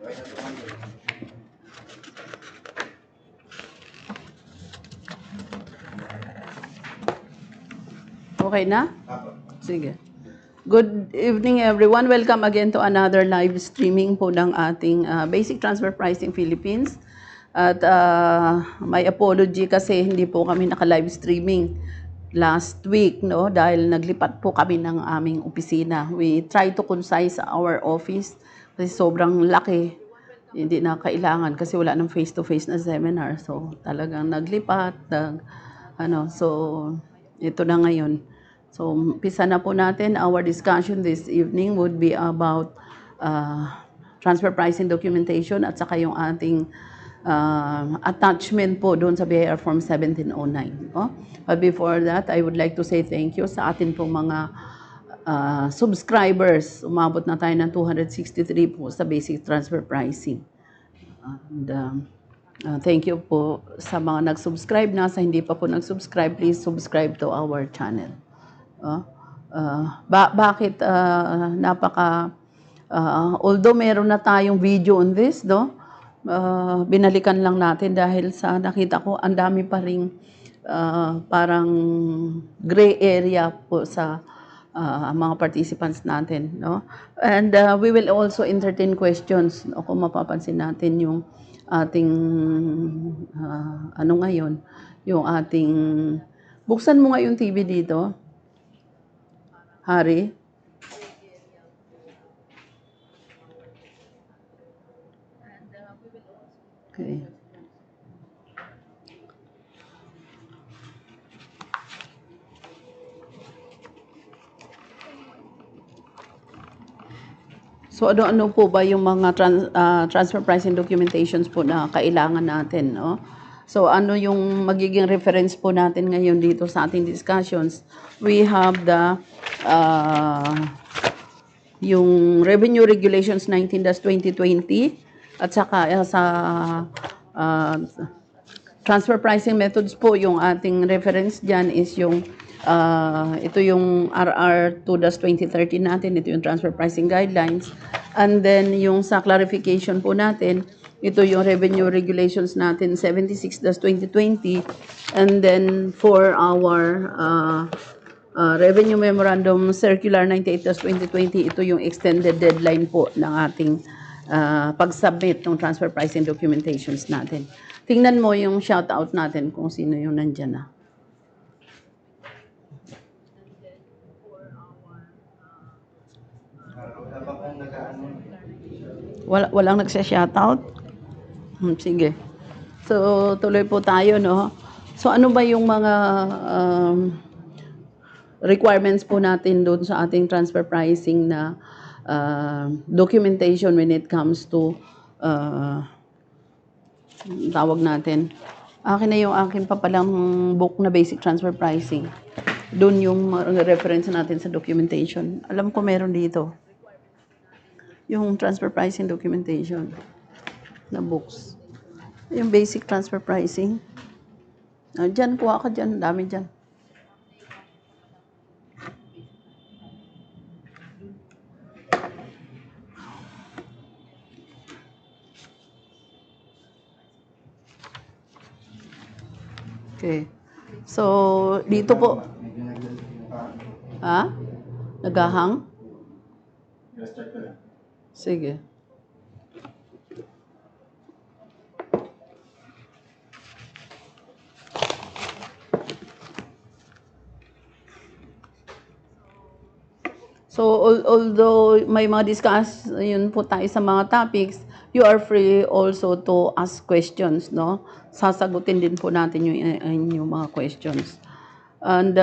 Okay na? Sige. Good evening everyone. Welcome again to another live streaming po ng ating Basic Transfer Pricing Philippines. At may apology kasi hindi po kami naka-live streaming last week, no? Dahil naglipat po kami ng aming opisina. We try to concise our office kasi sobrang laki. Hindi na kailangan kasi wala nang face-to-face na seminar. So talagang naglipat, so ito na ngayon. So, umpisa na po natin. Our discussion this evening would be about transfer pricing documentation at saka yung ating attachment po doon sa BIR Form 1709. Oh? But before that, I would like to say thank you sa atin pong mga subscribers. Umabot na tayo ng 263 po sa basic transfer pricing. And, thank you po sa mga nag-subscribe na. Sa hindi pa po nag-subscribe, please subscribe to our channel. Bakit although meron na tayong video on this, binalikan lang natin dahil sa nakita ko ang dami pa ring parang gray area po sa mga participants natin, no? And we will also entertain questions, no? Kung mapapansin natin yung ating ngayon, yung ating buksan mo nga yung TV dito. Hari. Okay. So ano po ba yung mga transfer pricing documentations po na kailangan natin, no? So ano yung magiging reference po natin ngayon dito sa ating discussions? We have the yung Revenue Regulations 19-2020 at saka sa transfer pricing methods po, yung ating reference dyan is yung ito yung RR 2-2013 natin, ito yung transfer pricing guidelines, and then yung sa clarification po natin, ito yung revenue regulations natin 76-2020, and then for our Revenue Memorandum Circular 98-2020, ito yung extended deadline po ng ating pag-submit ng transfer pricing documentations natin. Tingnan mo yung shout-out natin kung sino yung nandyan na. Walang nagsa-shoutout? Sige. So, tuloy po tayo, no? So, ano ba yung mga requirements po natin doon sa ating transfer pricing na documentation when it comes to tawag natin. Akin na yung akin pa palang book na basic transfer pricing. Doon yung reference natin sa documentation. Alam ko meron dito. Yung transfer pricing documentation na books. Yung basic transfer pricing. Diyan, kuha ka dyan. Dami dyan. Okay. So, dito po. Ha? Nagahang? Sige. So, although may mga discuss, yun po tayo sa mga topics, you are free also to ask questions, no? Sasagutin din po natin yung mga questions. And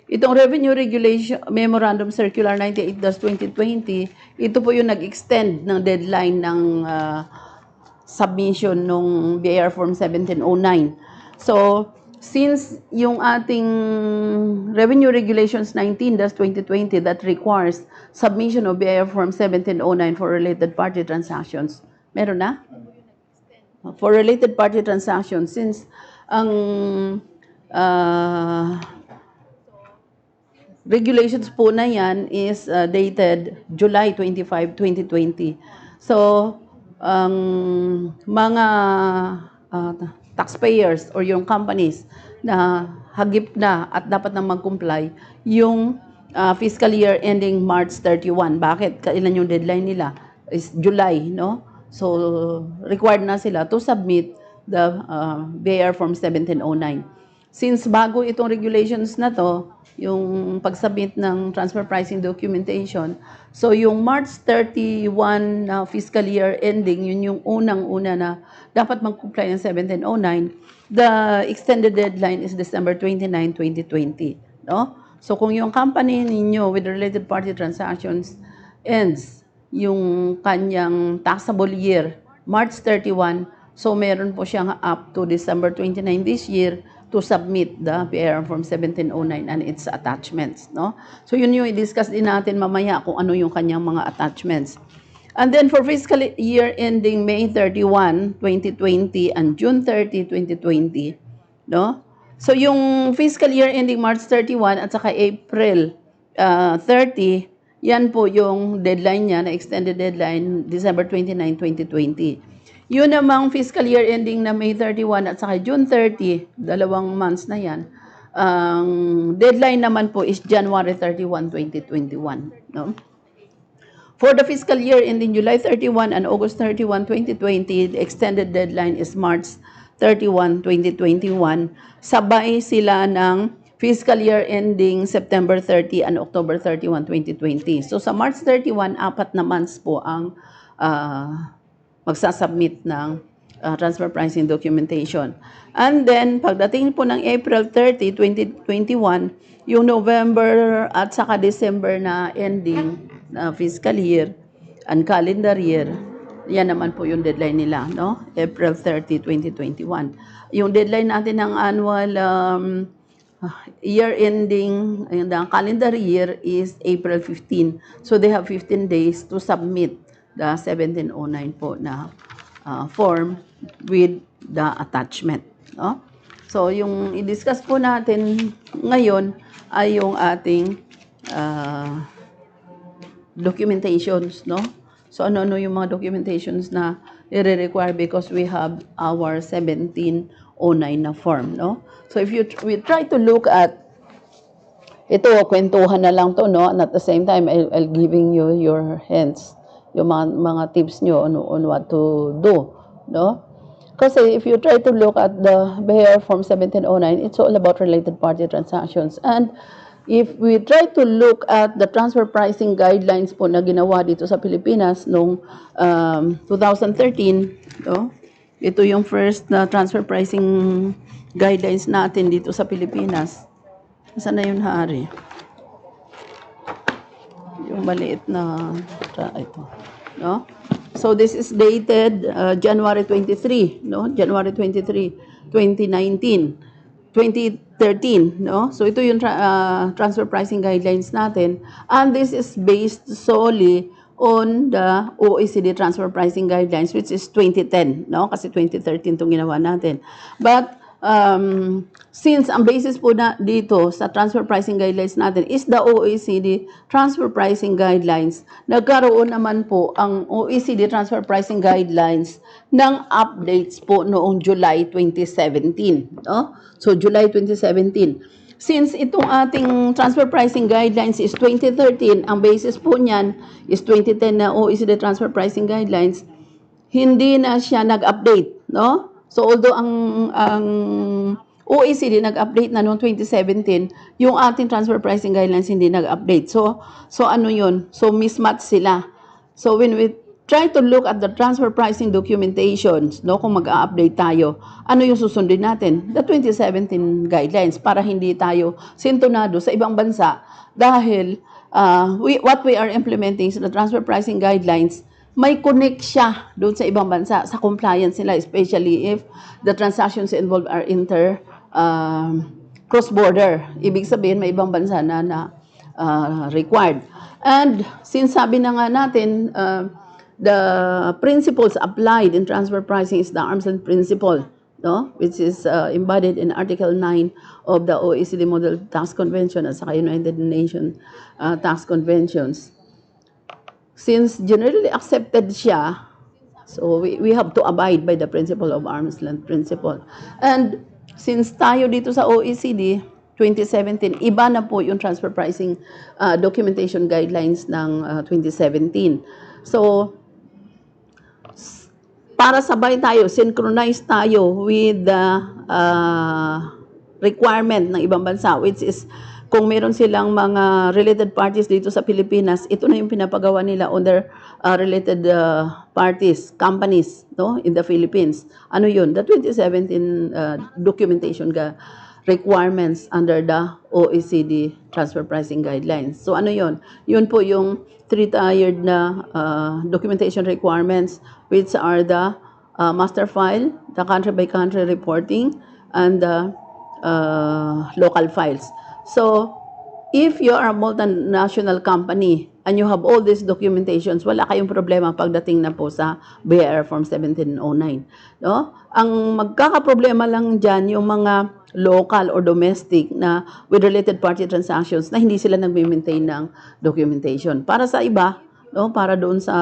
itong Revenue Regulation Memorandum Circular 98-2020, ito po yung nag-extend ng deadline ng submission ng BIR Form 1709. So, since yung ating Revenue Regulations 19-2020 that requires submission of BIR Form 1709 for related party transactions, meron na? For related party transactions, since ang regulations po na yan is dated July 25, 2020. So, ang mga uh, taxpayers or yung companies na hagip na at dapat na mag-comply yung fiscal year ending March 31. Bakit? Kailan yung deadline nila? Is July, no? So, required na sila to submit the BIR Form 1709. Since bago itong regulations na to, yung pag-submit ng transfer pricing documentation, so yung March 31 na fiscal year ending, yun yung unang-una na dapat mag-comply ng 1709. The extended deadline is December 29, 2020. No? So kung yung company ninyo with related party transactions ends yung kanyang taxable year, March 31, so meron po siyang up to December 29 this year to submit the BIR Form 1709 and its attachments. No? So yun yung i-discuss din natin mamaya kung ano yung kanyang mga attachments. And then for fiscal year ending May 31, 2020 and June 30, 2020, no? So yung fiscal year ending March 31 at saka April 30, yan po yung deadline niya na extended deadline December 29, 2020. Yun namang fiscal year ending na May 31 at saka June 30, 2 months na yan. Ang deadline naman po is January 31, 2021. No? For the fiscal year ending July 31 and August 31, 2020, the extended deadline is March 31, 2021. Sabay sila ng fiscal year ending September 30 and October 31, 2020. So sa March 31, 4 na months po ang magsasubmit ng transfer pricing documentation. And then, pagdating po ng April 30, 2021, yung November at saka December na ending na fiscal year and calendar year, yan naman po yung deadline nila, no? April 30, 2021. Yung deadline natin ng annual year ending, the calendar year is April 15. So they have 15 days to submit the 1709 po na form with the attachment. No? So, yung i-discuss po natin ngayon ay yung ating documentations. No? So, ano-ano yung mga documentations na i-require because we have our 1709 na form. No? So, if we try to look at ito, kwentuhan na lang to, no? And at the same time, I'll giving you your hints, yung mga tips nyo on what to do, no? Kasi if you try to look at the BIR Form 1709, it's all about related party transactions. And if we try to look at the transfer pricing guidelines po na ginawa dito sa Pilipinas noong 2013, no? Ito yung first na transfer pricing guidelines natin dito sa Pilipinas. Saan na yun, Hari? Yung maliit na ito, no? So this is dated January 23, no? January 23, 2019, 2013, no? So ito yung transfer pricing guidelines natin, and this is based solely on the OECD transfer pricing guidelines, which is 2010, no? Kasi 2013 itong ginawa natin. But since ang basis po na dito sa transfer pricing guidelines natin is the OECD transfer pricing guidelines, nagkaroon naman po ang OECD transfer pricing guidelines ng updates po noong July 2017. No? So July 2017. Since itong ating transfer pricing guidelines is 2013, ang basis po niyan is 2010 na OECD transfer pricing guidelines, hindi na siya nag-update, no? So although ang OECD nag-update na noong 2017, yung ating transfer pricing guidelines hindi nag-update. So ano yun? So mismatch sila. So when we try to look at the transfer pricing documentations, no, kung mag-update tayo, ano yung susundin natin? The 2017 guidelines para hindi tayo sintonado sa ibang bansa dahil what we are implementing sa the transfer pricing guidelines, may connect siya doon sa ibang bansa, sa compliance nila, especially if the transactions involved are cross-border. Ibig sabihin, may ibang bansa na required. And since sabi na nga natin, the principles applied in transfer pricing is the arm's length principle, no? Which is embodied in Article 9 of the OECD Model Tax Convention at saka United Nations Tax Conventions. Since generally accepted siya So we have to abide by the principle of arm's length principle. And since tayo dito sa OECD, 2017, iba na po yung transfer pricing documentation guidelines ng 2017. So, para sabay tayo, synchronize tayo with the requirement ng ibang bansa, which is kung meron silang mga related parties dito sa Pilipinas, ito na yung pinapagawa nila on their related parties, companies, no, in the Philippines. Ano yun? The 2017 documentation requirements under the OECD Transfer Pricing Guidelines. So ano yun? Yun po yung three-tiered na documentation requirements, which are the master file, the country-by-country reporting, and the local files. So, if you are a multinational company and you have all these documentations, wala kayong problema pagdating na po sa BIR Form 1709. No? Ang magkakaproblema lang dyan, yung mga local or domestic na with related party transactions na hindi sila nag-maintain ng documentation. Para sa iba, no? Para doon sa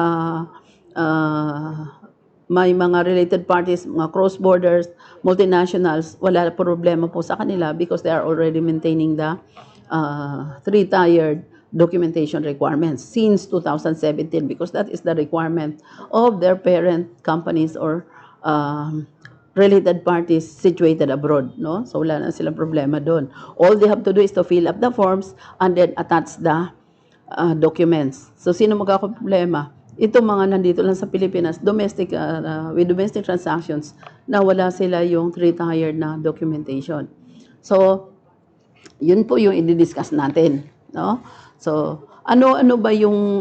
may mga related parties, mga cross-borders, multinationals, wala problema po sa kanila because they are already maintaining the three-tiered documentation requirements since 2017 because that is the requirement of their parent companies or related parties situated abroad, no? So wala na silang problema doon. All they have to do is to fill up the forms and then attach the documents. So sino magkakaproblema? Ito mga nandito lang sa Pilipinas, domestic with domestic transactions na wala sila yung three-tiered na documentation. So yun po yung i-discuss natin, no? So ano ba yung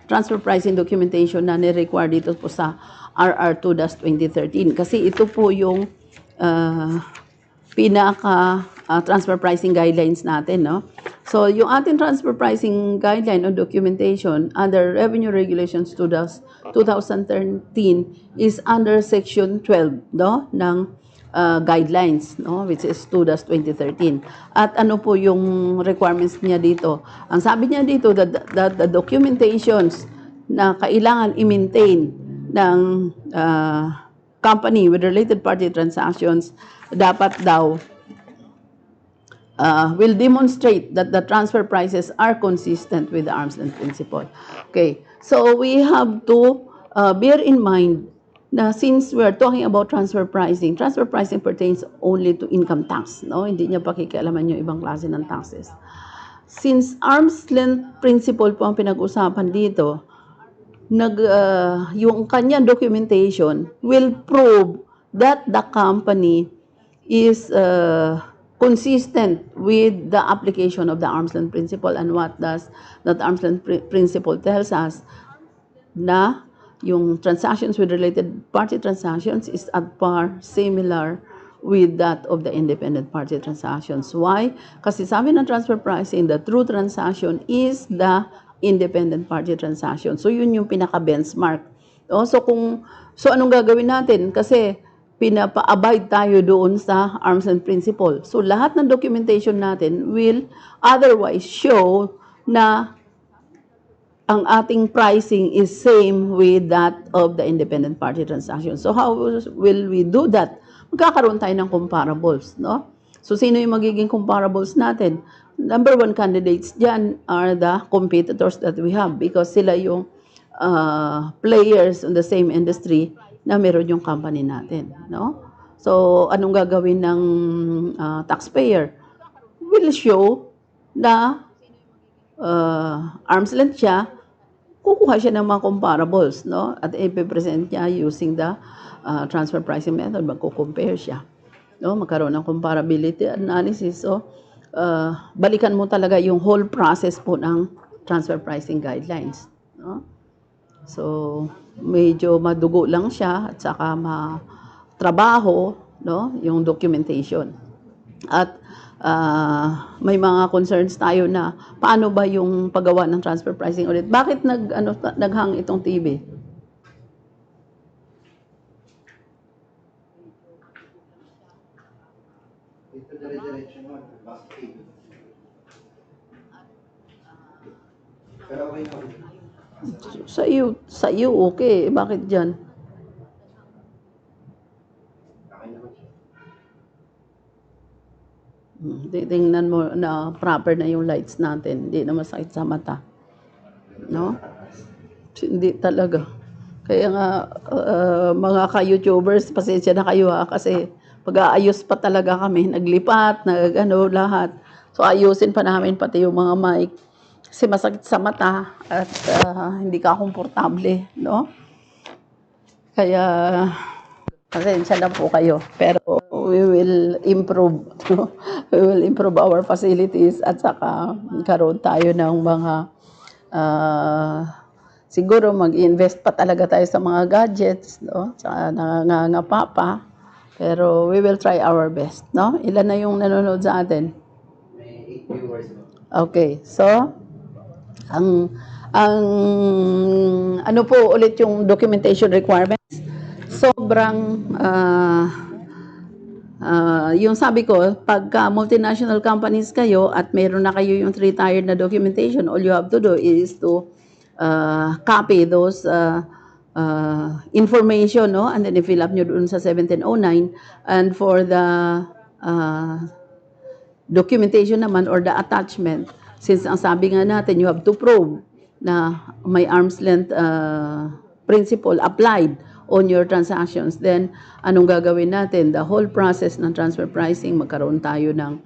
transfer pricing documentation na ni-require dito po sa RR 2-2013 kasi ito po yung pinaka transfer pricing guidelines natin, no? So, yung ating transfer pricing guideline o documentation under Revenue Regulations 2013 is under Section 12, no, ng guidelines, no, which is 2-2013. At ano po yung requirements niya dito? Ang sabi niya dito, the documentations na kailangan i-maintain ng company with related party transactions dapat daw will demonstrate that the transfer prices are consistent with the arm's length principle. Okay, so we have to bear in mind na since we are talking about transfer pricing pertains only to income tax, no? Hindi niya pakikialaman yung ibang klase ng taxes. Since arm's length principle po ang pinag-usapan dito, yung kanyang documentation will prove that the company is consistent with the application of the arm's length principle. And what does that arm's length principle tells us? Na yung transactions with related party transactions is at par similar with that of the independent party transactions. Why? Kasi sabi ng transfer pricing, the true transaction is the independent party transaction. So yun yung pinaka-benchmark. So anong gagawin natin? Kasi pinapa-abide tayo doon sa arm's length principle. So lahat ng documentation natin will otherwise show na ang ating pricing is same with that of the independent party transaction. So how will we do that? Magkakaroon tayo ng comparables, no? So sino yung magiging comparables natin? Number one candidates dyan are the competitors that we have because sila yung players in the same industry na meron yung company natin, no? So, anong gagawin ng taxpayer? Will show na arm's length siya, kukuha siya ng mga comparables, no? At ipipresent niya using the transfer pricing method, magko-compare siya, no? Magkaroon ng comparability analysis. So, balikan mo talaga yung whole process po ng transfer pricing guidelines, no? So, medyo madugo lang siya at saka matrabaho, no, yung documentation. At may mga concerns tayo na paano ba yung paggawa ng transfer pricing audit? Bakit naghang itong TV? Ito dire-diretso naman, basta TV. Pero okay na. Sa iyo okay. Bakit dyan? Titingnan mo na proper na yung lights natin, hindi na masakit sa mata. No? Hindi talaga. Kaya nga, mga ka-YouTubers, pasensya na kayo kasi pag-aayos pa talaga kami, naglipat, lahat. So ayusin pa namin pati yung mga mic. Kasi masakit sa mata at hindi ka komportable, no? Kaya, pasensya na po kayo. Pero we will improve, no? We will improve our facilities at saka karoon tayo ng mga siguro mag-invest pa talaga tayo sa mga gadgets, no? Tsaka nangangapa pa. Pero we will try our best, no? Ilan na yung nanonood sa atin? May 8 viewers mo. Okay, so ang ano po ulit yung documentation requirements? Sobrang yung sabi ko, pagka multinational companies kayo at meron na kayo yung 3-tiered na documentation, all you have to do is to copy those information, no? And then i-fill up nyo dun sa 1709. And for the documentation naman or the attachment, since ang sabi nga natin, you have to prove na may arm's length principle applied on your transactions, then anong gagawin natin? The whole process ng transfer pricing, magkaroon tayo ng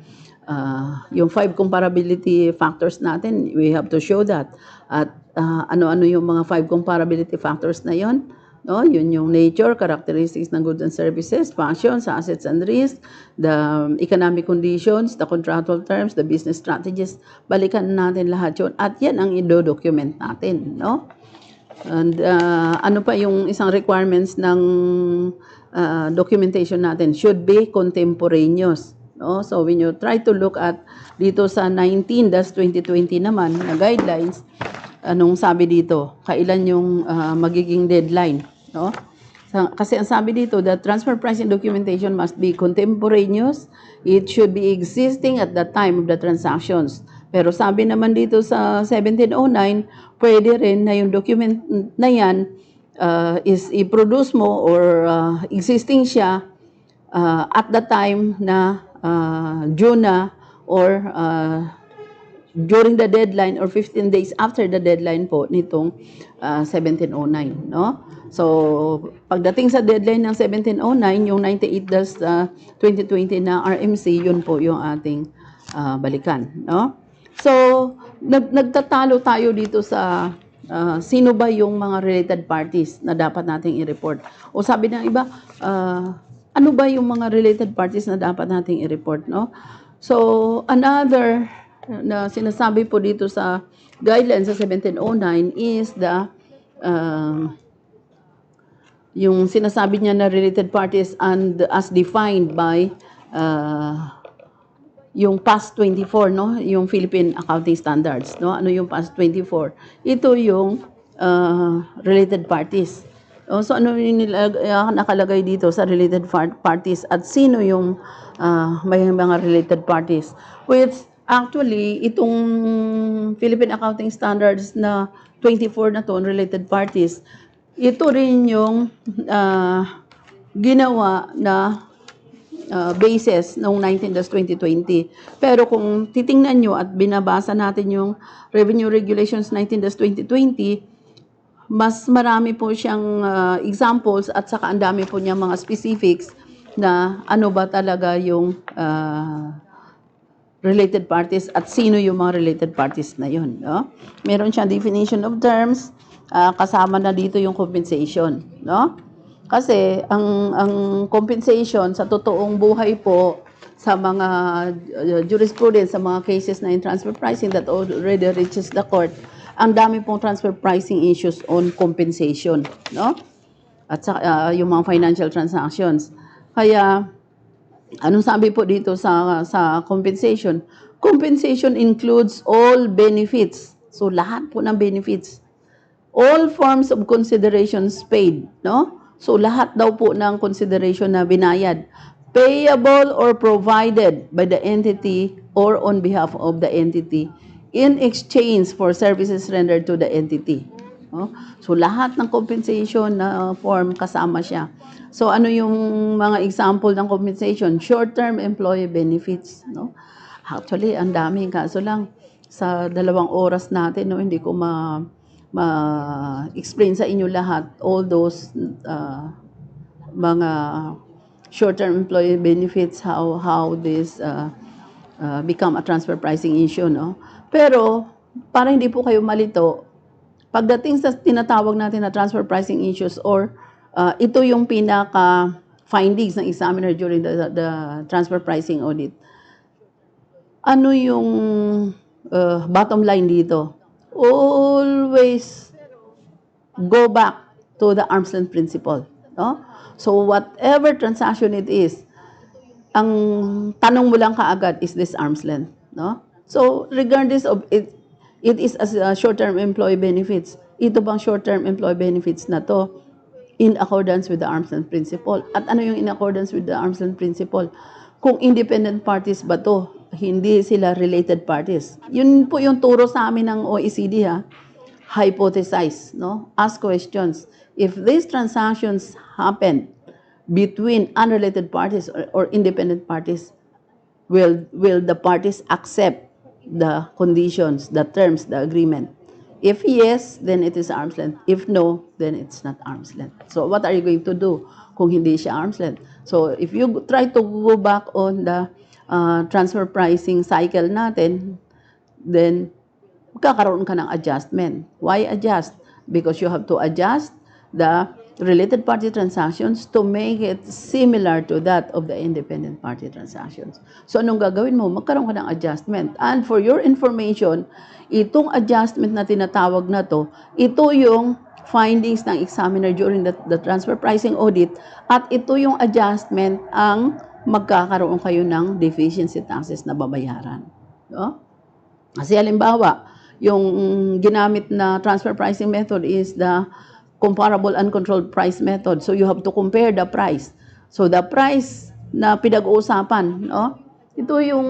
yung 5 comparability factors natin, we have to show that. At ano-ano yung mga 5 comparability factors na yon? No, yun yung nature, characteristics ng goods and services, functions, assets and risks, the economic conditions, the contractual terms, the business strategies. Balikan natin lahat yun. At yan ang i-document natin, no? And ano pa yung isang requirements ng documentation natin? Should be contemporaneous. No? So when you try to look at dito sa 19-2020 naman na guidelines, anong sabi dito? Kailan yung magiging deadline? No? Kasi ang sabi dito, the transfer pricing documentation must be contemporaneous. It should be existing at the time of the transactions. Pero sabi naman dito sa 1709, pwede rin na yung document na yan is i-produce mo or existing siya at the time na due na or during the deadline or 15 days after the deadline po nitong 1709, no? So, pagdating sa deadline ng 1709, yung 98-2020 na RMC, yun po yung ating balikan, no? So, nagtatalo tayo dito sa sino ba yung mga related parties na dapat nating i-report. O sabi ng iba, ano ba yung mga related parties na dapat nating i-report, no? So, another na sinasabi po dito sa guidelines sa 1709 is the yung sinasabi niya na related parties and as defined by yung PAS 24, no? Yung Philippine Accounting Standards, no? Ano yung PAS 24? Ito yung related parties. So ano yung nakalagay dito sa related parties at sino yung may mga related parties? Which actually itong Philippine Accounting Standards na 24 na to, related parties, ito rin yung ginawa na basis noong 19-2020. Pero kung titingnan nyo at binabasa natin yung Revenue Regulations 19-2020, mas marami po siyang examples at saka ang dami po niya mga specifics na ano ba talaga yung related parties at sino yung mga related parties na yun. No? Meron siyang definition of terms, kasama na dito yung compensation. No? Kasi ang compensation sa totoong buhay po sa mga jurisprudence, sa mga cases na in transfer pricing that already reaches the court, ang dami pong transfer pricing issues on compensation, no? At sa yung mga financial transactions. Kaya anong sabi po dito sa compensation? Compensation includes all benefits. So lahat po ng benefits. All forms of considerations paid, no? So lahat daw po ng consideration na binayad, payable or provided by the entity or on behalf of the entity in exchange for services rendered to the entity. No? So, lahat ng compensation na form kasama siya. So, ano yung mga example ng compensation? Short-term employee benefits. No? Actually, ang dami. Kaso lang, sa 2 oras natin, no, hindi ko ma-explain sa inyo lahat all those mga short-term employee benefits, how this become a transfer pricing issue, no? Pero, para hindi po kayo malito, pagdating sa tinatawag natin na transfer pricing issues or ito yung pinaka findings ng examiner during the transfer pricing audit. Ano yung bottom line dito? Always go back to the arm's length principle. No? So whatever transaction it is, ang tanong mo lang kaagad, is this arm's length? No? So regardless of it is as short-term employee benefits. Ito bang short-term employee benefits na to in accordance with the arm's length principle? At ano yung in accordance with the arm's length principle? Kung independent parties ba to, hindi sila related parties. Yun po yung turo sa amin ng OECD, ha? Hypothesize, no? Ask questions. If these transactions happen between unrelated parties or independent parties, will the parties accept the conditions, the terms, the agreement? If yes, then it is arm's length. If no, then it's not arm's length. So what are you going to do kung hindi siya arm's length? So if you try to go back on the transfer pricing cycle natin, then magkakaroon ka ng adjustment. Why adjust? Because you have to adjust the related party transactions to make it similar to that of the independent party transactions. So, anong gagawin mo? Magkaroon ka ng adjustment. And for your information, itong adjustment na tinatawag na to, ito yung findings ng examiner during the transfer pricing audit at ito yung adjustment ang magkakaroon kayo ng deficiency taxes na babayaran. No? Kasi halimbawa, yung ginamit na transfer pricing method is the comparable uncontrolled price method. So you have to compare the price. So the price na pinag-uusapan, no? Ito yung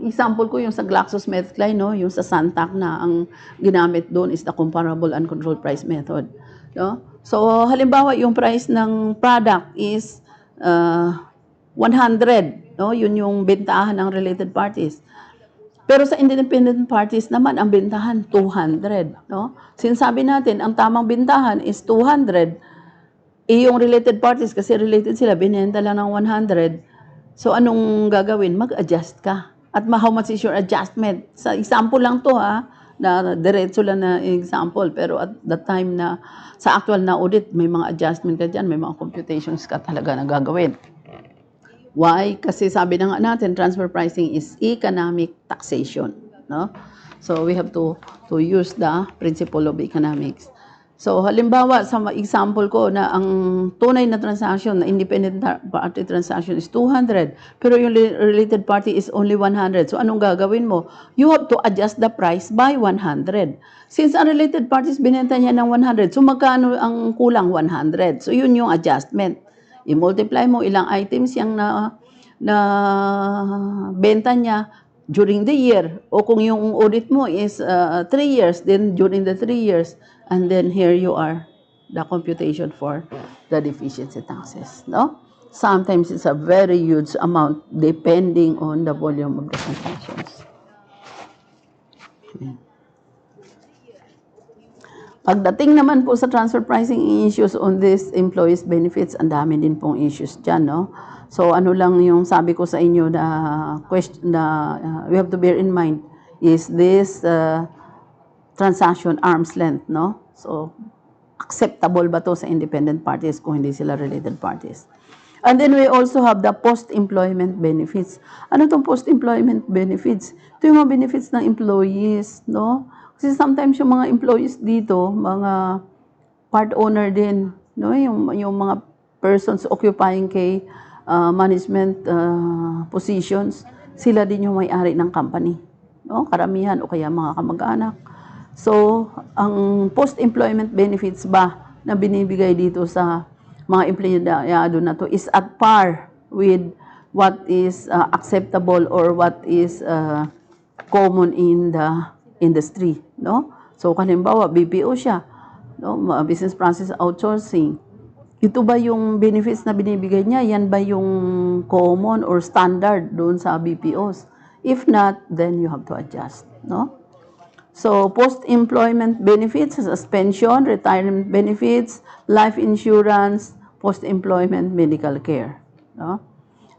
example ko yung sa GlaxoSmithKline, no? Yung sa Santac na ang ginamit doon is the comparable uncontrolled price method, no? So halimbawa yung price ng product is 100, no? Yun yung bentahan ng related parties. Pero sa independent parties naman, ang bintahan 200, no? Sinasabi natin, ang tamang bintahan is 200. Yung related parties, kasi related sila, binenta lang ng 100. So, anong gagawin? Mag-adjust ka. At how much is your adjustment? Sa example lang to, ha? Na diretso lang na example. Pero at the time na, sa actual na audit, may mga adjustment ka dyan, may mga computations ka talaga na gagawin. Why? Kasi sabi na nga natin, transfer pricing is economic taxation, no? So we have to use the principle of economics. So halimbawa sa example ko na ang tunay na transaction na independent party transaction is 200, pero yung related party is only 100. So anong gagawin mo? You have to adjust the price by 100. Since ang related parties binenta niya ng 100, so magkano ang kulang? 100. So yun yung adjustment. I-multiply mo ilang items yung na benta niya during the year. O kung yung audit mo is 3 years, then during the 3 years, and then here you are, the computation for the deficiency taxes. No? Sometimes it's a very huge amount depending on the volume of the transactions. Okay. Pagdating naman po sa transfer pricing issues on this employees benefits, ang dami din pong issues dyan, no? So, ano lang yung sabi ko sa inyo na question na we have to bear in mind is this transaction arm's length, no? So, acceptable ba to sa independent parties kung hindi sila related parties? And then we also have the post-employment benefits. Ano tong post-employment benefits? Ito yung mga benefits ng employees, no? Kasi sometimes yung mga employees dito, mga part owner din, no? Yung mga persons occupying kay management positions, sila din yung may-ari ng company, no? Karamihan o kaya mga kamag-anak. So, ang post-employment benefits ba na binibigay dito sa mga empleyado na to is at par with what is acceptable or what is common in the industry, no? So, halimbawa, BPO siya, no? Business process outsourcing. Ito ba yung benefits na binibigay niya? Yan ba yung common or standard doon sa BPOs? If not, then you have to adjust, no? So, post-employment benefits, suspension, retirement benefits, life insurance, post-employment medical care, no?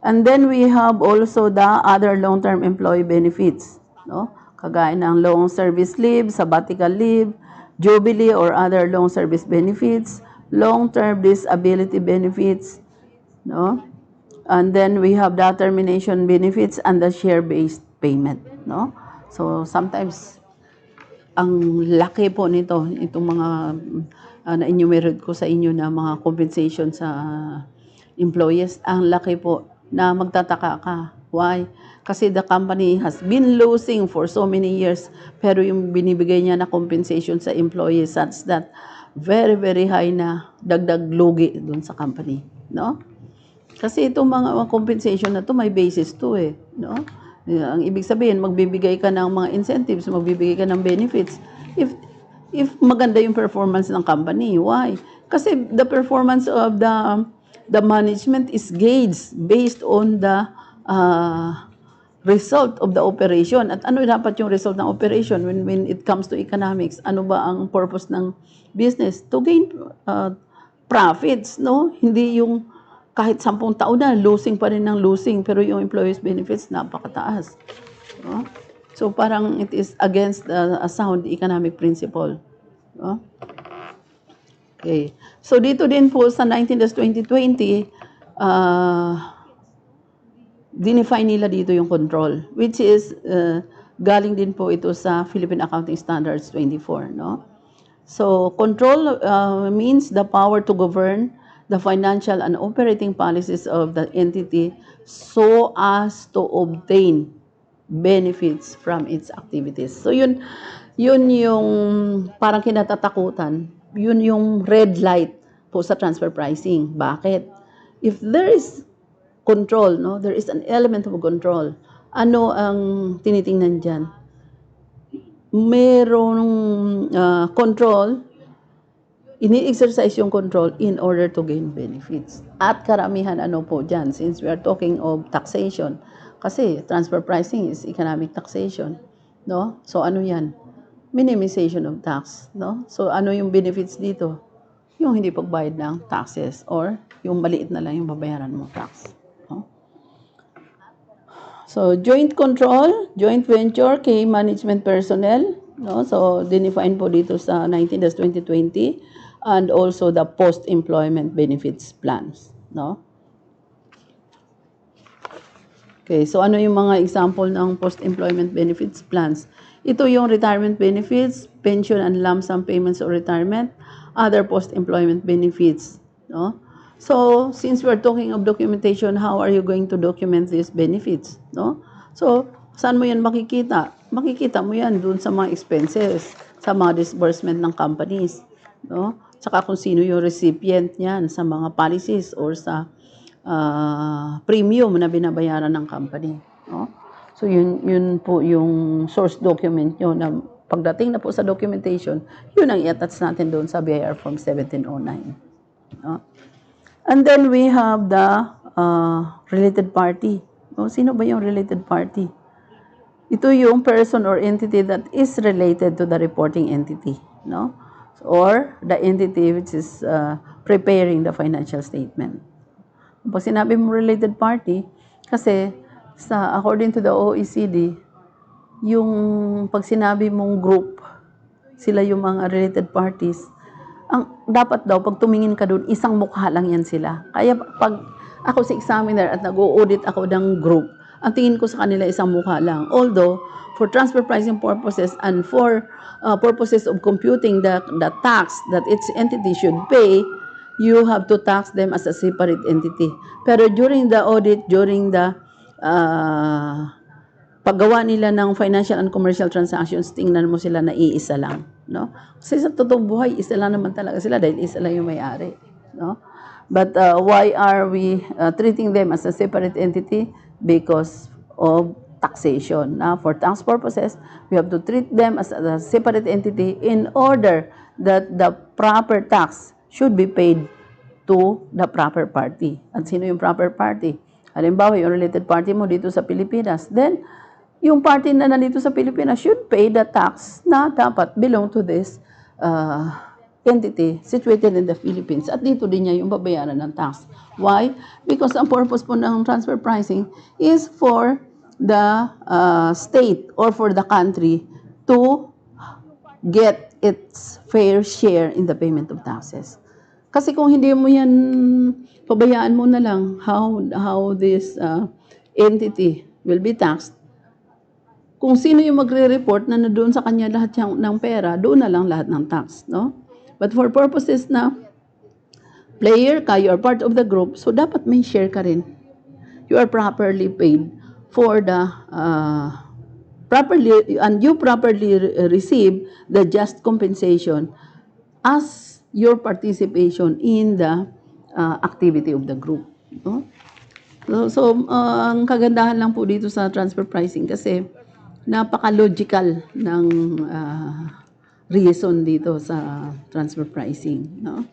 And then we have also the other long-term employee benefits, no? Kagaya ng long service leave, sabbatical leave, jubilee or other long service benefits, long-term disability benefits, no? And then we have the termination benefits and the share-based payment, no? So sometimes ang laki po nito, itong mga na-enumerate ko sa inyo na mga compensation sa employees, ang laki po na magtataka ka. Why? Kasi the company has been losing for so many years, pero yung binibigay niya na compensation sa employees such that very, very high na dagdag lugi dun sa company. No? Kasi itong mga compensation na to may basis to eh. No? Ang ibig sabihin, magbibigay ka ng mga incentives, magbibigay ka ng benefits. If maganda yung performance ng company, why? Kasi the performance of the management is gauged based on the result of the operation. At ano dapat yung result ng operation when it comes to economics? Ano ba ang purpose ng business? To gain profits, no? Hindi yung kahit 10 taon na, losing pa rin ng losing, pero yung employees benefits, napakataas. No? So, parang it is against a sound economic principle. No? Okay. So, dito din po sa 19-2020, dinefine nila dito yung control, which is, galing din po ito sa Philippine Accounting Standards 24, no? So, control means the power to govern the financial and operating policies of the entity so as to obtain benefits from its activities. So, yun yung parang kinatatakutan. Yun yung red light po sa transfer pricing. Bakit? If there is control, no, there is an element of control. Ano ang tinitingnan dyan? Merong control, ini-exercise yung control in order to gain benefits. At karamihan ano po dyan, since we are talking of taxation, kasi transfer pricing is economic taxation, no? So ano yan? Minimization of tax, no? So ano yung benefits dito? Yung hindi pagbayad ng taxes or yung maliit na lang yung babayaran mo tax. No? So joint control, joint venture, key management personnel, no? So dinefine po dito sa 19-2020 and also the post-employment benefits plans, no? Okay, so ano yung mga example ng post-employment benefits plans? Ito yung retirement benefits, pension and lump sum payments or retirement, other post-employment benefits, no? So, since we're talking of documentation, how are you going to document these benefits, no? So, saan mo yan makikita? Makikita mo yan dun sa mga expenses, sa mga disbursement ng companies, no? Tsaka kung sino yung recipient niyan sa mga policies or sa premium na binabayaran ng company, no? So, yun po yung source document nyo na pagdating na po sa documentation, yun ang i-attach natin doon sa BIR Form 1709. No? And then we have the related party. No? Sino ba yung related party? Ito yung person or entity that is related to the reporting entity, no? Or the entity which is preparing the financial statement. Pag sinabi mo related party, kasi according to the OECD, yung pag sinabi mong group, sila yung mga related parties, ang dapat daw, pag tumingin ka doon, isang mukha lang yan sila. Kaya pag ako si examiner at nag-audit ako ng group, ang tingin ko sa kanila isang mukha lang. Although, for transfer pricing purposes and for purposes of computing the tax that its entity should pay, you have to tax them as a separate entity. Pero during the audit, during the paggawa nila ng financial and commercial transactions, tingnan mo sila na iisa lang, no? Kasi sa totoong buhay, isa lang naman talaga sila dahil isa lang yung may-ari, no? But why are we treating them as a separate entity? Because of taxation. For tax purposes, we have to treat them as a separate entity in order that the proper tax should be paid to the proper party. At sino yung proper party? Halimbawa, yung related party mo dito sa Pilipinas. Then, yung party na nandito sa Pilipinas should pay the tax na dapat belong to this entity situated in the Philippines. At dito din niya yung babayaran ng tax. Why? Because ang purpose po ng transfer pricing is for the state or for the country to get its fair share in the payment of taxes. Kasi kung hindi mo yan, pabayaan mo na lang how this entity will be taxed, kung sino yung magre-report na doon sa kanya lahat ng pera, doon na lang lahat ng tax, no? But for purposes na player ka, you are part of the group, so dapat may share ka rin. You are properly paid for the you properly receive the just compensation as your participation in the activity of the group, no? So ang kagandahan lang po dito sa transfer pricing kasi napaka-logical ng reason dito sa transfer pricing, no?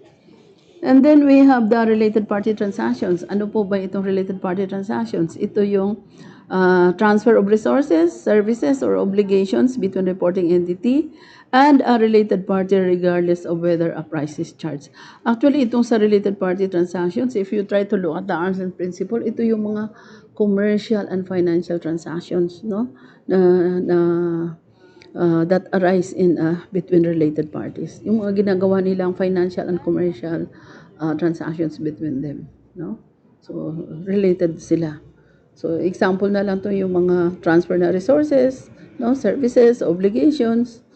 And then we have the related party transactions. Ano po ba itong related party transactions? Ito yung transfer of resources, services, or obligations between reporting entity and a related party regardless of whether a price is charged. Actually, itong sa related party transactions, if you try to look at the arms and principle, ito yung mga commercial and financial transactions, no? That arise in between related parties. Yung mga ginagawa nilang financial and commercial transactions between them, no? So related sila. So example na lang to yung mga transfer na resources, no, services, obligations.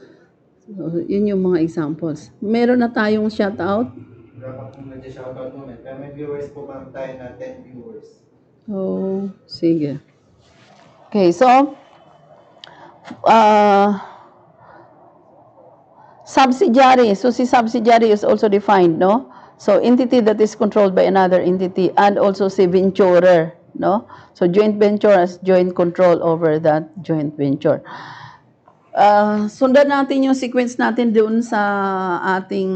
So, yun yung mga examples. Meron na tayong shout out. Wala pa kung nag-shoutout moment. Pero may viewers po pa tayo na 10 viewers. Oh, sige. Okay, so subsidiary. So si subsidiary is also defined, no? So entity that is controlled by another entity, and also si venturer, no? So joint venture has joint control over that joint venture. Sundan natin yung sequence natin doon sa ating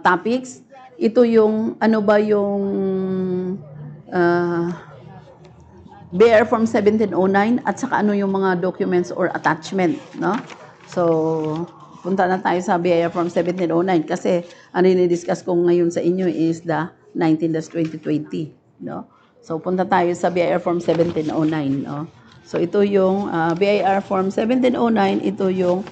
topics. Ito yung ano ba yung BIR Form 1709 at saka ano yung mga documents or attachment, no? So, punta na tayo sa BIR Form 1709 kasi ang dinidiscuss ko ngayon sa inyo is the 19-2020, no? So, punta tayo sa BIR Form 1709, no? So, ito yung BIR Form 1709, ito yung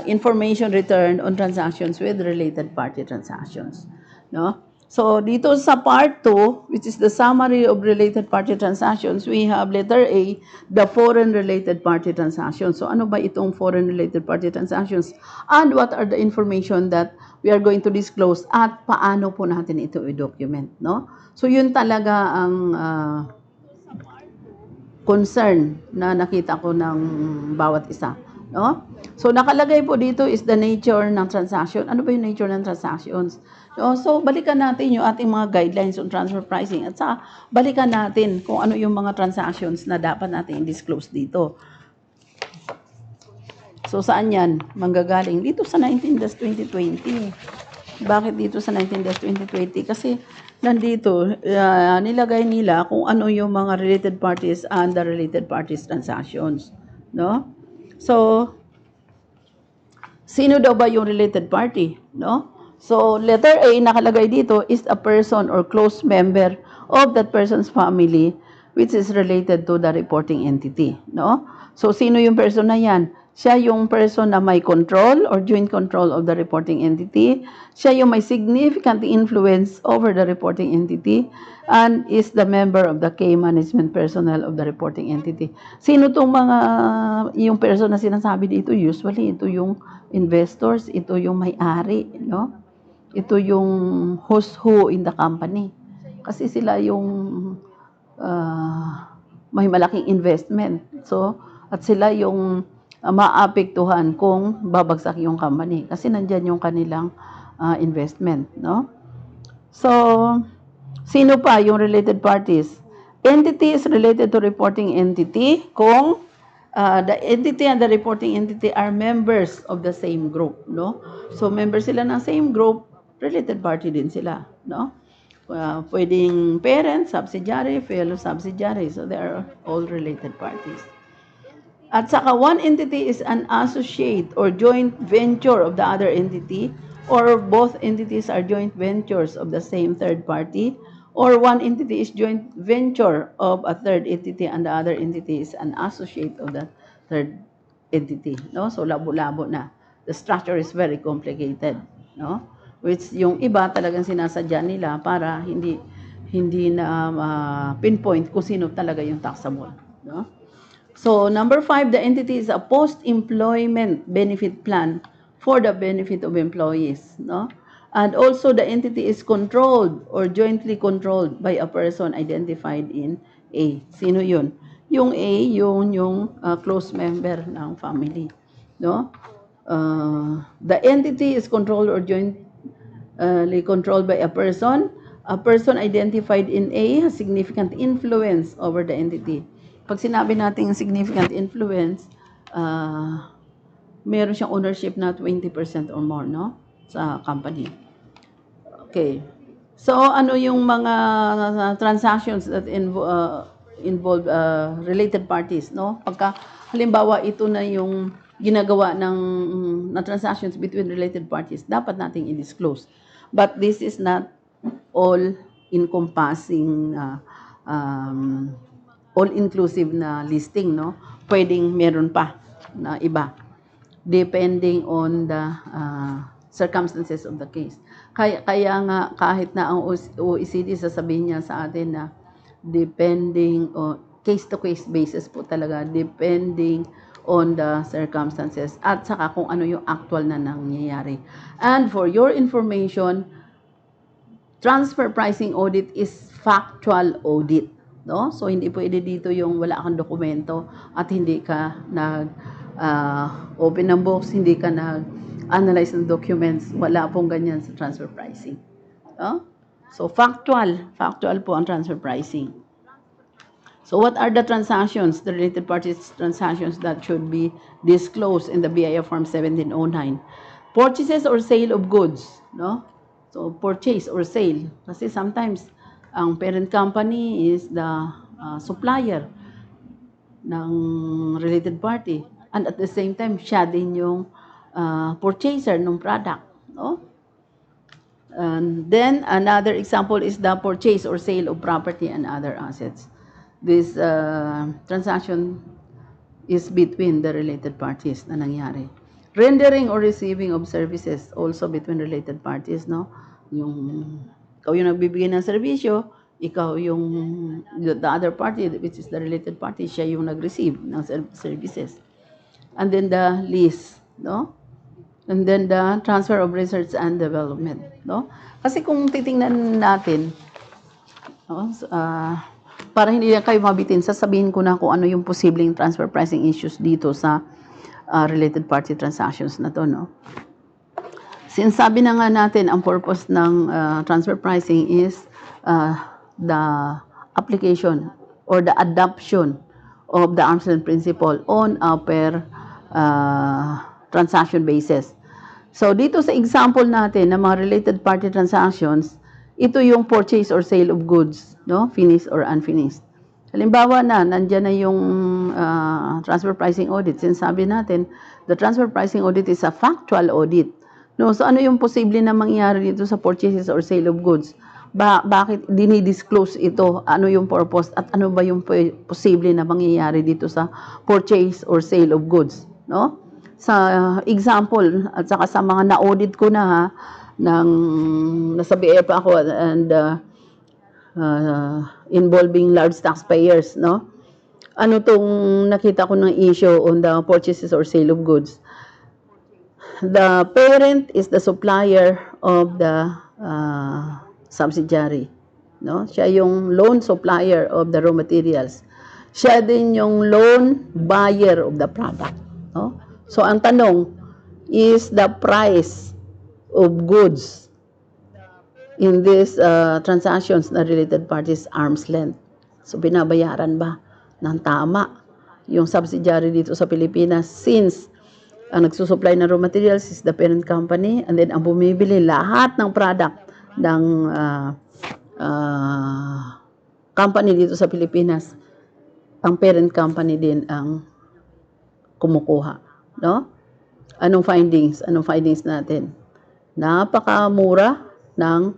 information returned on transactions with related party transactions, no? So, dito sa part 2, which is the summary of related party transactions, we have letter A, the foreign related party transactions. So, ano ba itong foreign related party transactions? And what are the information that we are going to disclose at paano po natin ito i-document, no? So, yun talaga ang concern na nakita ko ng bawat isa, no? So, nakalagay po dito is the nature ng transaction. Ano ba yung nature ng transactions? No? So, balikan natin yung ating mga guidelines on transfer pricing at saka balikan natin kung ano yung mga transactions na dapat natin i-disclose dito. So, saan yan? Manggagaling? Dito sa 19-2020. Bakit dito sa 19-2020? Kasi nandito, nilagay nila kung ano yung mga related parties and the related parties transactions, no? So, sino daw ba yung related party, no? So, letter A nakalagay dito is a person or close member of that person's family which is related to the reporting entity, no? So, sino yung person na yan? Siya yung person na may control or joint control of the reporting entity. Siya yung may significant influence over the reporting entity and is the member of the key management personnel of the reporting entity. Sino tong mga, yung person na sinasabi dito? Usually, ito yung investors, ito yung may-ari, no? Ito yung who's who in the company. Kasi sila yung may malaking investment. So, at sila yung maapektuhan kung babagsak yung company. Kasi nandyan yung kanilang investment, no? So, sino pa yung related parties? Entity is related to reporting entity kung the entity and the reporting entity are members of the same group, no? So, members sila ng same group, related party din sila, no? Pwedeng parent, subsidiary, fellow subsidiary. So, they are all related parties. At saka, one entity is an associate or joint venture of the other entity, or both entities are joint ventures of the same third party, or one entity is joint venture of a third entity and the other entity is an associate of the third entity. No? So, labo-labo na. The structure is very complicated. No? Which yung iba talagang sinasadya nila para hindi na pinpoint kung sino talaga yung taxable. No? So, number 5, the entity is a post-employment benefit plan for the benefit of employees, no? And also, the entity is controlled or jointly controlled by a person identified in A. Sino yun? Yung A, yung close member ng family, no? The entity is controlled or jointly controlled by a person. A person identified in A has significant influence over the entity. Pag sinabi natin significant influence, meron siyang ownership na 20% or more, no? Sa company. Okay. So, ano yung mga transactions that involve related parties, no? Pagka, halimbawa, ito na yung ginagawa na transactions between related parties, dapat nating i-disclose. But this is not all-encompassing all-inclusive na listing, no? Pwedeng meron pa na iba, depending on the circumstances of the case. Kaya nga, kahit na ang OECD, sasabihin niya sa atin na depending on, case-to-case basis po talaga, depending on the circumstances at saka kung ano yung actual na nangyayari. And for your information, transfer pricing audit is factual audit. No? So, hindi pwede dito yung wala kang dokumento at hindi ka open ng books, hindi ka nag-analyze ng documents. Wala pong ganyan sa transfer pricing. No? So, factual po ang transfer pricing. So, what are the transactions, the related parties transactions that should be disclosed in the BIR Form 1709? Purchases or sale of goods. No? So, purchase or sale. Kasi sometimes, ang parent company is the supplier ng related party. And at the same time, siya din yung purchaser ng product. No? And then, another example is the purchase or sale of property and other assets. This transaction is between the related parties na nangyari. Rendering or receiving of services also between related parties, no? Ikaw yung nagbibigay ng serbisyo, ikaw yung the other party, which is the related party, siya yung nag-receive ng services. And then the lease, no? And then the transfer of research and development, no? Kasi kung titingnan natin, no? Para hindi kayo mabitin, sasabihin ko na kung ano yung posibleng transfer pricing issues dito sa related party transactions na to, no? Since sabi na nga natin, ang purpose ng transfer pricing is the application or the adoption of the arm's length principle on a per transaction basis. So, dito sa example natin ng mga related party transactions, ito yung purchase or sale of goods, no? Finished or unfinished. Halimbawa nandyan na yung transfer pricing audit. Sinasabi natin, the transfer pricing audit is a factual audit. No, so ano yung posible na mangyari dito sa purchases or sale of goods? Bakit dinidisclose ito? Ano yung purpose at ano ba yung posible na mangyayari dito sa purchase or sale of goods? No? Sa example, at saka sa mga na-audit ko na nasa BIR pa ako and involving large taxpayers, no? Ano tong nakita ko ng issue on the purchases or sale of goods? The parent is the supplier of the subsidiary, no? Siya yung loan supplier of the raw materials. Siya din yung loan buyer of the product, no? So ang tanong is the price of goods in these transactions na related parties arm's length. So binabayaran ba ng tama yung subsidiary dito sa Pilipinas, since ang nagsusupply ng raw materials is the parent company, and then ang bumibili lahat ng product ng company dito sa Pilipinas, ang parent company din ang kumukuha, no? Anong findings? Anong findings natin? Napakamura ng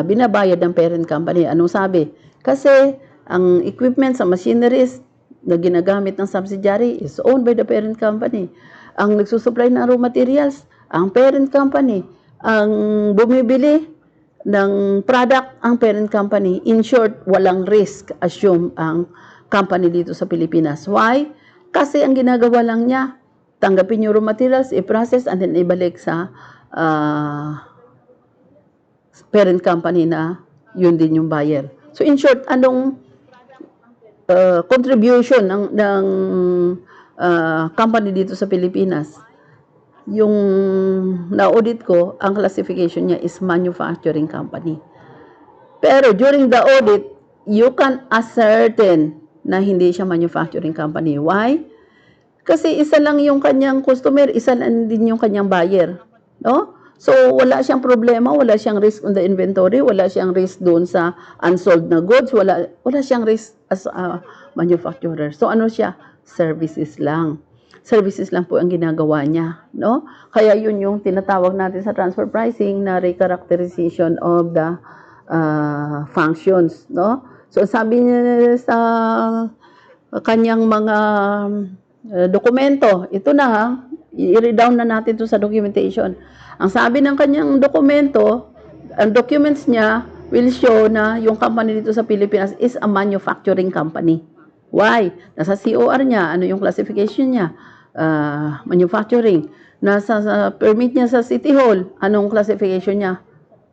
binabayad ng parent company. Anong sabi? Kasi ang equipment sa machineries na ginagamit ng subsidiary is owned by the parent company. Ang nagsusupply ng raw materials, ang parent company. Ang bumibili ng product, ang parent company. In short, walang risk assume ang company dito sa Pilipinas. Why? Kasi ang ginagawa lang niya, tanggapin yung raw materials, i-process, and then ibalik sa parent company na yun din yung buyer. So in short, anong contribution ng company dito sa Pilipinas? Yung na-audit ko, ang classification niya is manufacturing company. Pero during the audit, you can ascertain na hindi siya manufacturing company. Why? Kasi isa lang yung kanyang customer, isa lang din yung kanyang buyer. No? So, wala siyang problema, wala siyang risk on the inventory, wala siyang risk doon sa unsold na goods, wala siyang risk as a manufacturer. So, ano siya? Services lang. Services lang po ang ginagawa niya. No? Kaya yun yung tinatawag natin sa transfer pricing na recharacterization of the functions. No? So, sabi niya sa kanyang mga dokumento, ito na ha, i-read down na natin to sa documentation. Ang sabi ng kanyang dokumento, ang documents niya will show na yung company dito sa Pilipinas is a manufacturing company. Why? Nasa COR niya, ano yung classification niya? Manufacturing. Nasa permit niya sa City Hall, anong classification niya?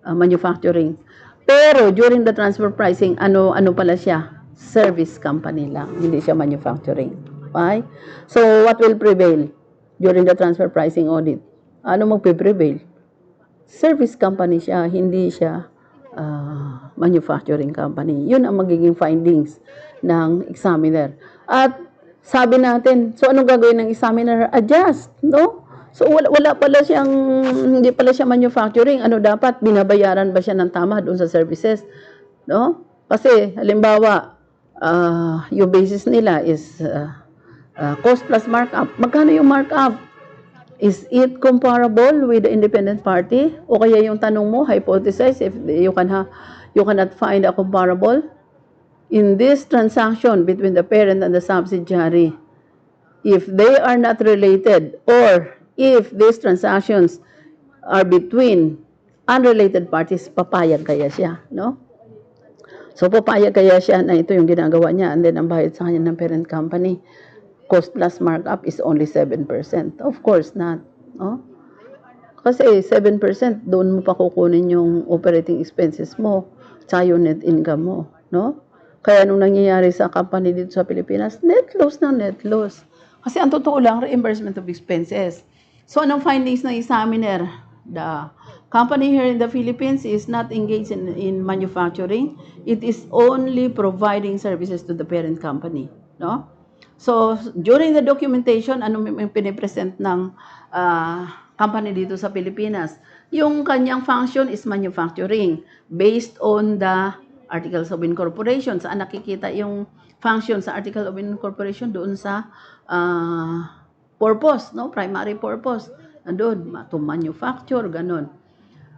Manufacturing. Pero during the transfer pricing, ano pala siya? Service company lang, hindi siya manufacturing. Why? So, what will prevail during the transfer pricing audit? Ano magpe-prevail? Service company siya, hindi siya manufacturing company. Yun ang magiging findings ng examiner. At sabi natin, so anong gagawin ng examiner? Adjust, no? So wala pala siyang, hindi pala siya manufacturing. Ano dapat? Binabayaran ba siya ng tama doon sa services? No? Kasi, halimbawa, yung basis nila is cost plus markup. Magkano yung markup? Is it comparable with the independent party? O kaya yung tanong mo, hypothesize if you cannot find a comparable? In this transaction between the parent and the subsidiary, if they are not related or if these transactions are between unrelated parties, papayag kaya siya, no? So, papayag kaya siya na ito yung ginagawa niya and then ang bayad sa kanya ng parent company, cost plus markup is only 7%. Of course not, no? Kasi 7% doon mo pa kukunin yung operating expenses mo sa yung net income mo, no? Kaya nung nangyayari sa company dito sa Pilipinas, net loss na net loss. Kasi ang totoo lang, reimbursement of expenses. So, anong findings ng examiner? The company here in the Philippines is not engaged in manufacturing. It is only providing services to the parent company. No? So, during the documentation, ano yung pinipresent ng company dito sa Pilipinas? Yung kanyang function is manufacturing based on the Articles of Incorporation. Saan nakikita yung function sa Article of Incorporation? Doon sa purpose, no? Primary purpose. Andun, to manufacture, ganun.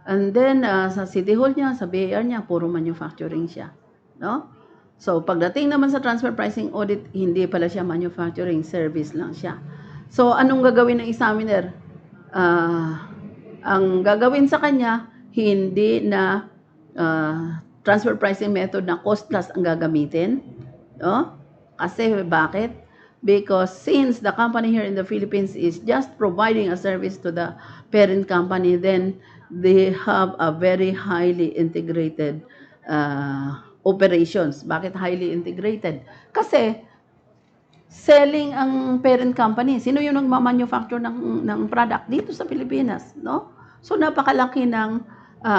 And then, sa City Hall niya, sa BIR niya, puro manufacturing siya. No? So, pagdating naman sa transfer pricing audit, hindi pala siya manufacturing, service lang siya. So, anong gagawin ng examiner? Ang gagawin sa kanya, hindi na transfer pricing method na cost plus ang gagamitin. No? Kasi bakit? Because since the company here in the Philippines is just providing a service to the parent company, then they have a very highly integrated operations. Bakit highly integrated? Kasi selling ang parent company. Sino yung nagmamanufacture ng product dito sa Pilipinas? No? So napakalaki ng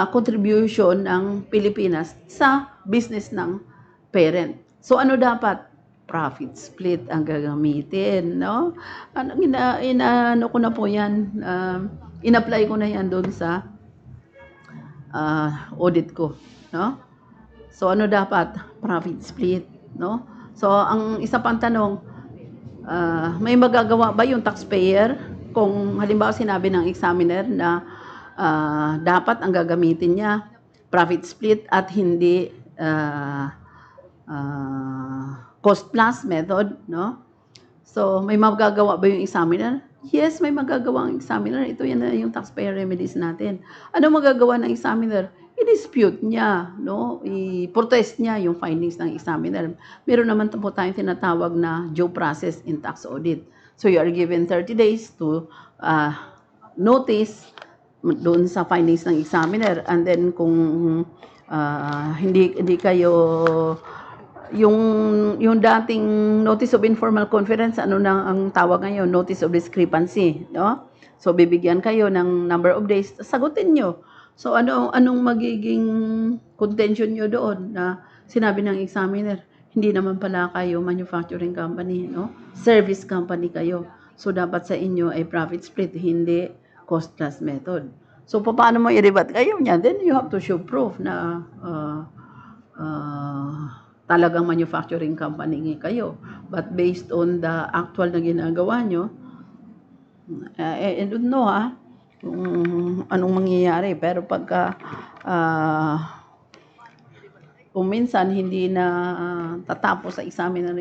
contribution ng Pilipinas sa business ng parent. So ano dapat? profit split ang gagamitin, no? Inaano ko na po yan, in-apply ko na yan doon sa audit ko, no? So, ano dapat? Profit split, no? So, ang isa pang tanong, may magagawa ba yung taxpayer kung halimbawa sinabi ng examiner na dapat ang gagamitin niya profit split at hindi cost plus method, no? So, may magagawa ba yung examiner? Yes, may magagawa ang examiner. Ito yan na yung taxpayer remedies natin. Ano magagawa ng examiner? I-dispute niya, no? I-protest niya yung findings ng examiner. Meron naman po tayong tinatawag na due process in tax audit. So, you are given 30 days to notice doon sa findings ng examiner. And then, kung hindi kayo yung dating notice of informal conference, ano na ang tawag ngayon, notice of discrepancy, no? So bibigyan kayo ng number of days, sagutin nyo. So anong magiging contention nyo doon na sinabi ng examiner, hindi naman pala kayo manufacturing company, no? Service company kayo. So dapat sa inyo ay profit split, hindi cost plus method. So paano mo i-rebut kayo niya? Then you have to show proof na talagang manufacturing company kayo. But based on the actual na ginagawa nyo, I don't know kung anong mangyayari. Pero pagka kung minsan hindi na tatapos sa examiner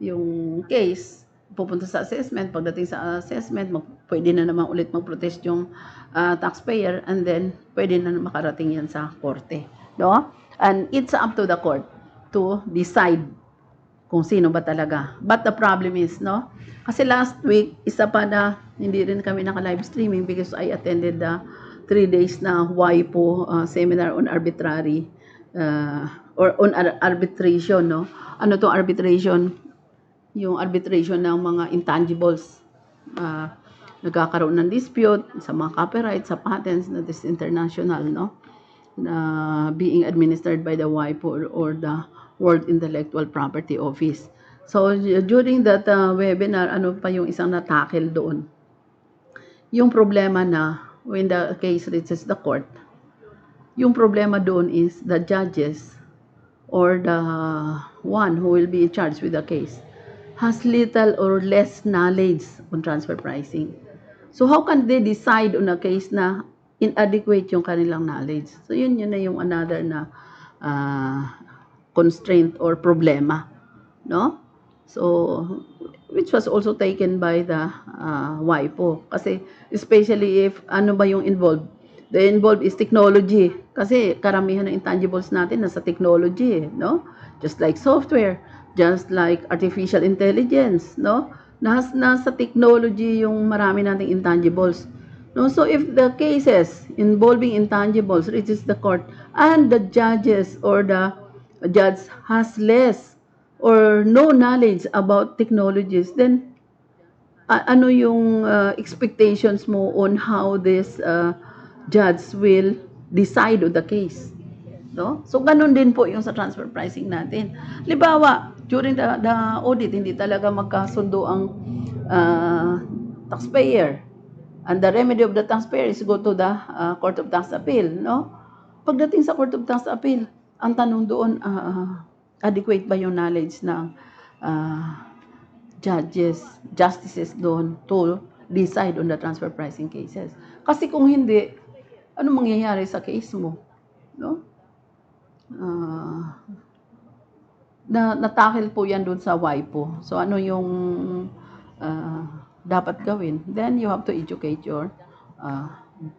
yung case, pupunta sa assessment, pagdating sa assessment, pwede na naman ulit mag-protest yung taxpayer, and then pwede na makarating yan sa korte. No? And it's up to the court to decide kung sino ba talaga. But the problem is, no? Kasi last week, isa pa na hindi rin kami naka-live streaming because I attended the 3 days na WIPO seminar on arbitrary or on arbitration, no? Ano to arbitration? Yung arbitration ng mga intangibles. Nagkakaroon ng dispute sa mga copyright, sa patents na this international, no? Na being administered by the WIPO or the World Intellectual Property Office. So, during that webinar, ano pa yung isang na-tackle doon? Yung problema na when the case reaches the court, yung problema doon is the judges or the one who will be charged with the case has little or less knowledge on transfer pricing. So, how can they decide on a case na inadequate yung kanilang knowledge? So, yun na yung another na constraint or problema, no? So, which was also taken by the WIPO. Kasi, especially if ano ba yung involved? The involved is technology. Kasi karamihan ng intangibles natin nasa technology, no? Just like software, just like artificial intelligence, no? Nasa technology yung marami nating intangibles. No? So, if the cases involving intangibles reaches the court and the judges or the judge has less or no knowledge about technologies, then ano yung expectations mo on how this judge will decide on the case? No? So, ganun din po yung sa transfer pricing natin. Libawa, during the audit, hindi talaga magkasundo ang taxpayer. And the remedy of the taxpayer is go to the Court of Tax Appeal, no? Pagdating sa Court of Tax Appeal, ang tanong doon, adequate ba yung knowledge ng justices doon to decide on the transfer pricing cases? Kasi kung hindi, ano mangyayari sa case mo? No? Natakil po yan doon sa WIPO. So, ano yung dapat gawin? Then, you have to educate your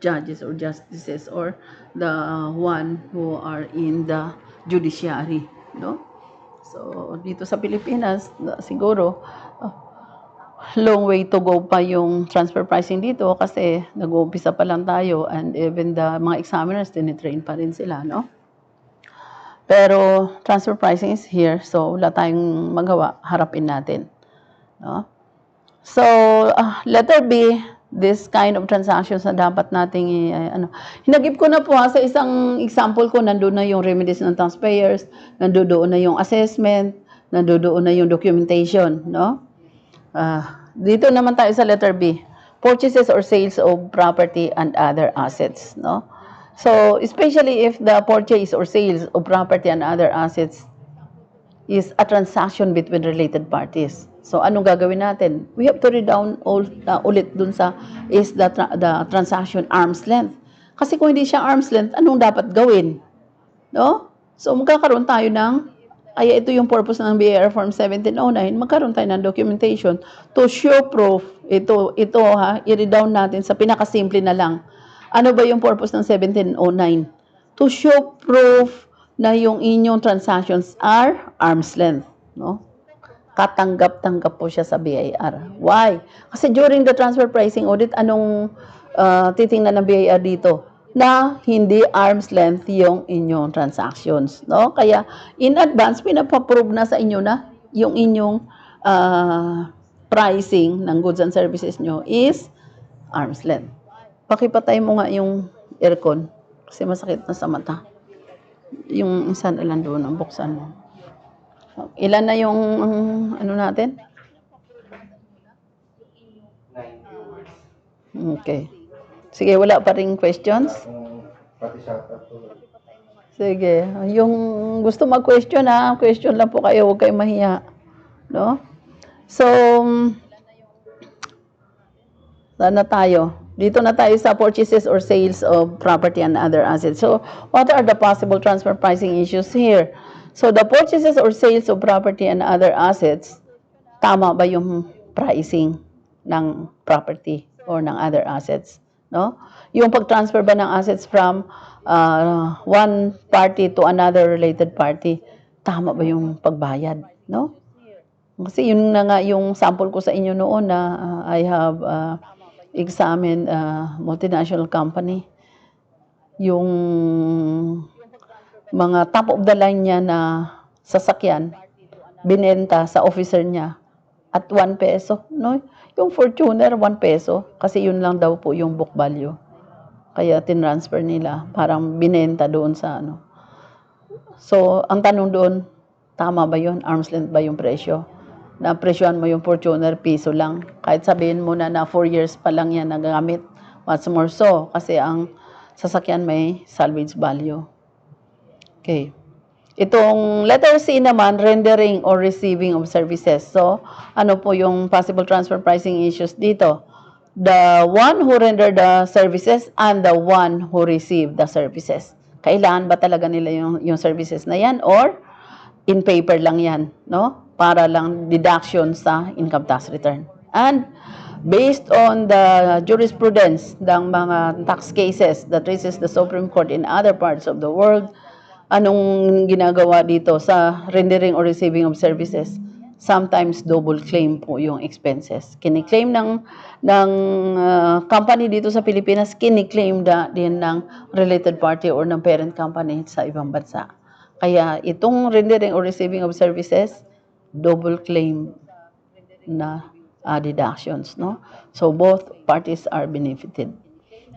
judges or justices or the one who are in the judiciary, no? So, dito sa Pilipinas, siguro, long way to go pa yung transfer pricing dito kasi nag-uumpisa pa lang tayo and even the mga examiners, tinitrain pa rin sila, no? Pero, transfer pricing is here, so wala tayong magawa, harapin natin, no? So, letter B, this kind of transactions na dapat nating hinagip ko na po sa isang example ko, nandoon na yung remedies ng taxpayers, nandoon na yung assessment, Nandoon na yung documentation, no? Dito naman tayo sa letter B. Purchases or sales of property and other assets, no? So, especially if the purchase or sales of property and other assets is a transaction between related parties. So, anong gagawin natin? We have to read down ulit dun sa is the transaction arm's length. Kasi kung hindi siya arm's length, anong dapat gawin? No? So, magkakaroon tayo ng, ay ito yung purpose ng BIR Form 1709, magkaroon tayo ng documentation to show proof. Ito ha, i-read down natin sa pinakasimple na lang. Ano ba yung purpose ng 1709? To show proof na yung inyong transactions are arm's length. No? Katanggap-tanggap po siya sa BIR. Why? Kasi during the transfer pricing audit, anong titingnan ng BIR dito? Na hindi arm's length yung inyong transactions. No? Kaya in advance, pinapaprove na sa inyo na yung inyong pricing ng goods and services nyo is arm's length. Pakipatay mo nga yung aircon kasi masakit na sa mata. Yung isa na lang doon, ang buksan mo. Ilan na yung ano natin? 9 viewers. Okay. Sige, wala pa ring questions? Pati shoutout po. Sige. Yung gusto mag-question ha, question lang po kayo, huwag kayo mahiya. No? So, saan na tayo? Dito na tayo sa purchases or sales of property and other assets. So, what are the possible transfer pricing issues here? So, the purchases or sales of property and other assets, tama ba yung pricing ng property or ng other assets? No? Yung pag-transfer ba ng assets from one party to another related party, tama ba yung pagbayad? No? Kasi yun na nga yung sample ko sa inyo noon na I have examined multinational company. Yung mga top of the line niya na sasakyan, binenta sa officer niya at 1 peso. No? Yung Fortuner, 1 peso. Kasi yun lang daw po yung book value. Kaya tinransfer nila. Parang binenta doon sa ano. So, ang tanong doon, tama ba yun? Arm's length ba yung presyo? Na presyohan mo yung Fortuner, piso lang. Kahit sabihin mo na 4 years pa lang yan nagamit. What's more so? Kasi ang sasakyan may salvage value. Okay. Itong letter C naman, rendering or receiving of services. So, ano po yung possible transfer pricing issues dito? The one who render the services and the one who receive the services. Kailangan ba talaga nila yung services na yan or in paper lang yan, no? Para lang deduction sa income tax return. And based on the jurisprudence ng mga tax cases that raises the Supreme Court in other parts of the world, anong ginagawa dito sa rendering or receiving of services? Sometimes double claim po yung expenses. Kiniklaim ng company dito sa Pilipinas, kiniklaim din ng related party or ng parent company sa ibang bansa. Kaya itong rendering or receiving of services, double claim na deductions, no? So both parties are benefited.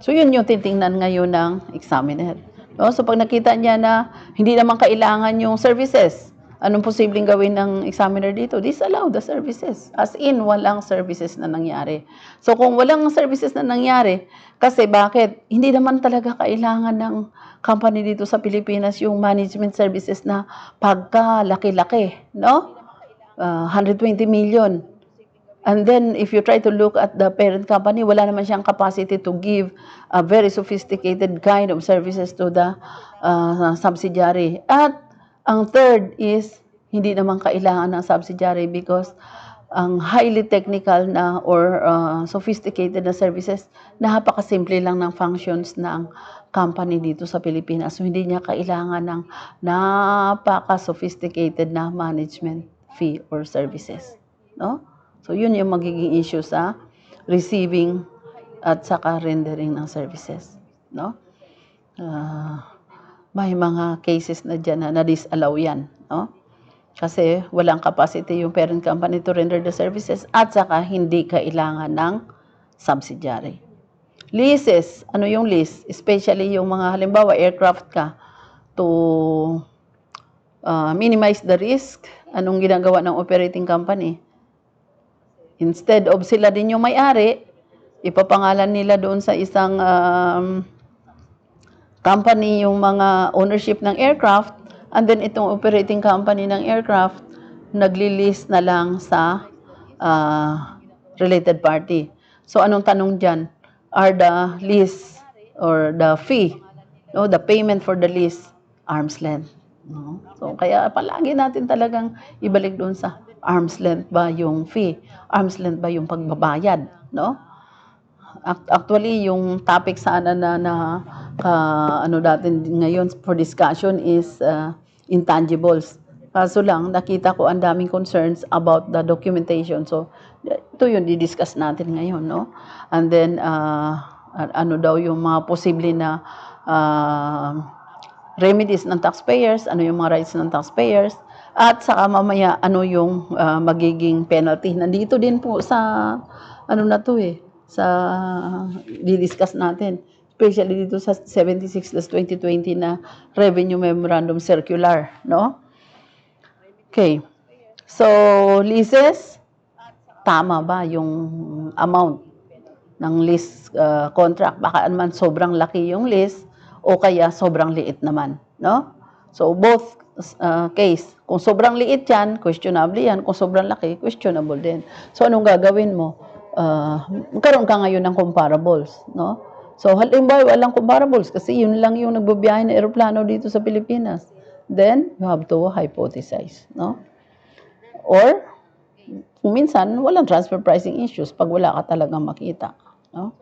So yun yung titingnan ngayon ng examiner. No? So pag nakita niya na hindi naman kailangan yung services, anong posibleng gawin ng examiner dito? Disallow the services. As in, walang services na nangyari. So kung walang services na nangyari, kasi bakit? Hindi naman talaga kailangan ng company dito sa Pilipinas yung management services na pagka-laki-laki, no? 120 million. And then, if you try to look at the parent company, wala naman siyang capacity to give a very sophisticated kind of services to the subsidiary. At ang third is, hindi naman kailangan ng subsidiary because ang highly technical na or sophisticated na services, napakasimple lang ng functions ng company dito sa Pilipinas. So, hindi niya kailangan ng napaka-sophisticated na management fee or services. No? So, yun yung magiging issue sa receiving at saka rendering ng services. No? May mga cases na dyan na disallow yan. No? Kasi walang capacity yung parent company to render the services at saka hindi kailangan ng subsidiary. Leases. Ano yung lease? Especially yung mga halimbawa aircraft ka to minimize the risk Anong ginagawa ng operating company? Instead of sila din yung may-ari, ipapangalan nila doon sa isang company yung mga ownership ng aircraft, and then itong operating company ng aircraft, nagli-list na lang sa related party. So, anong tanong dyan? Are the lease or the fee, no, the payment for the lease, arm's length? No? So, kaya palagi natin talagang ibalik doon sa arm's length ba yung fee? Arm's length ba yung pagbabayad? No? Actually, yung topic sana na ano natin ngayon for discussion is intangibles. Kaso lang, nakita ko ang daming concerns about the documentation. So, ito yung di-discuss natin ngayon, no? And then, ano daw yung mga posible na remedies ng taxpayers, ano yung mga rights ng taxpayers, at saka mamaya, ano yung magiging penalty. Nandito din po sa, ano na to sa di-discuss natin. Especially dito sa 76/2020 na Revenue Memorandum Circular, no? Okay. So, leases, tama ba yung amount ng lease contract? Baka naman sobrang laki yung lease o kaya sobrang liit naman, no? So, both case. Kung sobrang liit yan, questionable yan. Kung sobrang laki, questionable din. So, anong gagawin mo? Magkaroon ka ngayon ng comparables, no? So, halimbawa, walang comparables kasi yun lang yung nagbabiyahe na eroplano dito sa Pilipinas. Then, you have to hypothesize, no? Or, kung minsan, walang transfer pricing issues pag wala ka talagang makita, no?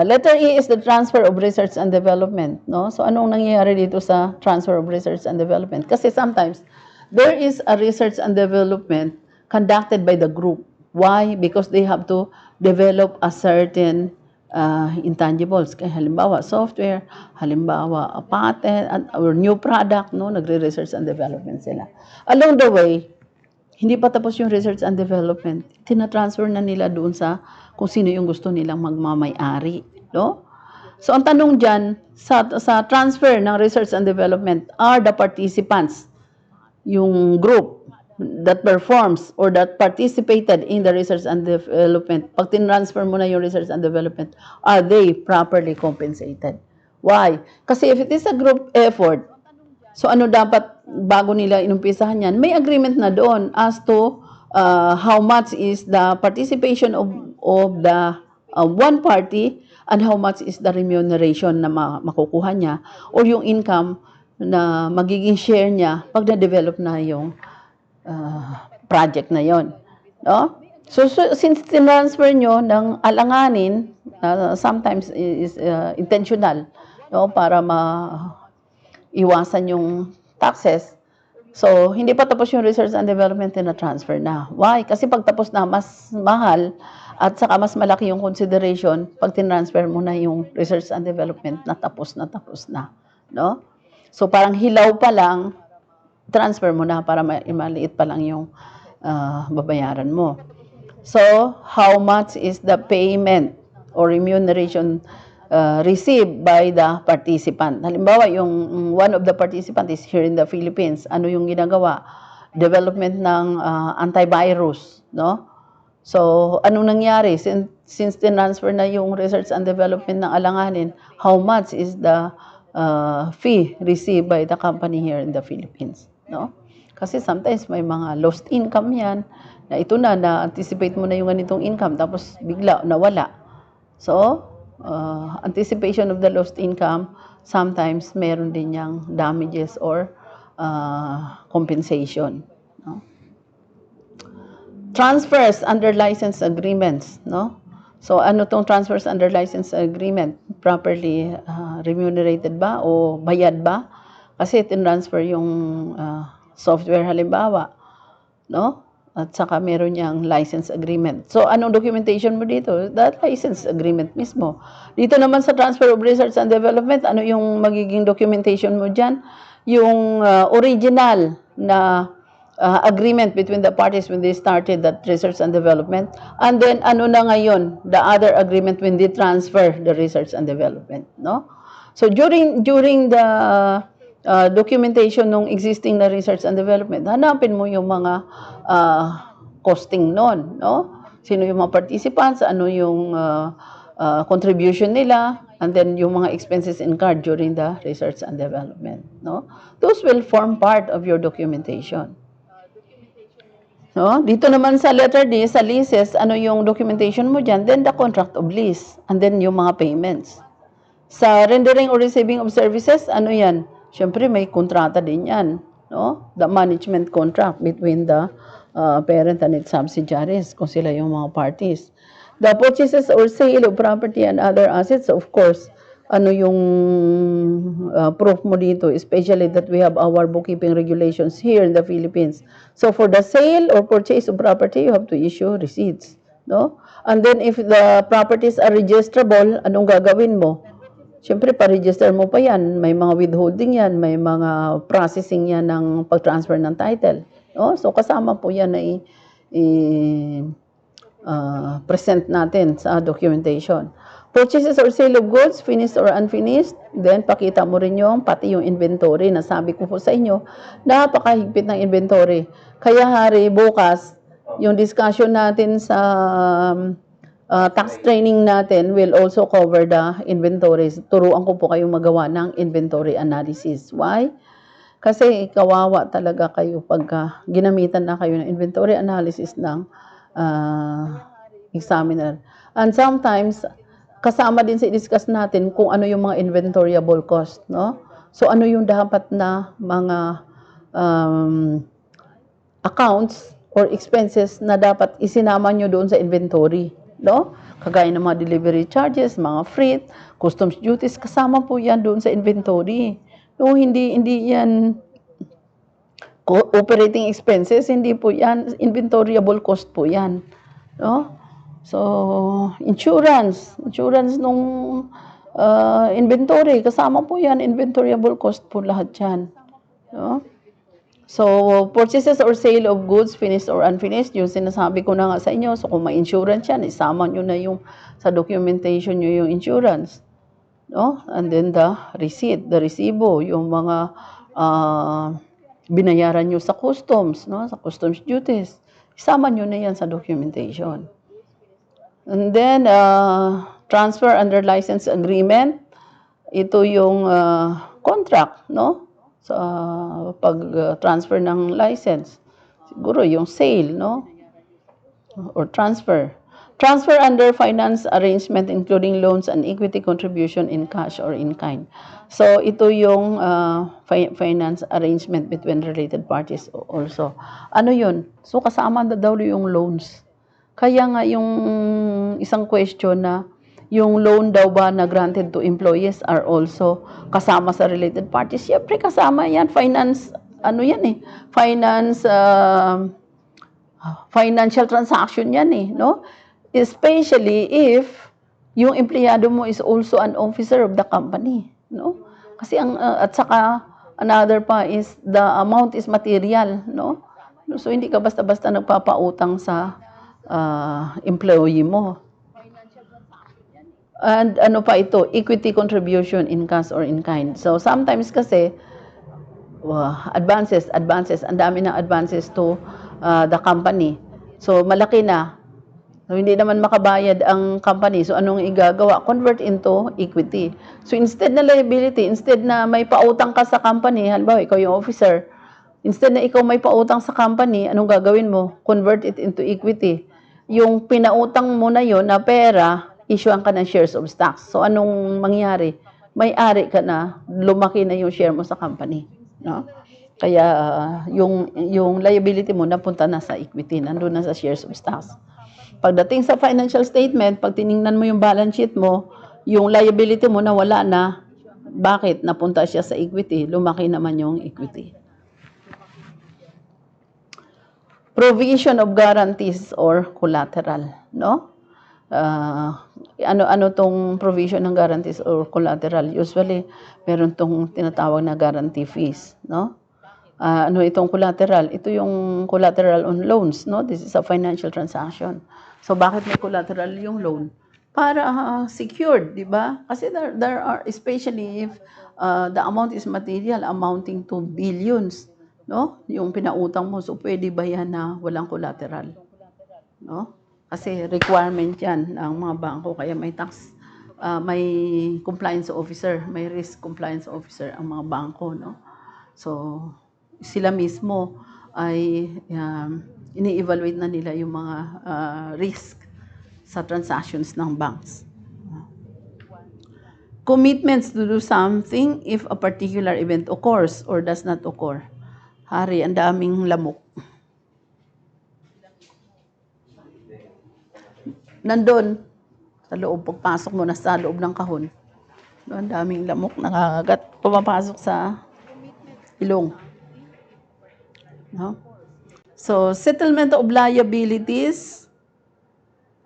Letter E is the transfer of research and development, no? So, anong nangyayari dito sa transfer of research and development? Kasi sometimes, there is a research and development conducted by the group. Why? Because they have to develop a certain intangibles. Kaya halimbawa, software, halimbawa, a patent, or new product, no? Nagre-research and development sila. Along the way, hindi pa tapos yung research and development, tina-transfer na nila doon sa kung sino yung gusto nilang magmamay-ari, no? So, ang tanong dyan, sa transfer ng research and development, are the participants, yung group that performs or that participated in the research and development, pag tinransfer mo na yung research and development, are they properly compensated? Why? Kasi if it is a group effort, so ano dapat bago nila inumpisahan yan? May agreement na doon as to how much is the participation of the one party and how much is the remuneration na makukuha niya or yung income na magiging share niya pag na-develop na yung project na yon, no? So since tinransfer nyo ng alanganin, sometimes is intentional, no, para iwasan yung taxes. So, hindi pa tapos yung research and development na transfer na. Why? Kasi pag tapos na, mas mahal at saka mas malaki yung consideration pag tinransfer mo na yung research and development na tapos na, no? So, parang hilaw pa lang, transfer mo na para maliit pa lang yung babayaran mo. So, how much is the payment or remuneration received by the participant? Halimbawa, yung one of the participant is here in the Philippines. Ano yung ginagawa? Development ng antivirus, no? So, anong nangyari? Since tinransfer na yung research and development ng alanganin, how much is the fee received by the company here in the Philippines, no? Kasi sometimes may mga lost income yan, na ito na-anticipate mo na yung ganitong income, tapos bigla nawala. So, anticipation of the lost income, sometimes meron din yang damages or compensation, no? Transfers under license agreements, no? So, ano tong transfers under license agreement? Properly remunerated ba o bayad ba? Kasi tinransfer yung software halimbawa, no? At saka meron niyang license agreement. So, anong documentation mo dito? That license agreement mismo. Dito naman sa transfer of research and development, ano yung magiging documentation mo dyan? Yung original na agreement between the parties when they started that research and development. And then, ano na ngayon? The other agreement when they transfer the research and development, no? So, during the documentation ng existing na research and development, hanapin mo yung mga costing nun, no? Sino yung mga participants, ano yung contribution nila, and then yung mga expenses incurred during the research and development, no? Those will form part of your documentation. No? Dito naman sa letter D, sa leases, ano yung documentation mo dyan? Then the contract of lease, and then yung mga payments. Sa rendering or receiving of services, ano yan? Siyempre, may kontrata din yan. No? The management contract between the parent and its subsidiaries, kung sila yung mga parties. The purchases or sale of property and other assets, of course, ano yung proof mo dito, especially that we have our bookkeeping regulations here in the Philippines. So for the sale or purchase of property, you have to issue receipts. No? And then if the properties are registrable, anong gagawin mo? Siyempre, pa-register mo pa yan. May mga withholding yan, may mga processing yan ng pag-transfer ng title. No? So, kasama po yan na present natin sa documentation. Purchases or sale of goods, finished or unfinished, then pakita mo rin yung pati yung inventory na sabi ko po sa inyo, napakahigpit ng inventory. Kaya hari, bukas, yung discussion natin sa tax training natin will also cover the inventories. Turuan ko po kayong magawa ng inventory analysis. Why? Kasi kawawa talaga kayo pagka ginamitan na kayo ng inventory analysis ng examiner. And sometimes, kasama din sa i-discuss natin kung ano yung mga inventoriable cost, no? So, ano yung dapat na mga accounts or expenses na dapat isinama nyo doon sa inventory, no? Kagaya ng mga delivery charges, mga freight, customs duties, kasama po yan doon sa inventory. No, hindi yan operating expenses, hindi po yan, inventoriable cost po yan, no? So, insurance nung inventory, kasama po yan, inventoriable cost po lahat yan. No? So, purchases or sale of goods, finished or unfinished, yung sinasabi ko na nga sa inyo, so kung may insurance yan, isama nyo na yung, sa documentation nyo yung insurance. No? And then the receipt, the resibo, yung mga binayaran nyo sa customs, no? Sa customs duties, isama nyo na yan sa documentation. And then, transfer under license agreement, ito yung contract, no? Sa pag-transfer ng license. Siguro yung sale, no? Or transfer. Transfer under finance arrangement including loans and equity contribution in cash or in kind. So, ito yung finance arrangement between related parties also. Ano yun? So, kasama na daw yung loans. Kaya nga yung isang question na yung loan daw ba na granted to employees are also kasama sa related parties. Siyempre kasama yan. Finance, ano yan eh. Finance, financial transaction yan eh. No? Especially if yung empleyado mo is also an officer of the company. No? Kasi at saka another pa is the amount is material. No? So hindi ka basta-basta nagpapautang sa employee mo. And ano pa ito? Equity contribution in cash or in kind. So, sometimes kasi, advances, ang dami ng advances to the company. So, malaki na. So, hindi naman makabayad ang company. So, anong igagawa? Convert into equity. So, instead na liability, instead na may pautang ka sa company, halimbawa, ikaw yung officer, instead na ikaw may pautang sa company, anong gagawin mo? Convert it into equity. Yung pinautang mo na yon na pera, issuean ka ng shares of stocks. So, anong mangyari? May-ari ka na, lumaki na yung share mo sa company. No? Kaya, yung liability mo napunta na sa equity, nandun na sa shares of stocks. Pagdating sa financial statement, pag tiningnan mo yung balance sheet mo, yung liability mo na wala na, bakit? Napunta siya sa equity, lumaki naman yung equity. Provision of guarantees or collateral, no? Ano tong provision ng guarantees or collateral? Usually, meron tong tinatawag na guarantee fees, no? Ano itong collateral? Ito yung collateral on loans, no? This is a financial transaction. So, bakit may collateral yung loan? para secured, di ba? Kasi there are, especially if the amount is material amounting to billions, no? Yung pinautang mo, so pwede ba yan na walang collateral, no? Kasi requirement yan ng mga bangko, kaya may compliance officer, may risk compliance officer ang mga bangko, no? So, sila mismo ay ini-evaluate na nila yung mga risk sa transactions ng banks. Commitments to do something if a particular event occurs or does not occur. Hari, ang daming lamok. Nandun, sa loob, pagpasok mo na sa loob ng kahon. Ang daming lamok, nakakagat, pumapasok sa ilong. No? So, settlement of liabilities.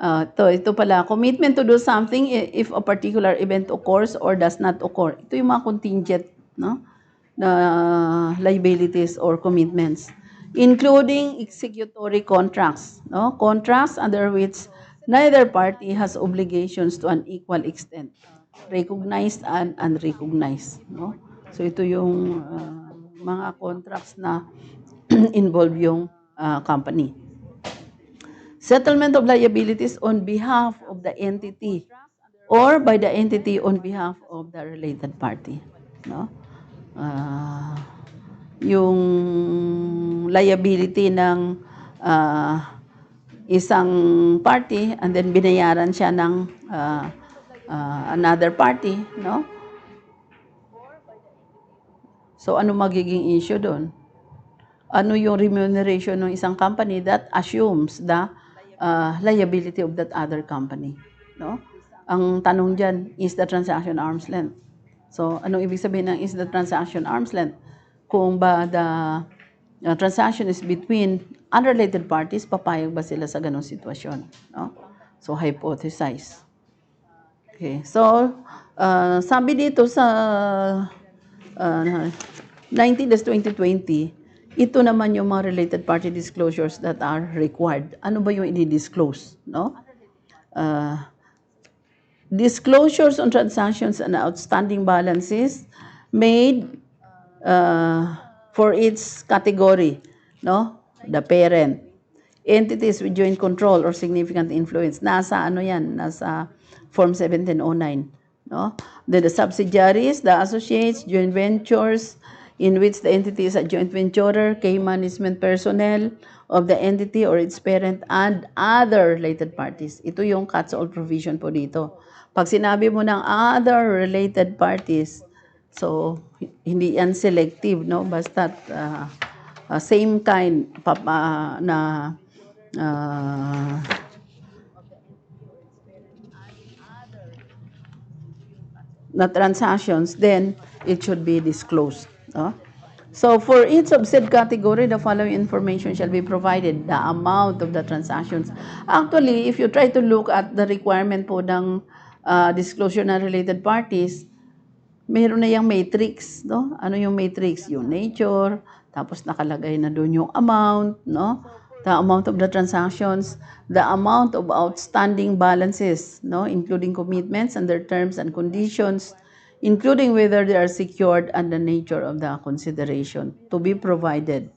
Ito pala, commitment to do something if a particular event occurs or does not occur. Ito yung mga contingent, no? Na liabilities or commitments, including executory contracts, no? Contracts under which neither party has obligations to an equal extent, recognized and unrecognized, no? So ito yung mga contracts na involve yung company. Settlement of liabilities on behalf of the entity or by the entity on behalf of the related party, no? Yung liability ng isang party and then binayaran siya ng another party, no? So ano magiging issue doon? Ano yung remuneration ng isang company that assumes the liability of that other company, no? Ang tanong diyan, is the transaction arm's length? So anong ibig sabihin ng is the transaction arm's length? Kung ba the transaction is between unrelated parties, papayag ba sila sa ganong sitwasyon, no? So hypothesize. Okay. So sabi dito sa 19-2020, ito naman yung mga related party disclosures that are required. Ano ba yung i-disclose, no? Disclosures on transactions and outstanding balances made for its category, no? The parent. Entities with joint control or significant influence. Nasa ano yan? Nasa Form 1709. No? Then the subsidiaries, the associates, joint ventures, in which the entity is a joint venturer, key management personnel of the entity or its parent, and other related parties. Ito yung catch-all provision po dito. Pag sinabi mo ng other related parties, so hindi yan selective, no? Basta same kind na transactions, then it should be disclosed. No? So for each of said category, the following information shall be provided: the amount of the transactions. Actually, if you try to look at the requirement po ng disclosure na related parties, meron na yung matrix, no? Ano yung matrix? Yung nature, tapos nakalagay na doon yung amount, no? The amount of the transactions, the amount of outstanding balances, no? Including commitments and their terms and conditions, including whether they are secured and the nature of the consideration to be provided.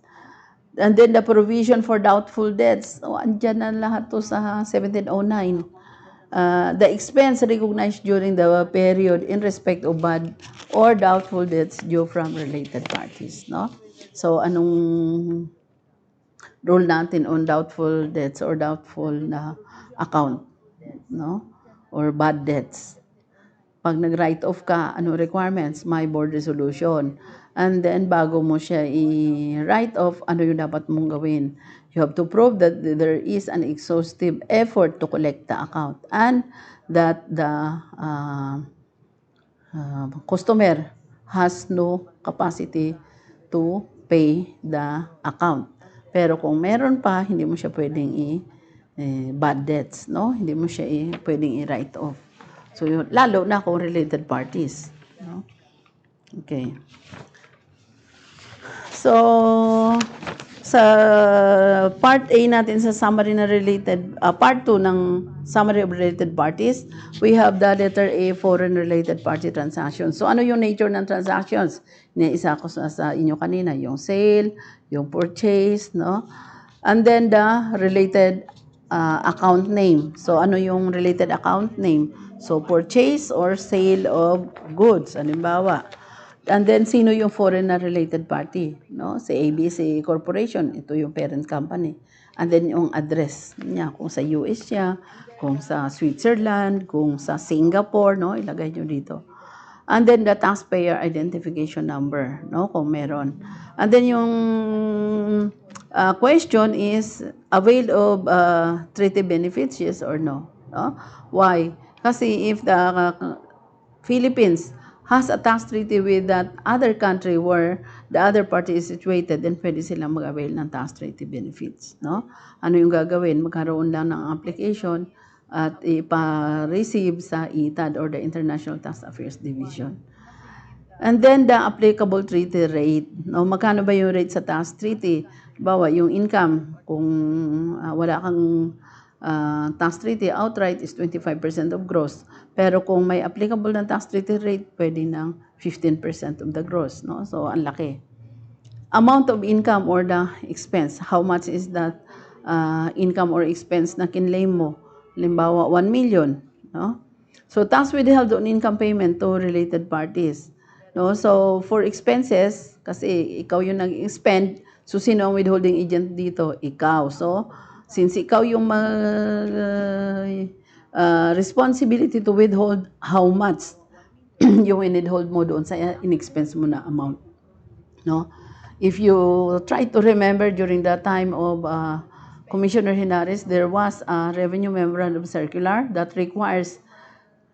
And then the provision for doubtful debts. So, andyan na lahat to sa 1709. The expense recognized during the period in respect of bad or doubtful debts due from related parties, no? So anong rule natin on doubtful debts or doubtful na account, no? Or bad debts? Pag nag-write off ka, ano requirements? May board resolution. And then bago mo siya i-write off, ano yung dapat mong gawin? You have to prove that there is an exhaustive effort to collect the account and that the customer has no capacity to pay the account. Pero kung meron pa, hindi mo siya pwedeng bad debts, no? Hindi mo siya pwedeng i-write off. So, lalo na kung related parties, no? Okay. So, sa part A natin sa summary na related, part 2 ng summary of related parties, we have the letter A, foreign related party transactions. So ano yung nature ng transactions? Isa ko sa inyo kanina, yung sale, yung purchase, no? And then the related account name. So ano yung related account name? So purchase or sale of goods, halimbawa. And then, sino yung foreign na related party? No? Si ABC Corporation, ito yung parent company. And then, yung address niya, kung sa US siya, kung sa Switzerland, kung sa Singapore, no? Ilagay nyo dito. And then, the taxpayer identification number, no? Kung meron. And then, yung question is, avail of treaty benefits, yes or no? No? Why? Kasi if the Philippines has a tax treaty with that other country where the other party is situated, then pwede silang mag-avail ng tax treaty benefits. No? Ano yung gagawin? Magkaroon lang ng application at ipa-receive sa ITAD or the International Tax Affairs Division. And then the applicable treaty rate. No, magkano ba yung rate sa tax treaty? Bawa yung income, kung wala kang tax treaty outright is 25% of gross. Pero kung may applicable na tax treaty rate, pwede ng 15% of the gross. No? So, ang laki. Amount of income or the expense. How much is that income or expense na kinlaim mo? Halimbawa, 1 million. No? So, tax withheld on income payment to related parties. No? So, for expenses, kasi ikaw yung nag-expend, so sino ang withholding agent dito? Ikaw. So, since ikaw yung responsibility to withhold, how much yung withhold mo doon sa in-expense mo na amount. No? If you try to remember during the time of Commissioner Henares, there was a revenue memorandum circular that requires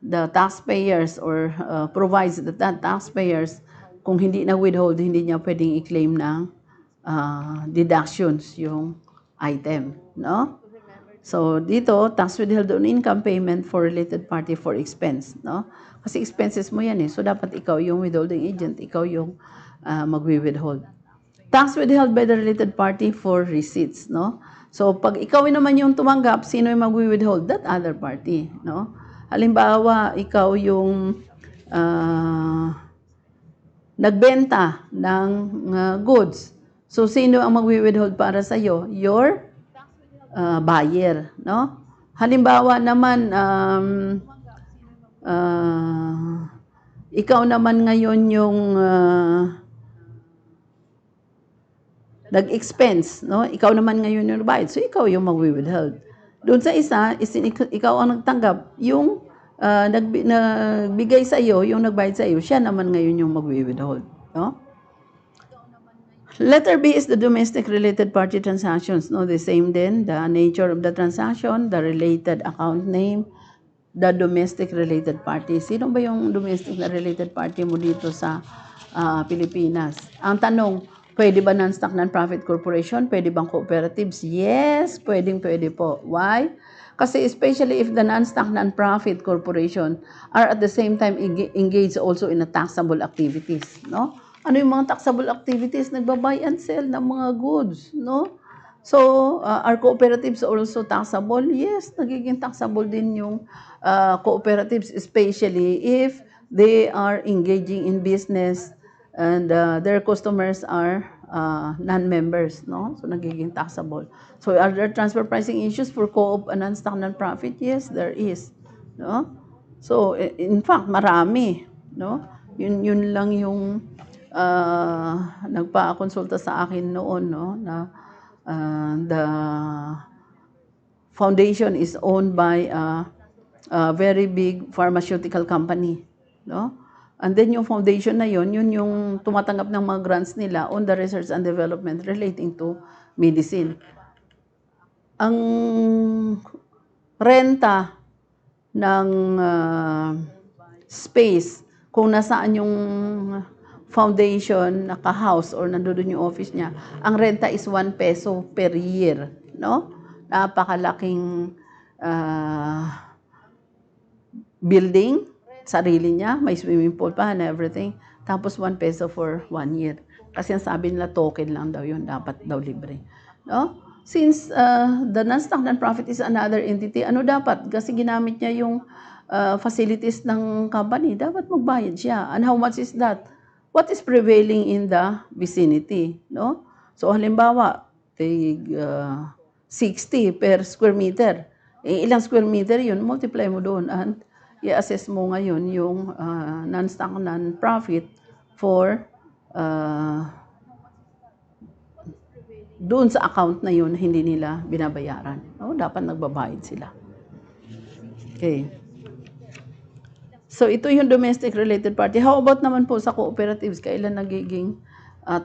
the taxpayers or provides that taxpayers, kung hindi na withhold, hindi niya pwedeng i-claim ng deductions yung item. No? So, dito, tax withheld on income payment for related party for expense. No? Kasi expenses mo yan eh. So, dapat ikaw yung withholding agent, ikaw yung magwi-withhold. Tax withheld by the related party for receipts. No? So, pag ikaw naman yung tumanggap, sino yung magwi-withhold? That other party. No? Halimbawa, ikaw yung nagbenta ng goods. So, sino ang magwi-withhold para sa'yo? Your buyer, no? Halimbawa naman, ikaw naman ngayon yung nag-expense, no? Ikaw naman ngayon yung bayad, so ikaw yung magwi-withhold. Doon sa isa, ikaw ang nagtanggap, yung nagbigay sa iyo, yung nagbayad sa iyo, siya naman ngayon yung magwi-withhold, no? Letter B is the domestic related party transactions. No, the same din, the nature of the transaction, the related account name, the domestic related party. Sino ba yung domestic na related party mo dito sa Pilipinas? Ang tanong, pwede ba non-stock non-profit corporation? Pwede bang cooperatives? Yes, pwede po. Why? Kasi especially if the non-stock non-profit corporation are at the same time engaged also in a taxable activities, no? Ano yung mga taxable activities? Nagba-buy and sell ng mga goods, no? So, are cooperatives also taxable? Yes, nagiging taxable din yung cooperatives, especially if they are engaging in business and their customers are non-members, no? So, nagiging taxable. So, are there transfer pricing issues for co-op and non-stock non-profit? Yes, there is, no? So, in fact, marami, no? Yun lang yung nagpa-konsulta sa akin noon, no, na the foundation is owned by a very big pharmaceutical company, no? And then yung foundation na yun yung tumatanggap ng mga grants nila on the research and development relating to medicine. Ang renta ng space, kung nasaan yung foundation, naka-house, or nandoon yung office niya, ang renta is 1 peso per year, no? Napakalaking building, sarili niya, may swimming pool pa and everything. Tapos 1 peso for 1 year. Kasi ang sabi nila, token lang daw yun, dapat daw libre. No? since the non-stock non-profit is another entity, ano dapat? Kasi ginamit niya yung facilities ng company, dapat magbayad siya. And how much is that? What is prevailing in the vicinity, no? So halimbawa, 60 per square meter. Ilang square meter yun, multiply mo doon and i-assess mo ngayon yung non-stock non-profit for doon sa account na yun, hindi nila binabayaran. No? Dapat nagbabayad sila. Okay. So, ito yung domestic related party. How about naman po sa cooperatives? Kailan nagiging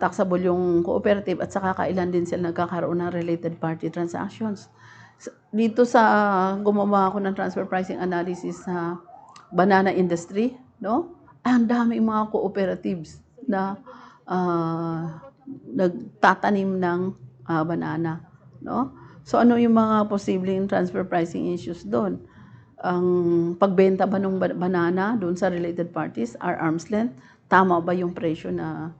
taxable yung cooperative at saka kailan din sila nagkakaroon ng related party transactions? Dito sa gumawa ako ng transfer pricing analysis sa banana industry, no? Ang daming mga cooperatives na nagtatanim ng banana, no? So ano yung mga posibleng transfer pricing issues doon? Ang pagbenta ba ng banana doon sa related parties are arm's length? Tama ba yung presyo na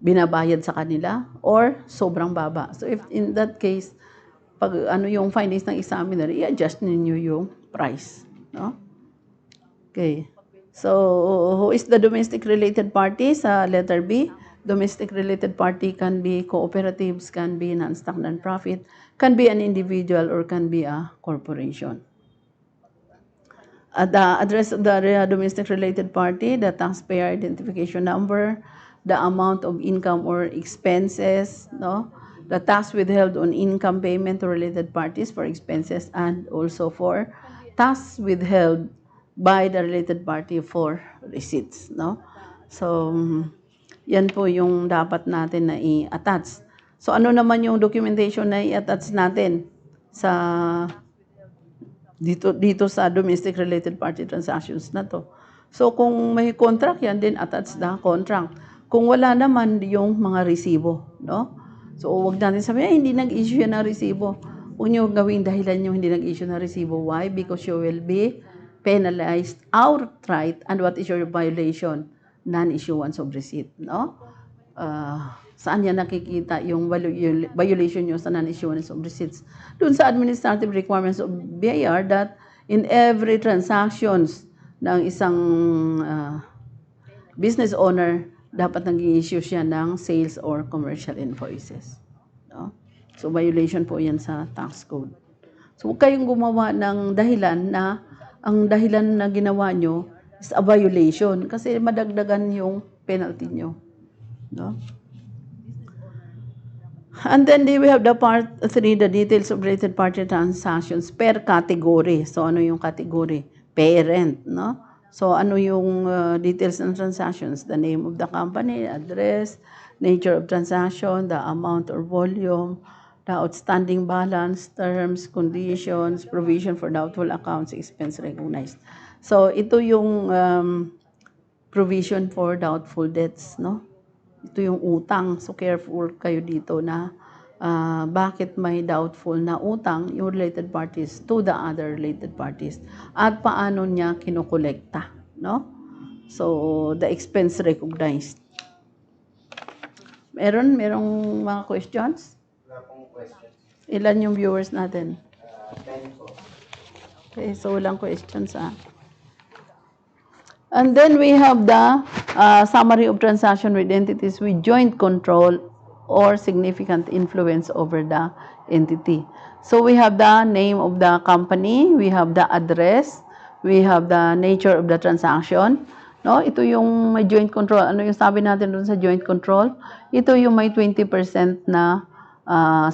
binabayad sa kanila or sobrang baba? So if in that case, pag ano yung findings ng examiner, i-adjust ninyo yung price, no? Okay. So, who is the domestic related party sa letter B? Domestic related party can be cooperatives, can be non-stock non-profit, can be an individual, or can be a corporation. The address of the domestic related party, the taxpayer identification number, the amount of income or expenses, no? The tax withheld on income payment to related parties for expenses and also for tax withheld by the related party for receipts, no? So, yan po yung dapat natin na i-attach. So, ano naman yung documentation na i-attach natin sa dito sa domestic related party transactions na to? So, kung may contract yan, then attach the contract. Kung wala naman yung mga resibo, no? So, wag natin sabihin, hindi nag-issue yan ng resibo. Huwag nyo gawing dahilan yung hindi nag-issue ng resibo. Why? Because you will be penalized outright. And what is your violation? Non-issuance of receipt, no? Saan yan nakikita yung violation nyo sa non-issuance of receipts? Doon sa administrative requirements of BIR that in every transactions ng isang business owner, dapat nag-i-issue siya ng sales or commercial invoices. No? So, violation po yan sa tax code. So, huwag kayong gumawa ng dahilan na ang dahilan na ginawa nyo is a violation kasi madagdagan yung penalty nyo. No? And then we have the part 3, the details of related party transactions per category. So, ano yung category? Parent, no? So, ano yung details ng transactions? The name of the company, address, nature of transaction, the amount or volume, the outstanding balance, terms, conditions, provision for doubtful accounts, expense recognized. So, ito yung provision for doubtful debts, no? Ito yung utang. So, careful kayo dito na bakit may doubtful na utang yung related parties to the other related parties. At paano niya kinokolekta, no? So, the expense recognized. Merong mga questions? Wala pong questions. Ilan yung viewers natin? 10 po. Okay, so walang questions, And then we have the summary of transaction with entities with joint control or significant influence over the entity. So we have the name of the company, we have the address, we have the nature of the transaction. No, ito yung may joint control. Ano yung sabi natin doon sa joint control? Ito yung may 20% na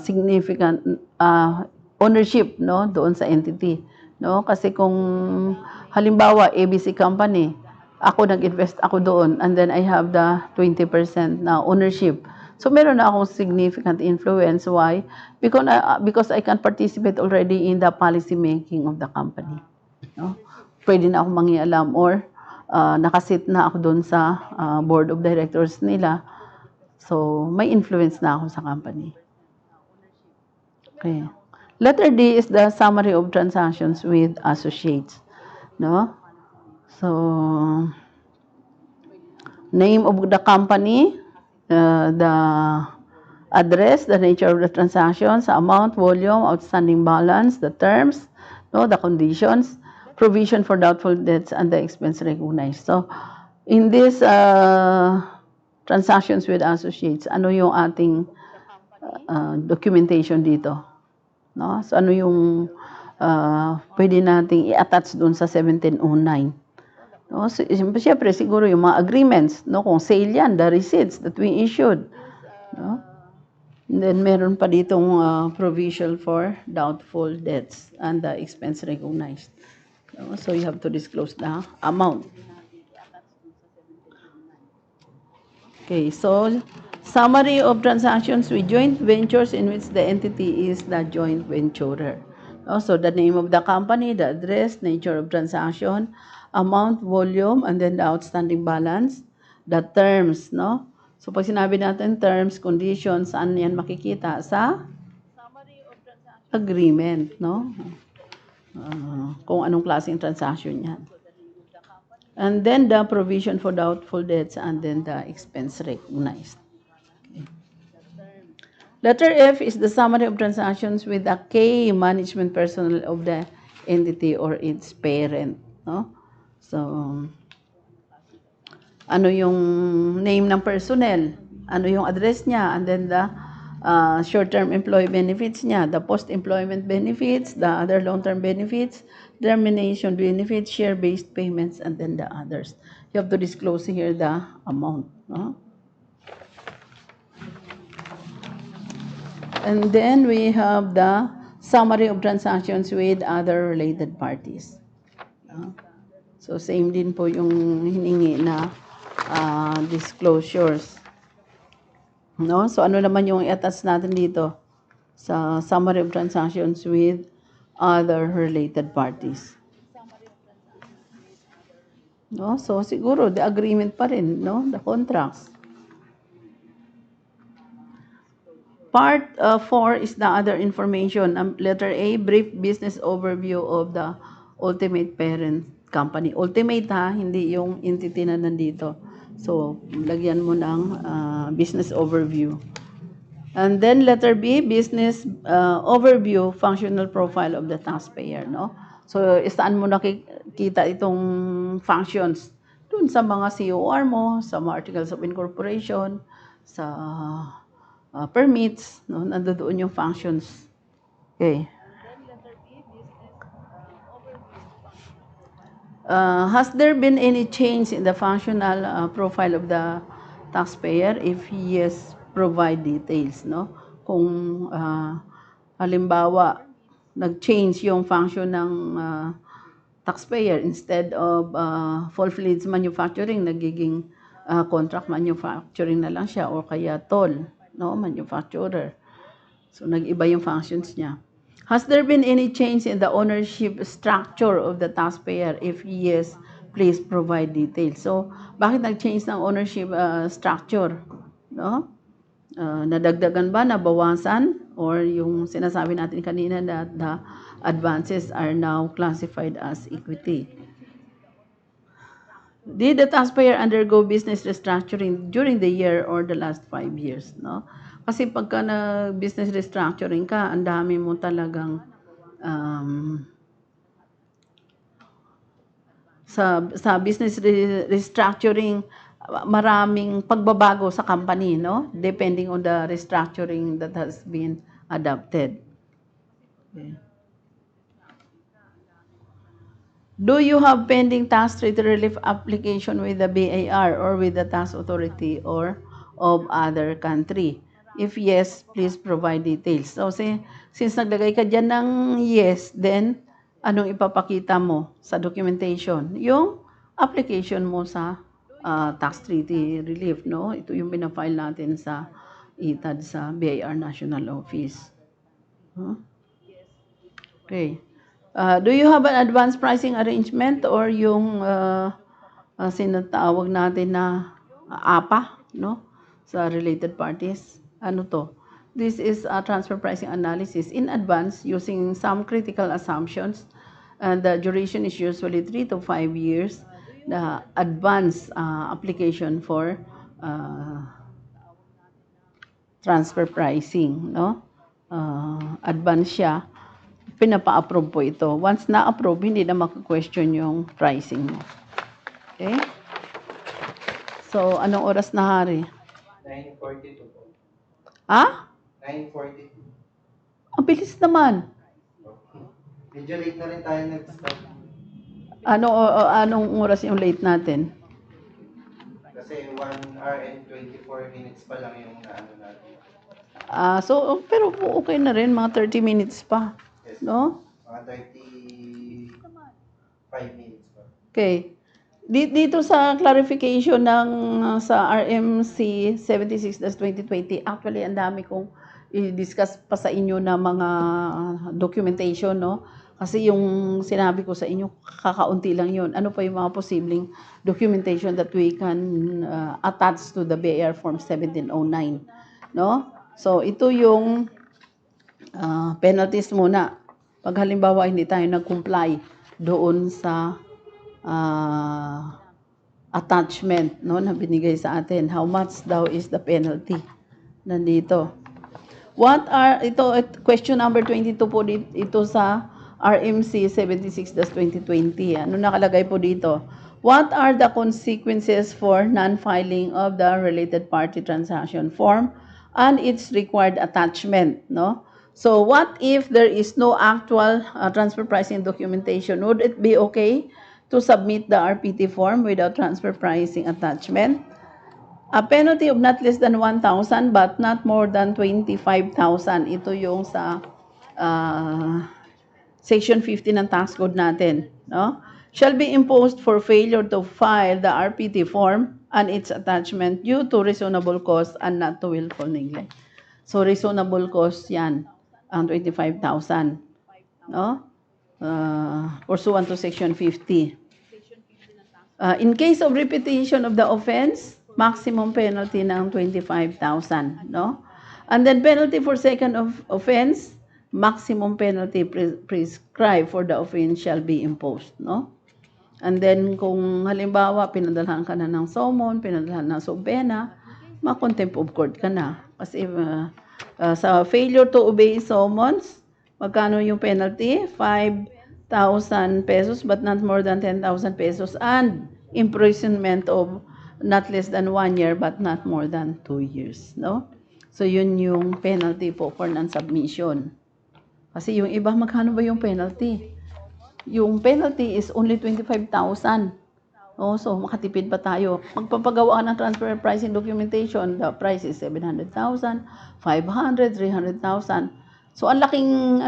significant ownership, no, doon sa entity. No, kasi kung halimbawa ABC company, ako nag-invest ako doon and then I have the 20% na ownership. So meron na akong significant influence. Why? Because I can participate already in the policy making of the company. No? Pwede na akong mangialam or nakasit na ako doon sa board of directors nila. So may influence na ako sa company. Okay. Letter D is the summary of transactions with associates. No? So, name of the company, the address, the nature of the transactions, amount, volume, outstanding balance, the terms, no, the conditions, provision for doubtful debts, and the expense recognized. So, in this transactions with associates, ano yung ating documentation dito? No? So, ano yung pwede nating i-attach doon sa 1709? No? So, siyempre, siguro yung mga agreements, no? Kung sale yan, the receipts that we issued. No? And then, meron pa ditong provision for doubtful debts and the expense recognized. No? So, you have to disclose the amount. Okay, so summary of transactions with joint ventures in which the entity is the joint venturer. Also, the name of the company, the address, nature of transaction, amount, volume, and then the outstanding balance, the terms, no? So, pag sinabi natin terms, conditions, saan yan makikita? Sa agreement, no? Kung anong klaseng transaction yan. And then the provision for doubtful debts and then the expense recognized. Okay. Letter F is the summary of transactions with the key management personnel of the entity or its parent. No? So, ano yung name ng personnel? Ano yung address niya? And then the short-term employee benefits niya, the post-employment benefits, the other long-term benefits, termination benefits, share-based payments, and then the others. You have to disclose here the amount. No? And then we have the summary of transactions with other related parties. No? So same din po yung hiningi na disclosures. No? So ano naman yung i-attach natin dito sa summary of transactions with other related parties. No? So siguro the agreement pa rin, no? The contracts. Part 4 is the other information. Letter A, brief business overview of the ultimate parent company. Ultimate ha, hindi yung entity na nandito. So, lagyan mo ng business overview. And then letter B, business overview, functional profile of the taxpayer. No? So, saan mo nakikita itong functions? Doon sa mga COR mo, sa mga articles of incorporation, sa permits, no? Nandoon yung functions. Okay. Has there been any change in the functional profile of the taxpayer? If yes, provide details, no? Kung halimbawa, nag-change yung function ng taxpayer instead of full-fledged manufacturing, nagiging contract manufacturing na lang siya o kaya toll, no? Manufacturer. So, nag-iba yung functions niya. Has there been any change in the ownership structure of the taxpayer? If yes, please provide details. So, bakit nag-change ng ownership structure? No? Nadagdagan ba, nabawasan? Or yung sinasabi natin kanina that the advances are now classified as equity? Did the taxpayer undergo business restructuring during the year or the last 5 years? No? Kasi pagka na-business restructuring ka, ang dami mo talagang sa business restructuring, maraming pagbabago sa company, no? Depending on the restructuring that has been adopted. Okay. Do you have pending tax treaty relief application with the BIR or with the tax authority or of other country? If yes, please provide details. So, since naglagay ka dyan ng yes, then anong ipapakita mo sa documentation? Yung application mo sa tax treaty relief, no? Ito yung pinafile natin sa ITAD sa BIR National Office. Huh? Okay. Do you have an advanced pricing arrangement or yung sinatawag natin na APA, no? Sa related parties? Ano to? This is a transfer pricing analysis in advance using some critical assumptions. And the duration is usually 3 to 5 years. The advanced application for transfer pricing, no? Advance siya, pinapa-approve po ito. Once na-approve, hindi na maka-question yung pricing mo. Okay? So, anong oras na, Hari? 9:42 po. Ah? 9:42. Ang bilis naman. Medyo late na rin tayo nag-start. Anong oras yung late natin? Kasi 1 hour and 24 minutes pa lang yung naano natin. Pero okay na rin, mga 30 minutes pa. Yes. No? Mga 35 minutes pa. Okay. Dito sa clarification ng sa RMC 76-2020, actually ang dami kong i-discuss pa sa inyo na mga documentation, no? Kasi yung sinabi ko sa inyo, kakaunti lang yun. Ano pa yung mga posibleng documentation that we can attach to the BIR Form 1709, no? So, ito yung penalties muna. Pag halimbawa hindi tayo nag-comply doon sa attachment, no, na binigay sa atin. How much daw is the penalty? Nandito. Question number 22 po ito sa RMC 76-2020. Ano nakalagay po dito? What are the consequences for non-filing of the related party transaction form and its required attachment, no? So, what if there is no actual transfer pricing documentation? Would it be okay to submit the RPT form without transfer pricing attachment? A penalty of not less than 1,000 but not more than 25,000. Ito yung sa Section 50 ng tax code natin, no? Shall be imposed for failure to file the RPT form and its attachment due to reasonable cause and not to willful neglect. So reasonable cause yan, ang 25,000, no? Pursuant to Section 50. In case of repetition of the offense, maximum penalty ng 25,000, no? And then penalty for second offense, maximum penalty prescribed for the offense shall be imposed, no? And then kung halimbawa pinadalhan ka na ng summon, pinadalhan ng subpena, ma-contempt of court ka na. Kasi sa failure to obey summons, magkano yung penalty? 5,000 pesos but not more than 10,000 pesos and imprisonment of not less than 1 year but not more than 2 years, no? So yun yung penalty po for non-submission. Kasi yung iba, magkano ba yung penalty? Yung penalty is only 25,000. Oh, so makatipid pa tayo. Magpapagawa ng transfer pricing documentation, the price is 700,000, 500, 300,000. So ang laking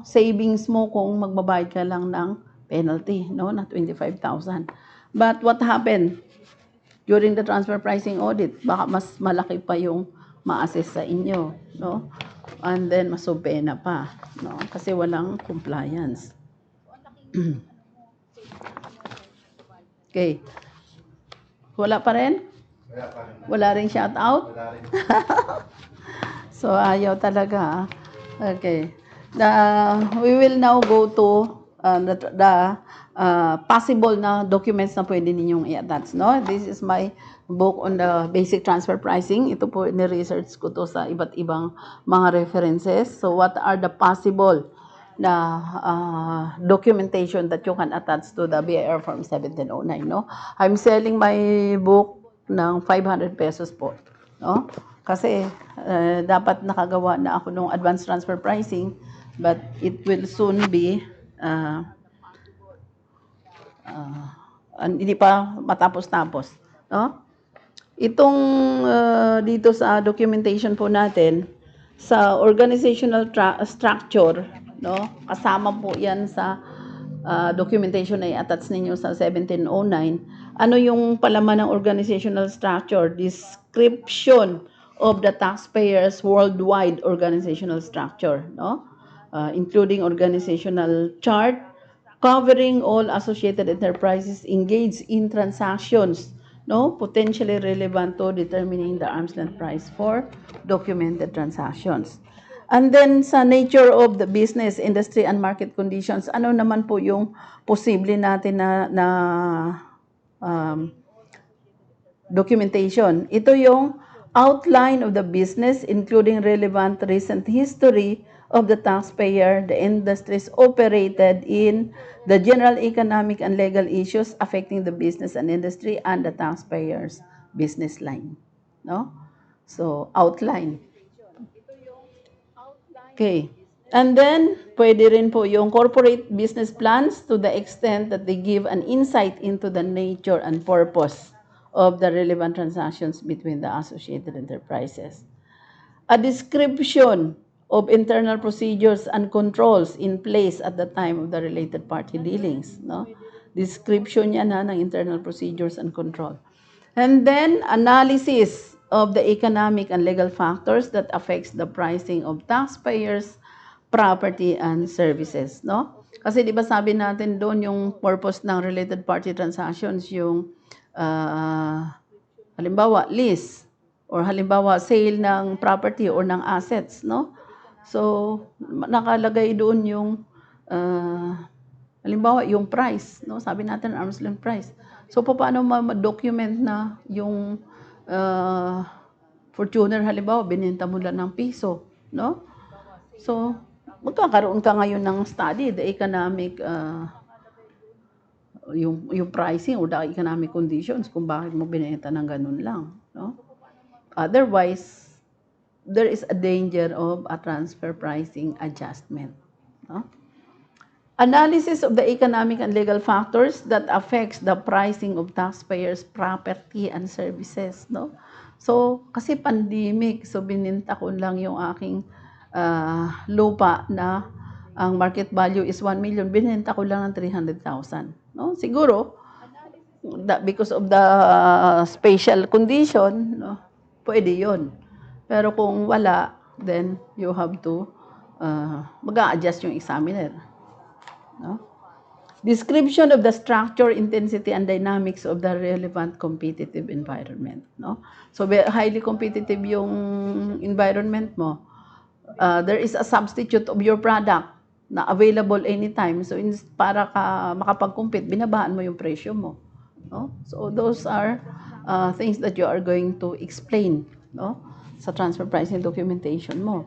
savings mo kung magbabayad ka lang ng penalty, no, na 25,000. But what happened during the transfer pricing audit? Baka mas malaki pa yung ma-assess sa inyo, no? And then masubena pa, no? Kasi walang compliance. Okay. Wala pa rin? Wala pa rin. Wala rin shout out? Wala rin. So ayaw talaga. Okay. We will now go to the possible na documents na pwede ninyong i-attach, no? This is my book on the basic transfer pricing. Ito po ni-research ko to sa iba't ibang mga references. So what are the possible na documentation that you can attach to the BIR Form 1709, no? I'm selling my book ng 500 pesos po, no? Kasi dapat nakagawa na ako ng advanced transfer pricing, but it will soon be hindi pa matapos-tapos, no? Itong dito sa documentation po natin, sa organizational structure, no? Kasama po 'yan sa documentation na i-attach ninyo sa 1709. Ano yung palaman ng organizational structure? Description of the taxpayers' worldwide organizational structure, no? Including organizational chart covering all associated enterprises engaged in transactions, no, potentially relevant to determining the arm's length price for documented transactions. And then sa nature of the business, industry, and market conditions, ano naman po yung posible natin na documentation? Ito yung outline of the business, including relevant recent history of the taxpayer, the industries operated in, the general economic and legal issues affecting the business and industry, and the taxpayer's business line. No? So, outline. Okay. And then, pwede rin po yung corporate business plans to the extent that they give an insight into the nature and purpose of the relevant transactions between the associated enterprises. A description of internal procedures and controls in place at the time of the related party dealings. No? Description yan ng internal procedures and control. And then, analysis of the economic and legal factors that affects the pricing of taxpayers, property, and services. No? Kasi di ba sabi natin doon yung purpose ng related party transactions, yung halimbawa, lease, or halimbawa, sale ng property or ng assets, no? So, nakalagay doon yung, halimbawa, yung price, no? Sabi natin, arm's length price. So, paano ma-document na yung Fortuner, halimbawa, binenta mo lang ng piso, no? So, magkakaroon ka ngayon ng study, the economic, yung pricing or the economic conditions kung bakit mo binenta ng ganun lang, no? Otherwise, there is a danger of a transfer pricing adjustment. No? Analysis of the economic and legal factors that affects the pricing of taxpayers' property and services. No? So, kasi pandemic, so bininta ko lang yung aking lupa na ang market value is 1 million, bininta ko lang ng 300,000. No? Siguro, because of the spatial condition, no, pwede yun. Pero kung wala, then you have to mag-a-adjust yung examiner. No? Description of the structure, intensity, and dynamics of the relevant competitive environment. No? So, highly competitive yung environment mo. There is a substitute of your product na available anytime. So, para ka makapag-compete, binabaan mo yung presyo mo. No? So, those are things that you are going to explain, no? Sa transfer pricing documentation mo.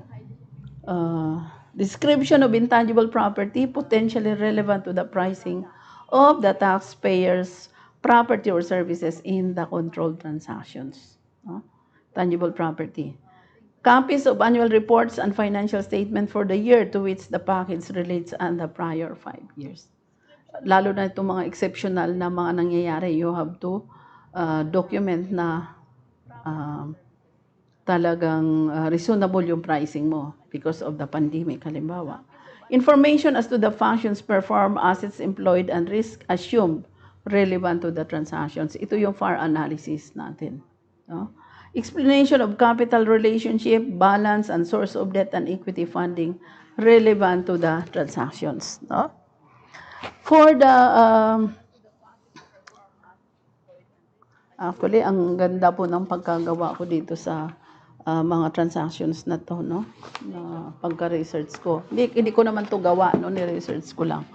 Description of intangible property potentially relevant to the pricing of the taxpayer's property or services in the controlled transactions. No? Tangible property. Copies of annual reports and financial statement for the year to which the package relates and the prior 5 years. Lalo na itong mga exceptional na mga nangyayari, you have to document na talagang reasonable yung pricing mo because of the pandemic, halimbawa. Information as to the functions performed, assets employed, and risk assumed relevant to the transactions. Ito yung FAR analysis natin. No? Explanation of capital relationship, balance, and source of debt and equity funding relevant to the transactions. No? For the, actually, ang ganda po ng pagkagawa ko dito sa mga transactions na to, no? Na pagka-research ko. Hindi ko naman to gawa, no? Ni-research ko lang.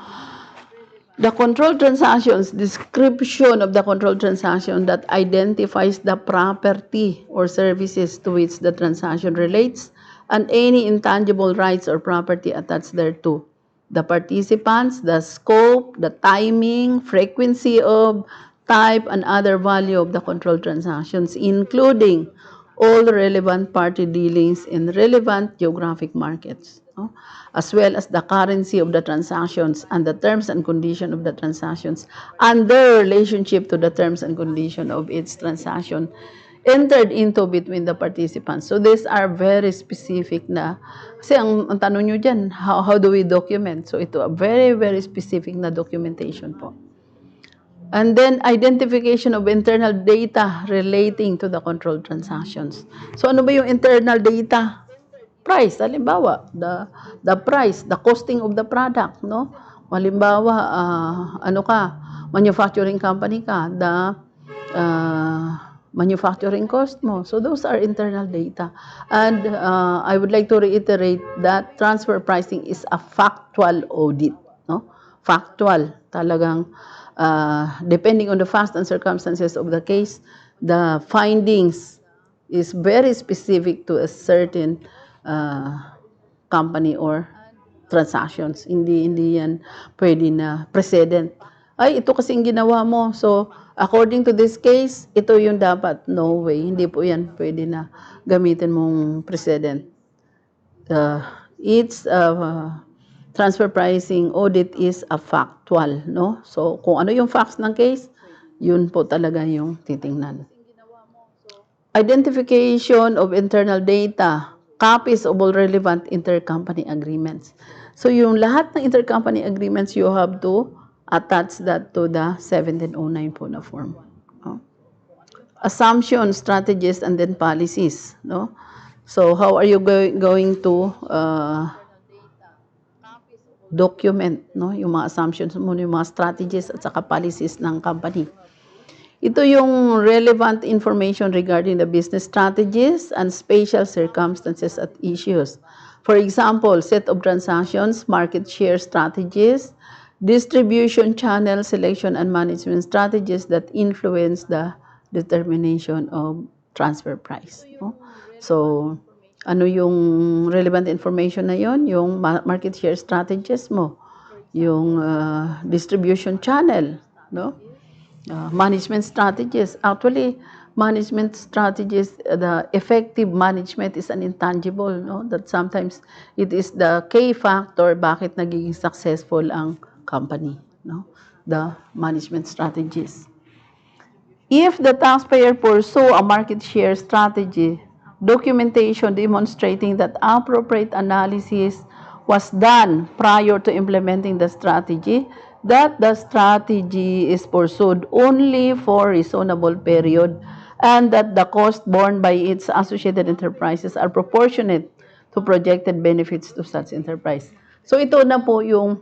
The control transactions, description of the control transaction that identifies the property or services to which the transaction relates and any intangible rights or property attached thereto. The participants, the scope, the timing, frequency of, type, and other value of the control transactions, including all relevant party dealings in relevant geographic markets, no? As well as the currency of the transactions and the terms and condition of the transactions and their relationship to the terms and condition of its transaction entered into between the participants. So these are very specific na, kasi ang tanong nyo dyan, how do we document? So ito, a very, very specific na documentation po. And then, identification of internal data relating to the controlled transactions. So, ano ba yung internal data? Price, halimbawa, the price, the costing of the product, no? Halimbawa, ano ka, manufacturing company ka, the manufacturing cost mo. So, those are internal data. And I would like to reiterate that transfer pricing is a factual audit, no? Factual, talagang depending on the facts and circumstances of the case, the findings is very specific to a certain company or transactions. Hindi yan pwede na precedent. Ay, ito kasing ginawa mo. So, according to this case, ito yung dapat. No way. Hindi po yan pwede na gamitin mong precedent. Each transfer pricing audit is a factual, no? So, kung ano yung facts ng case, yun po talaga yung titingnan. Identification of internal data, copies of all relevant intercompany agreements. So, yung lahat ng intercompany agreements, you have to attach that to the 1709 po na form. No? Assumptions, strategies, and then policies. No? So, how are you going to document yung mga assumptions mo, yung mga strategies at saka policies ng company? Ito yung relevant information regarding the business strategies and special circumstances at issues. For example, set of transactions, market share strategies, distribution channel selection and management strategies that influence the determination of transfer price. No? So, ano yung relevant information na yon? Yung market share strategies mo, yung distribution channel, no? Management strategies. Actually, management strategies, the effective management is an intangible, no? That sometimes it is the key factor bakit nagiging successful ang company, no? The management strategies. If the taxpayer pursue a market share strategy, documentation demonstrating that appropriate analysis was done prior to implementing the strategy, that the strategy is pursued only for reasonable period, and that the cost borne by its associated enterprises are proportionate to projected benefits to such enterprise. So ito na po yung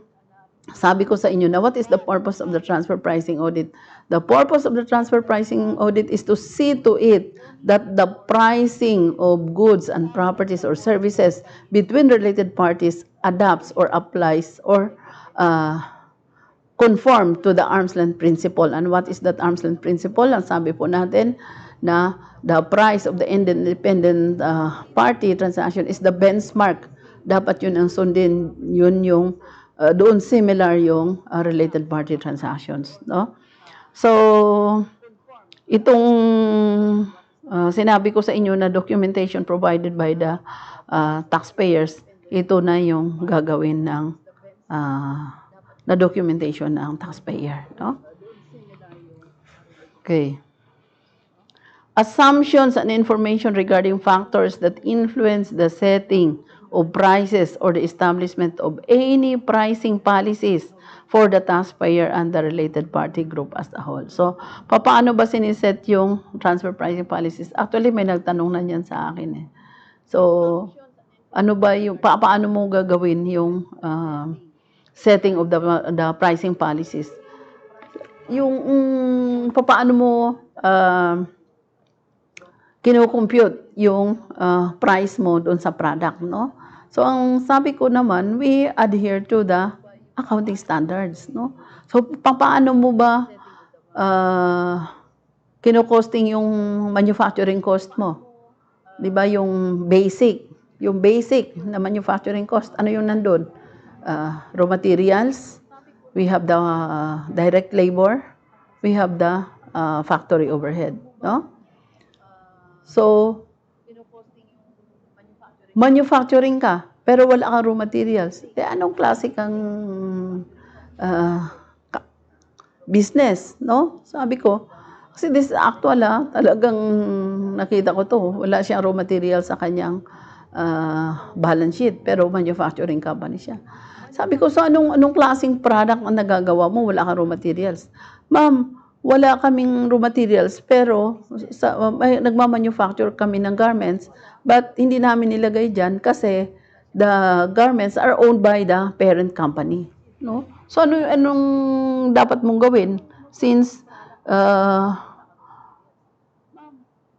sabi ko sa inyo na what is the purpose of the transfer pricing audit? The purpose of the transfer pricing audit is to see to it that the pricing of goods and properties or services between related parties adapts or applies or conform to the arm's length principle. And what is that arm's length principle? Ang sabi po natin na the price of the independent party transaction is the benchmark. Dapat yun ang sundin, yun yung doon similar yung related party transactions, no? So, itong sinabi ko sa inyo na documentation provided by the taxpayers, ito na yung gagawin ng na documentation ng taxpayer, no? Okay. Assumptions and information regarding factors that influence the setting of prices or the establishment of any pricing policies for the taxpayer and the related party group as a whole. So, paano ba siniset yung transfer pricing policies? Actually, may nagtanong na yan sa akin eh. So, ano ba yung, paano mo gagawin yung setting of the pricing policies? Yung paano mo kino-compute yung price mo doon sa product, no? So, ang sabi ko naman, we adhere to the accounting standards, no? So, paano mo ba kino-costing yung manufacturing cost mo? 'Di ba yung basic na manufacturing cost, ano yung nandun? Raw materials, we have the direct labor, we have the factory overhead, no? So, manufacturing ka, pero wala kang raw materials. Anong klase kang business, no? Sabi ko, kasi this actual talagang nakita ko to. Wala siyang raw materials sa kanyang balance sheet, pero manufacturing company siya. Sabi ko, so anong klaseng product ang nagagawa mo? Wala kang raw materials. Ma'am, wala kaming raw materials, pero nagmamanufacture kami ng garments, but hindi namin nilagay dyan kasi the garments are owned by the parent company. No? So, anong dapat mong gawin? Since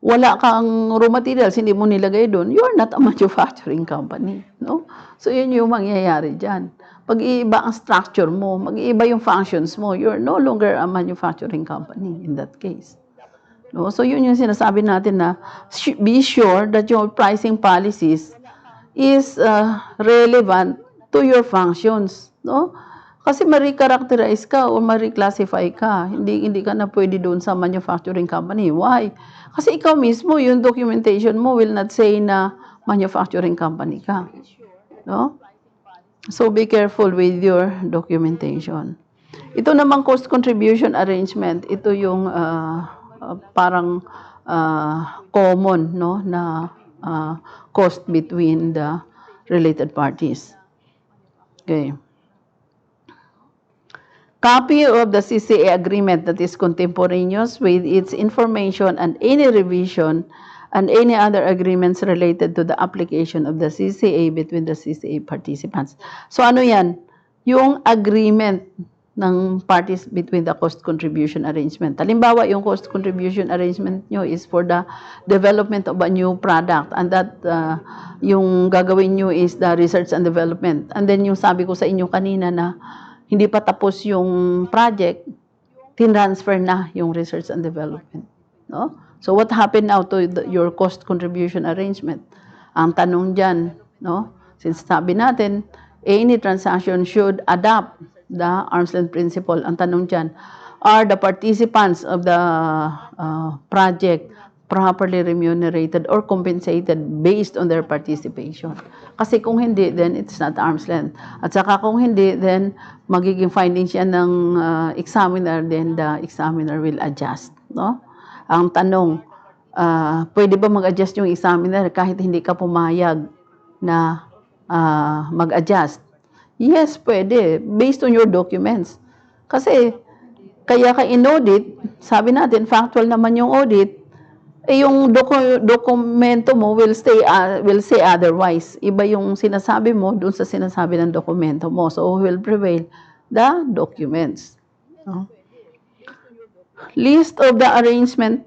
wala kang raw materials, hindi mo nilagay doon, you're not a manufacturing company. No? So, yun yung mangyayari dyan. Pag-iiba ang structure mo, mag-iiba yung functions mo, you're no longer a manufacturing company in that case. No? So yun yung sinasabi natin na be sure that your pricing policies is relevant to your functions, no? Kasi ma-recharacterize ka o ma-reclassify ka. Hindi ka na pwede doon sa manufacturing company. Why? Kasi ikaw mismo, yung documentation mo will not say na manufacturing company ka. No? So be careful with your documentation. Ito namang cost contribution arrangement, ito yung parang common, no, na cost between the related parties. Okay. Copy of the CCA agreement that is contemporaneous with its information and any revision and any other agreements related to the application of the CCA between the CCA participants. So ano yan? Yung agreement ng parties between the cost contribution arrangement. Halimbawa, yung cost contribution arrangement nyo is for the development of a new product and that yung gagawin nyo is the research and development. And then yung sabi ko sa inyo kanina na hindi pa tapos yung project, tinransfer na yung research and development. No? So what happened now to your cost contribution arrangement? Ang tanong dyan, no? Since sabi natin, any transaction should adopt the arm's length principle. Ang tanong dyan, are the participants of the project properly remunerated or compensated based on their participation? Kasi kung hindi, then it's not arm's length. At saka kung hindi, then magiging findings yan ng examiner, then the examiner will adjust. No? Ang tanong, pwede ba mag-adjust yung examiner kahit hindi ka pumayag na mag-adjust? Yes, pwede. Based on your documents. Kasi, kaya ka in-audit, sabi natin, factual naman yung audit, eh yung dokumento mo will say otherwise. Iba yung sinasabi mo dun sa sinasabi ng dokumento mo. So, will prevail the documents. No? List of the arrangement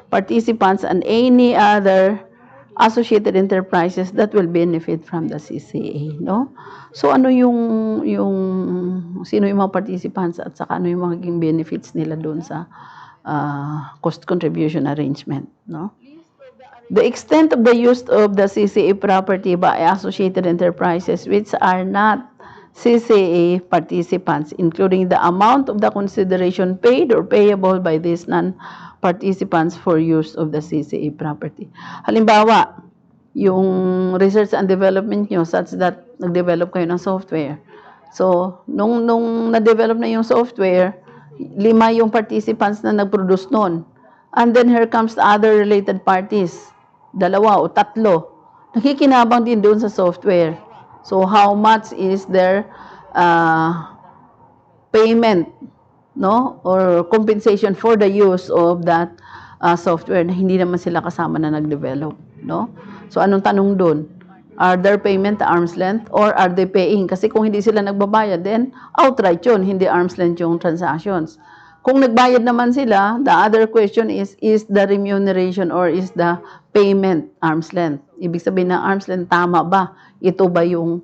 participants and any other associated enterprises that will benefit from the CCA, no? So ano yung sino yung mga participants at saka ano yung magiging benefits nila doon sa cost contribution arrangement, no? The extent of the use of the CCA property by associated enterprises which are not CCA participants, including the amount of the consideration paid or payable by these non-participants for use of the CCA property. Halimbawa, yung research and development nyo such that nag-develop kayo ng software. So, nung na-develop na yung software, 5 yung participants na nag-produce nun. And then here comes the other related parties. 2 o 3. Nakikinabang din doon sa software. So, how much is their payment, no? Or compensation for the use of that software na hindi naman sila kasama na nag-develop, no? So, anong tanong doon? Are their payment arm's length or are they paying? Kasi kung hindi sila nagbabayad, then outright yun, hindi arm's length yung transactions. Kung nagbayad naman sila, the other question is the remuneration or is the payment arm's length? Ibig sabihin na arm's length, tama ba? Ito ba yung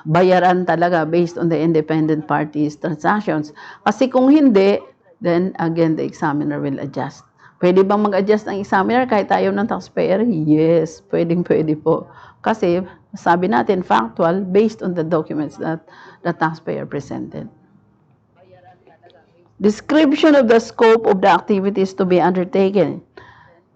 bayaran talaga based on the independent parties transactions? Kasi kung hindi, then again, the examiner will adjust. Pwede bang mag-adjust ang examiner kahit ayaw ng taxpayer? Yes, pwede po. Kasi sabi natin, factual based on the documents that the taxpayer presented. Description of the scope of the activities to be undertaken,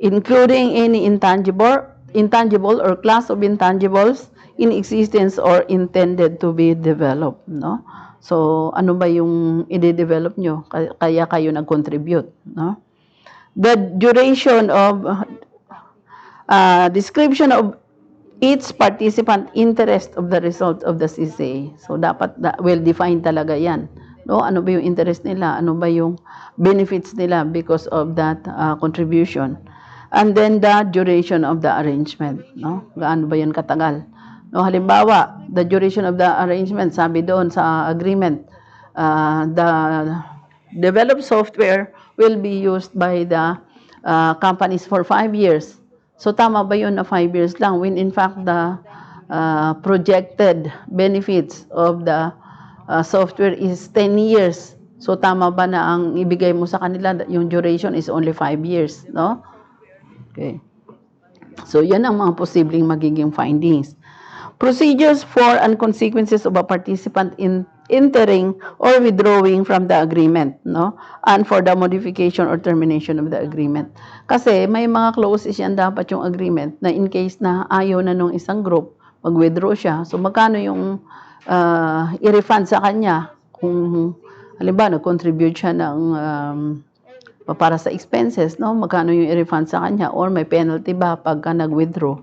including any intangible or class of intangibles in existence or intended to be developed, no? So, ano ba yung i-develop nyo? Kaya kayo nag-contribute, no? The duration of description of each participant interest of the result of the CCA. So, dapat well defined talaga yan. No, ano ba yung interest nila? Ano ba yung benefits nila because of that contribution? And then the duration of the arrangement, no? Gaano ba yan katagal? No, halimbawa, the duration of the arrangement, sabi doon sa agreement, the developed software will be used by the companies for 5 years. So tama ba yun na 5 years lang when in fact the projected benefits of the software is 10 years. So, tama ba na ang ibigay mo sa kanila, yung duration is only 5 years, no? Okay. So, yan ang mga posibleng magiging findings. Procedures for and consequences of a participant in entering or withdrawing from the agreement, no? And for the modification or termination of the agreement. Kasi may mga clauses yan dapat yung agreement na in case na ayaw na nung isang group, mag-withdraw siya. So magkano yung i-refund sa kanya kung halimbawa nag-contribute siya ng para sa expenses, no? Magkano yung i-refund sa kanya or may penalty ba pagka nag-withdraw,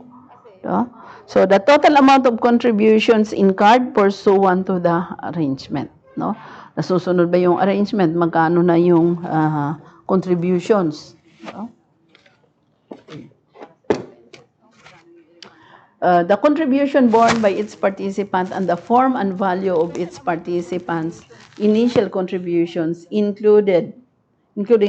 no? So the total amount of contributions incurred pursuant to the arrangement, no? Nasusunod ba yung arrangement? Magkano na yung contributions, no? The contribution borne by its participant and the form and value of its participants' initial contributions including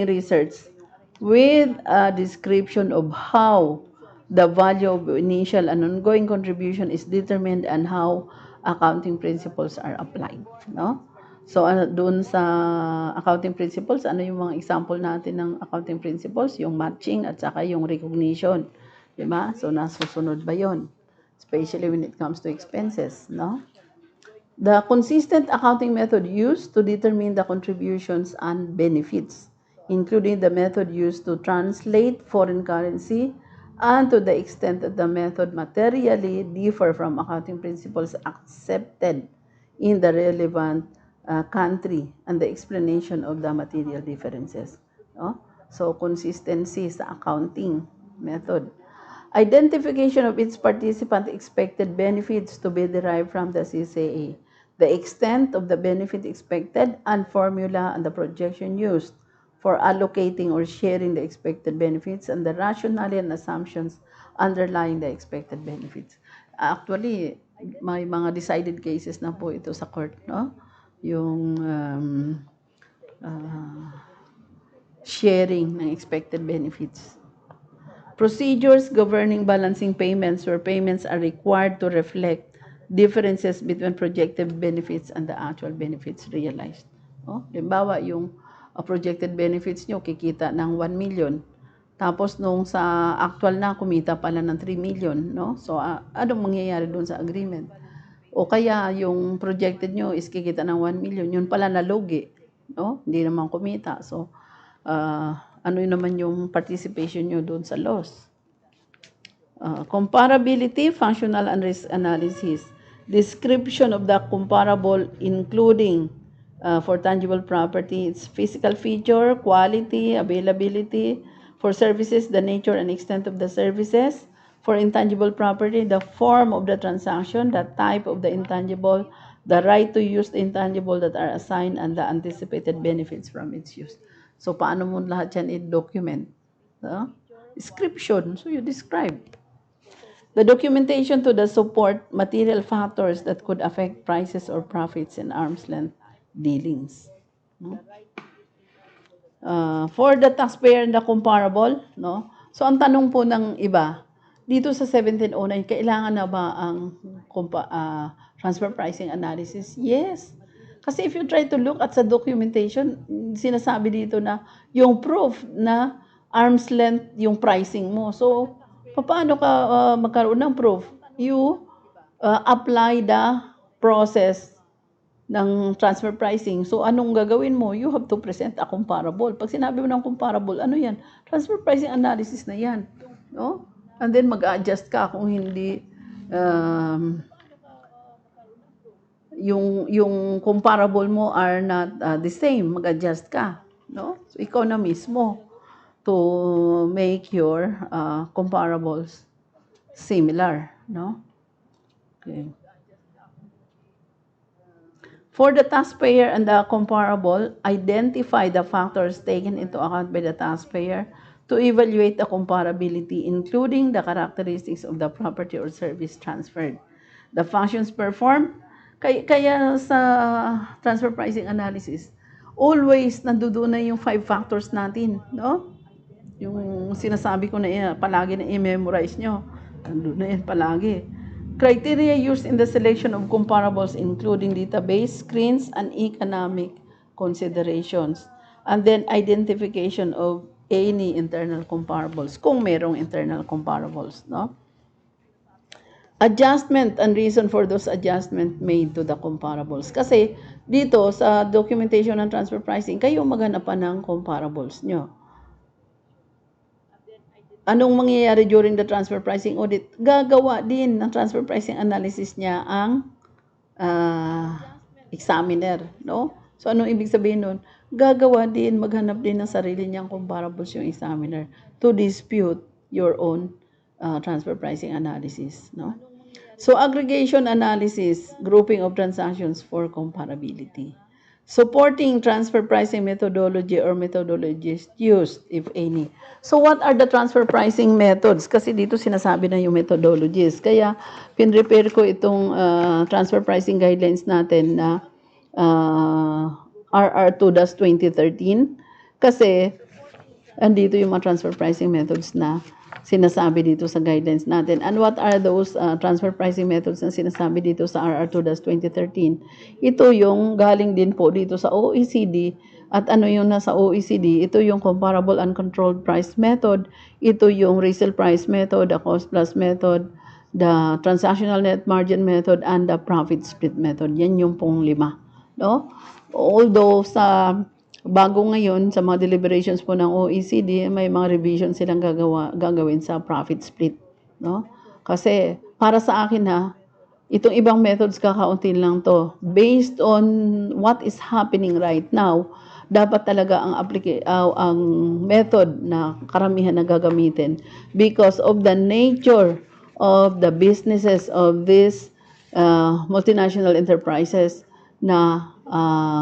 research, with a description of how the value of initial and ongoing contribution is determined and how accounting principles are applied, no? So, doon sa accounting principles, ano yung mga example natin ng accounting principles? Yung matching at saka yung recognition, di ba? So, nasusunod ba yon? Especially when it comes to expenses, no? The consistent accounting method used to determine the contributions and benefits, including the method used to translate foreign currency, and to the extent that the method materially differ from accounting principles accepted in the relevant country, and the explanation of the material differences. No? So, consistency sa accounting method. Identification of its participant expected benefits to be derived from the CCA. The extent of the benefit expected and formula and the projection used for allocating or sharing the expected benefits and the rationale and assumptions underlying the expected benefits. Actually, may mga decided cases na po ito sa court, no? Yung sharing ng expected benefits. Procedures governing balancing payments where payments are required to reflect differences between projected benefits and the actual benefits realized. Oh, halimbawa, yung projected benefits nyo, kikita ng 1 million. Tapos, nung sa actual na, kumita pala ng 3 million. No? So, anong mangyayari doon sa agreement? O kaya, yung projected nyo is kikita ng 1 million. Yun pala nalugi. No? Hindi naman kumita. So, ano yun naman yung participation nyo doon sa loss. Comparability, functional and risk analysis. Description of the comparable including for tangible property, its physical feature, quality, availability. For services, the nature and extent of the services. For intangible property, the form of the transaction, the type of the intangible, the right to use the intangible that are assigned, and the anticipated benefits from its use. So, paano mo lahat yan i-document? Description. So, you describe. The documentation to the support material factors that could affect prices or profits in arm's length dealings. No? For the taxpayer and the comparable, no? So, ang tanong po ng iba, dito sa 1709, kailangan na ba ang transfer pricing analysis? Yes. Kasi if you try to look at sa documentation, sinasabi dito na yung proof na arm's length yung pricing mo. So, paano ka magkaroon ng proof? You apply the process ng transfer pricing. So, anong gagawin mo? You have to present a comparable. Pag sinabi mo ng comparable, ano yan? Transfer pricing analysis na yan. No? And then, mag-adjust ka kung hindi yung comparable mo are not the same, mag-adjust ka, no? So, ikaw na mismo to make your comparables similar, no? Okay. For the taxpayer and the comparable, identify the factors taken into account by the taxpayer to evaluate the comparability, including the characteristics of the property or service transferred, the functions performed. Kaya sa transfer pricing analysis, always nandoon na yung 5 factors natin, no? Yung sinasabi ko na palagi na i-memorize nyo, nandoon na yan palagi. Criteria used in the selection of comparables including database, screens, and economic considerations. And then identification of any internal comparables, kung merong internal comparables, no? Adjustment and reason for those adjustment made to the comparables. Kasi dito sa documentation ng transfer pricing, kayo maghanap pa ng comparables nyo. Anong mangyayari during the transfer pricing audit? Gagawa din ng transfer pricing analysis niya ang examiner, no? So, anong ibig sabihin nun? Gagawa din, maghanap din ng sarili niyang comparables yung examiner to dispute your own transfer pricing analysis, no? So, aggregation analysis, grouping of transactions for comparability. Supporting transfer pricing methodology or methodologies used, if any. So, what are the transfer pricing methods? Kasi dito sinasabi na yung methodologies. Kaya, pinrepare ko itong transfer pricing guidelines natin na RR2-2013. Kasi, andito yung mga transfer pricing methods na sinasabi dito sa guidelines natin. And what are those transfer pricing methods na sinasabi dito sa RR2-2013? Ito yung galing din po dito sa OECD. At ano yung nasa OECD? Ito yung comparable uncontrolled price method. Ito yung resale price method, the cost plus method, the transactional net margin method, and the profit split method. Yan yung pong 5. No? Although sa bago ngayon sa mga deliberations po ng OECD, may mga revision silang gagawin sa profit split, no? Kasi para sa akin itong ibang methods kakaunti lang to. Based on what is happening right now, dapat talaga ang method na karamihan na gagamitin because of the nature of the businesses of these multinational enterprises na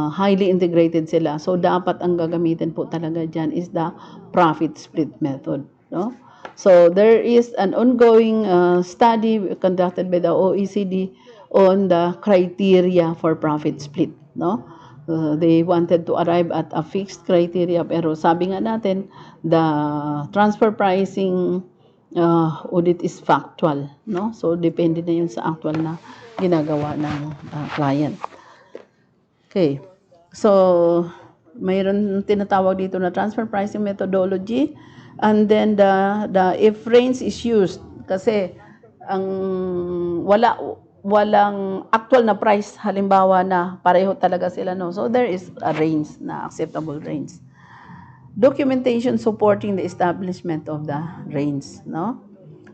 highly integrated sila. So, dapat ang gagamitin po talaga dyan is the profit split method. No? So, there is an ongoing study conducted by the OECD on the criteria for profit split. No? They wanted to arrive at a fixed criteria, pero sabi nga natin, the transfer pricing audit is factual. No? So, depende na yun sa actual na ginagawa ng client. Okay. So, mayroon tinatawag dito na transfer pricing methodology, and then the if range is used kasi ang walang actual na price, halimbawa na pareho talaga sila, no. So there is a range na acceptable range. Documentation supporting the establishment of the range, no.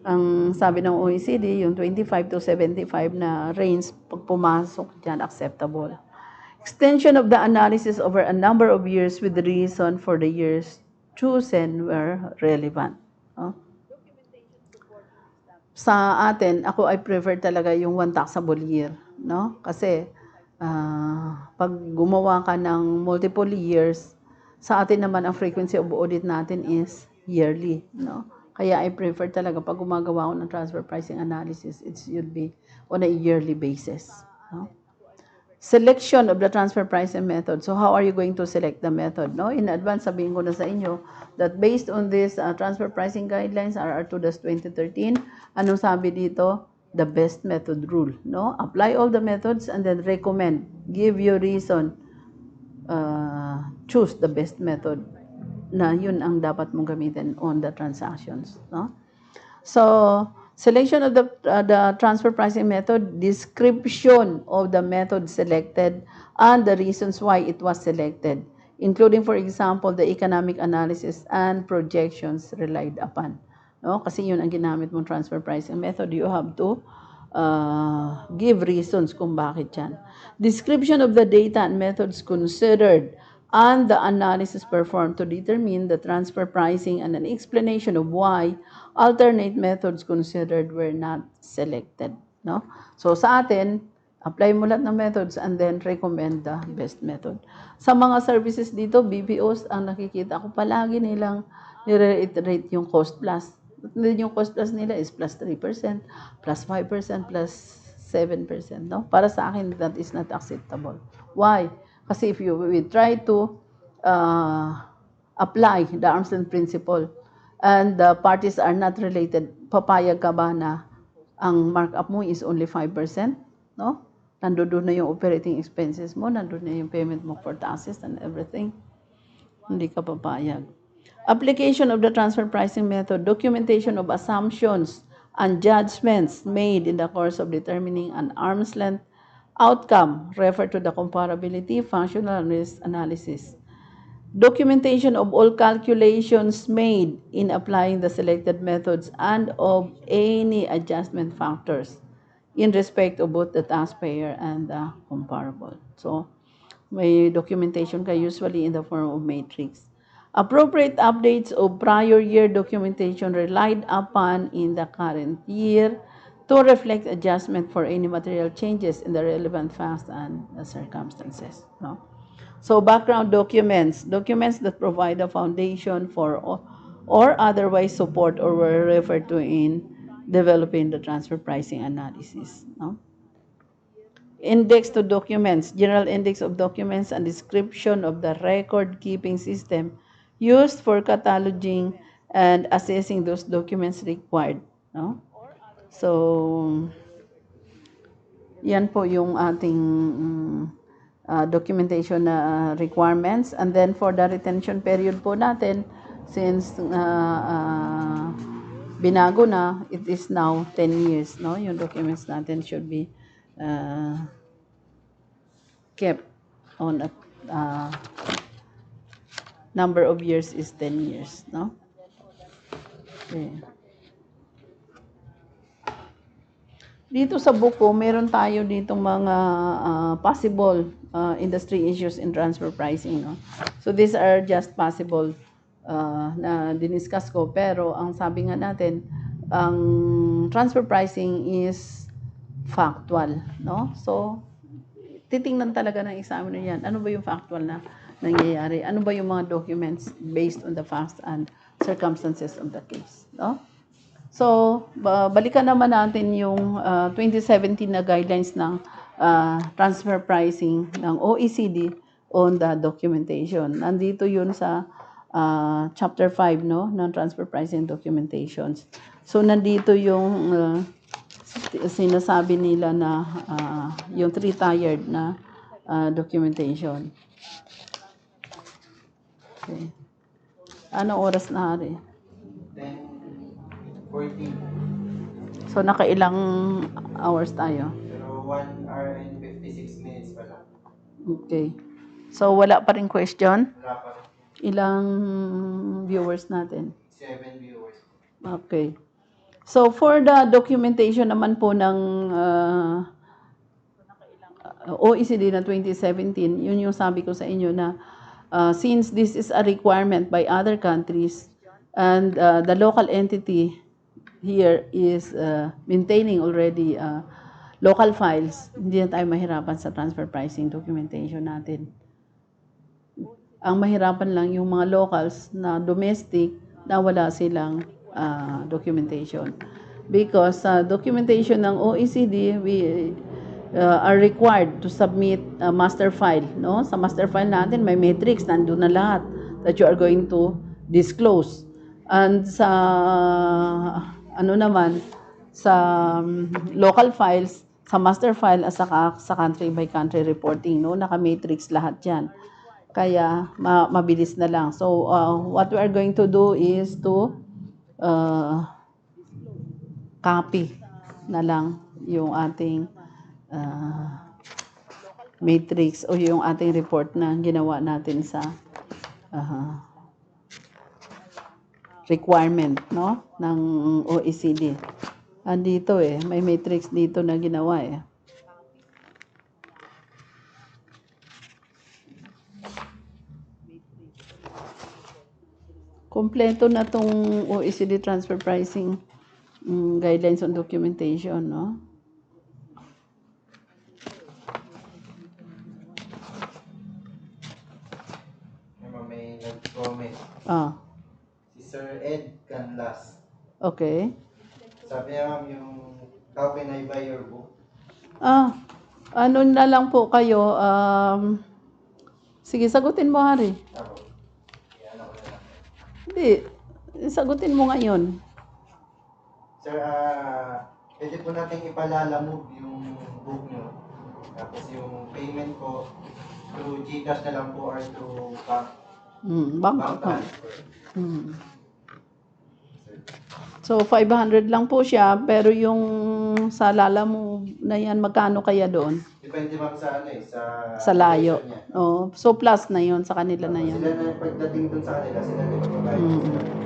Ang sabi ng OECD, yung 25 to 75 na range, pag pumasok diyan acceptable. Extension of the analysis over a number of years with the reason for the years chosen were relevant. No? Sa atin, ako I prefer talaga yung one taxable year. No? Kasi pag gumawa ka ng multiple years, sa atin naman ang frequency of audit natin is yearly. No? Kaya I prefer talaga pag gumagawa ako ng transfer pricing analysis, it should be on a yearly basis. No? Selection of the transfer pricing method. So how are you going to select the method? No? In advance, sabihin ko na sa inyo that based on this transfer pricing guidelines, RR2-2013, anong sabi dito? The best method rule. No? Apply all the methods and then recommend. Give your reason. Choose the best method na yun ang dapat mong gamitin on the transactions. No? So, selection of the transfer pricing method, description of the method selected, and the reasons why it was selected, including, for example, the economic analysis and projections relied upon. No? Kasi yun ang ginamit mong transfer pricing method. You have to give reasons kung bakit yan. Description of the data and methods considered and the analysis performed to determine the transfer pricing and an explanation of why alternate methods considered were not selected. No? So sa atin, apply mo lahat ng methods and then recommend the best method. Sa mga services dito, BPOs, ang nakikita ko palagi nilang nire-iterate yung cost plus. Then yung cost plus nila is plus 3%, plus 5%, plus 7%. No? Para sa akin, that is not acceptable. Why? Kasi if we try to apply the arm's length principle and the parties are not related, papayag ka ba na ang markup mo is only 5%? No? Nandoon na yung operating expenses mo, nandoon na yung payment mo for taxes and everything. Hindi ka papayag. Application of the transfer pricing method, documentation of assumptions and judgments made in the course of determining an arm's length outcome, refer to the comparability, functional and risk analysis. Documentation of all calculations made in applying the selected methods and of any adjustment factors in respect of both the taxpayer and the comparable. So, may documentation ka usually in the form of matrix. Appropriate updates of prior year documentation relied upon in the current year to reflect adjustment for any material changes in the relevant facts and the circumstances. No? So background documents, documents that provide a foundation for or otherwise support or were referred to in developing the transfer pricing analysis. No? Index to documents, general index of documents and description of the record-keeping system used for cataloging and assessing those documents required. No? So, yan po yung ating documentation na requirements. And then for the retention period po natin, since binago na, it is now 10 years. No? Yung documents natin should be kept on a number of years is 10 years. No? Okay. Dito sa buko, meron tayo ditong mga possible industry issues in transfer pricing. No? So these are just possible na diniscuss ko. Pero ang sabi nga natin, ang transfer pricing is factual. No? So, titingnan talaga ng examiner yan. Ano ba yung factual na nangyayari? Ano ba yung mga documents based on the facts and circumstances of the case? No? So, balikan naman natin yung 2017 na guidelines ng transfer pricing ng OECD on the documentation. Nandito yun sa chapter 5 no, ng transfer pricing documentations. So, nandito yung sinasabi nila na yung 3-tiered na documentation. Okay. Anong oras na hari? 10:40. So, nakailang hours tayo? Pero 1 hour and 56 minutes pa lang. Okay. So, wala pa rin question? Wala pa rin. Ilang viewers natin? 7 viewers. Okay. So, for the documentation naman po ng OECD na 2017, yun yung sabi ko sa inyo na since this is a requirement by other countries and the local entity here is maintaining already local files, hindi na tayo mahirapan sa transfer pricing documentation natin. Ang mahirapan lang yung mga locals na domestic na wala silang documentation. Because documentation ng OECD, we are required to submit a master file. No? Sa master file natin, may matrix, nandun na lahat that you are going to disclose. And sa ano naman, sa local files, sa master file at saka sa country by country reporting, no? Naka-matrix lahat 'yan. Kaya mabilis na lang. So what we are going to do is to copy na lang yung ating matrix o yung ating report na ginawa natin sa requirement, no, ng OECD. Andito may matrix dito na ginawa Kompleto na tong OECD transfer pricing guidelines on documentation, no? May nag-comment. Si Sir Ed Canlas. Okay. Sabi niya, yung how can I buy your book? Ano na lang po kayo, sige, sagutin mo, Hari. Hindi, sagutin mo ngayon. Sir, pwede po natin ipalalamove yung book nyo. Tapos yung payment ko, through GCash na lang po or through Bank bank account. transfer. So, 500 lang po siya, pero yung sa lala mo na yan, magkano kaya doon? Depende ma'am sa ano eh, Sa layo. location niya. Oh, so, plus na yon sa kanila na yan. Sila na pagdating dun sa kanila, sila na magbabayad Mm. sila. Mm.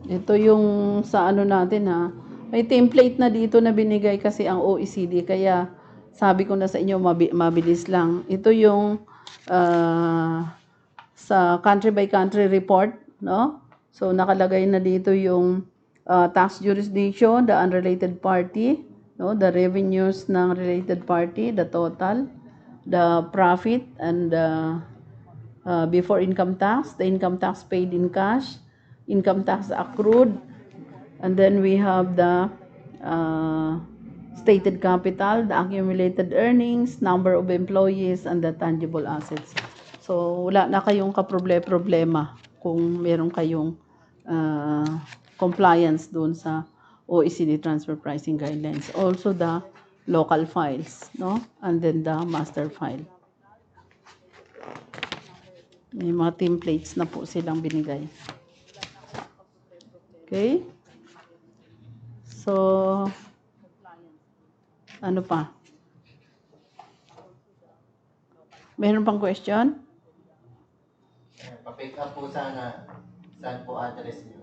Ito yung sa ano natin ha. May template na dito na binigay kasi ang OECD. Kaya sabi ko na sa inyo mabilis lang. Ito yung sa country by country report. No? So nakalagay na dito yung tax jurisdiction, the unrelated party, no? The revenues ng related party, the total, the profit, and before income tax, the income tax paid in cash, income tax accrued, and then we have the stated capital, the accumulated earnings, number of employees, and the tangible assets. So, wala na kayong kaproblema kung meron kayong compliance dun sa OECD Transfer Pricing Guidelines. Also, the local files, no? And then the master file. May mga templates na po silang binigay. Okay? So, ano pa? Meron pang question? Pa-pick up po sana, saan po address niyo?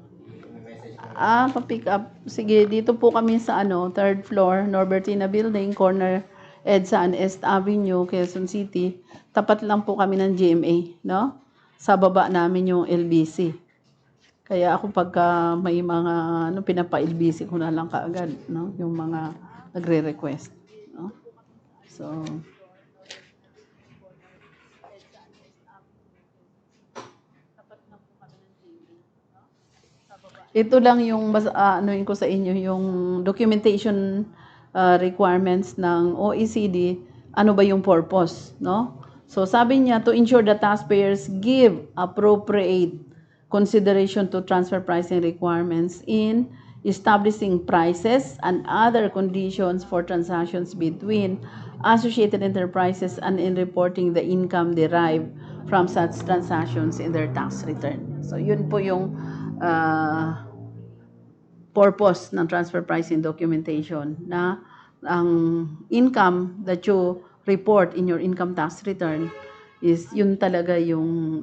I-message mo. Pa-pick up. Sige, dito po kami sa third floor, Norbertina Building, corner EDSA and Est Avenue, Quezon City. Tapat lang po kami ng GMA, no? Sa baba namin yung LBC. Kaya ako pagka may mga pinapa-LBC ko na lang kaagad, no? Yung mga nagre-request, no? So, ito lang yung anuin ko sa inyo, yung documentation requirements ng OECD, ano ba yung purpose, no? So sabi niya, to ensure that taxpayers give appropriate consideration to transfer pricing requirements in establishing prices and other conditions for transactions between associated enterprises and in reporting the income derived from such transactions in their tax return. So yun po yung purpose ng transfer pricing documentation, na ang income that you report in your income tax return is yun talaga yung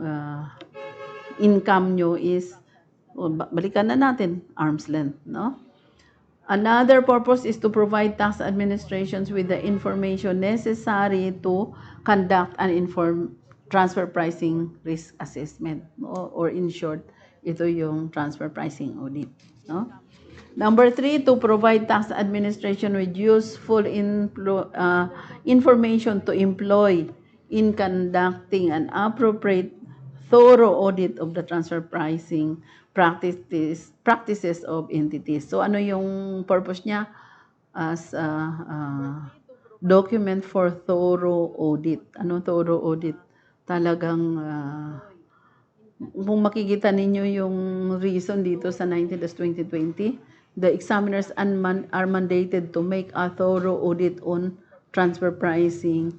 income nyo is, balikan na natin, arm's length, no? Another purpose is to provide tax administrations with the information necessary to conduct an informed transfer pricing risk assessment, no? Or in short, ito yung transfer pricing audit, no? Number 3, to provide tax administration with useful information to employ in conducting an appropriate, thorough audit of the transfer pricing practices of entities. So ano yung purpose niya? As document for thorough audit. Ano thorough audit? Talagang kung makikita ninyo yung reason dito sa 19-2020, the examiners are mandated to make a thorough audit on transfer pricing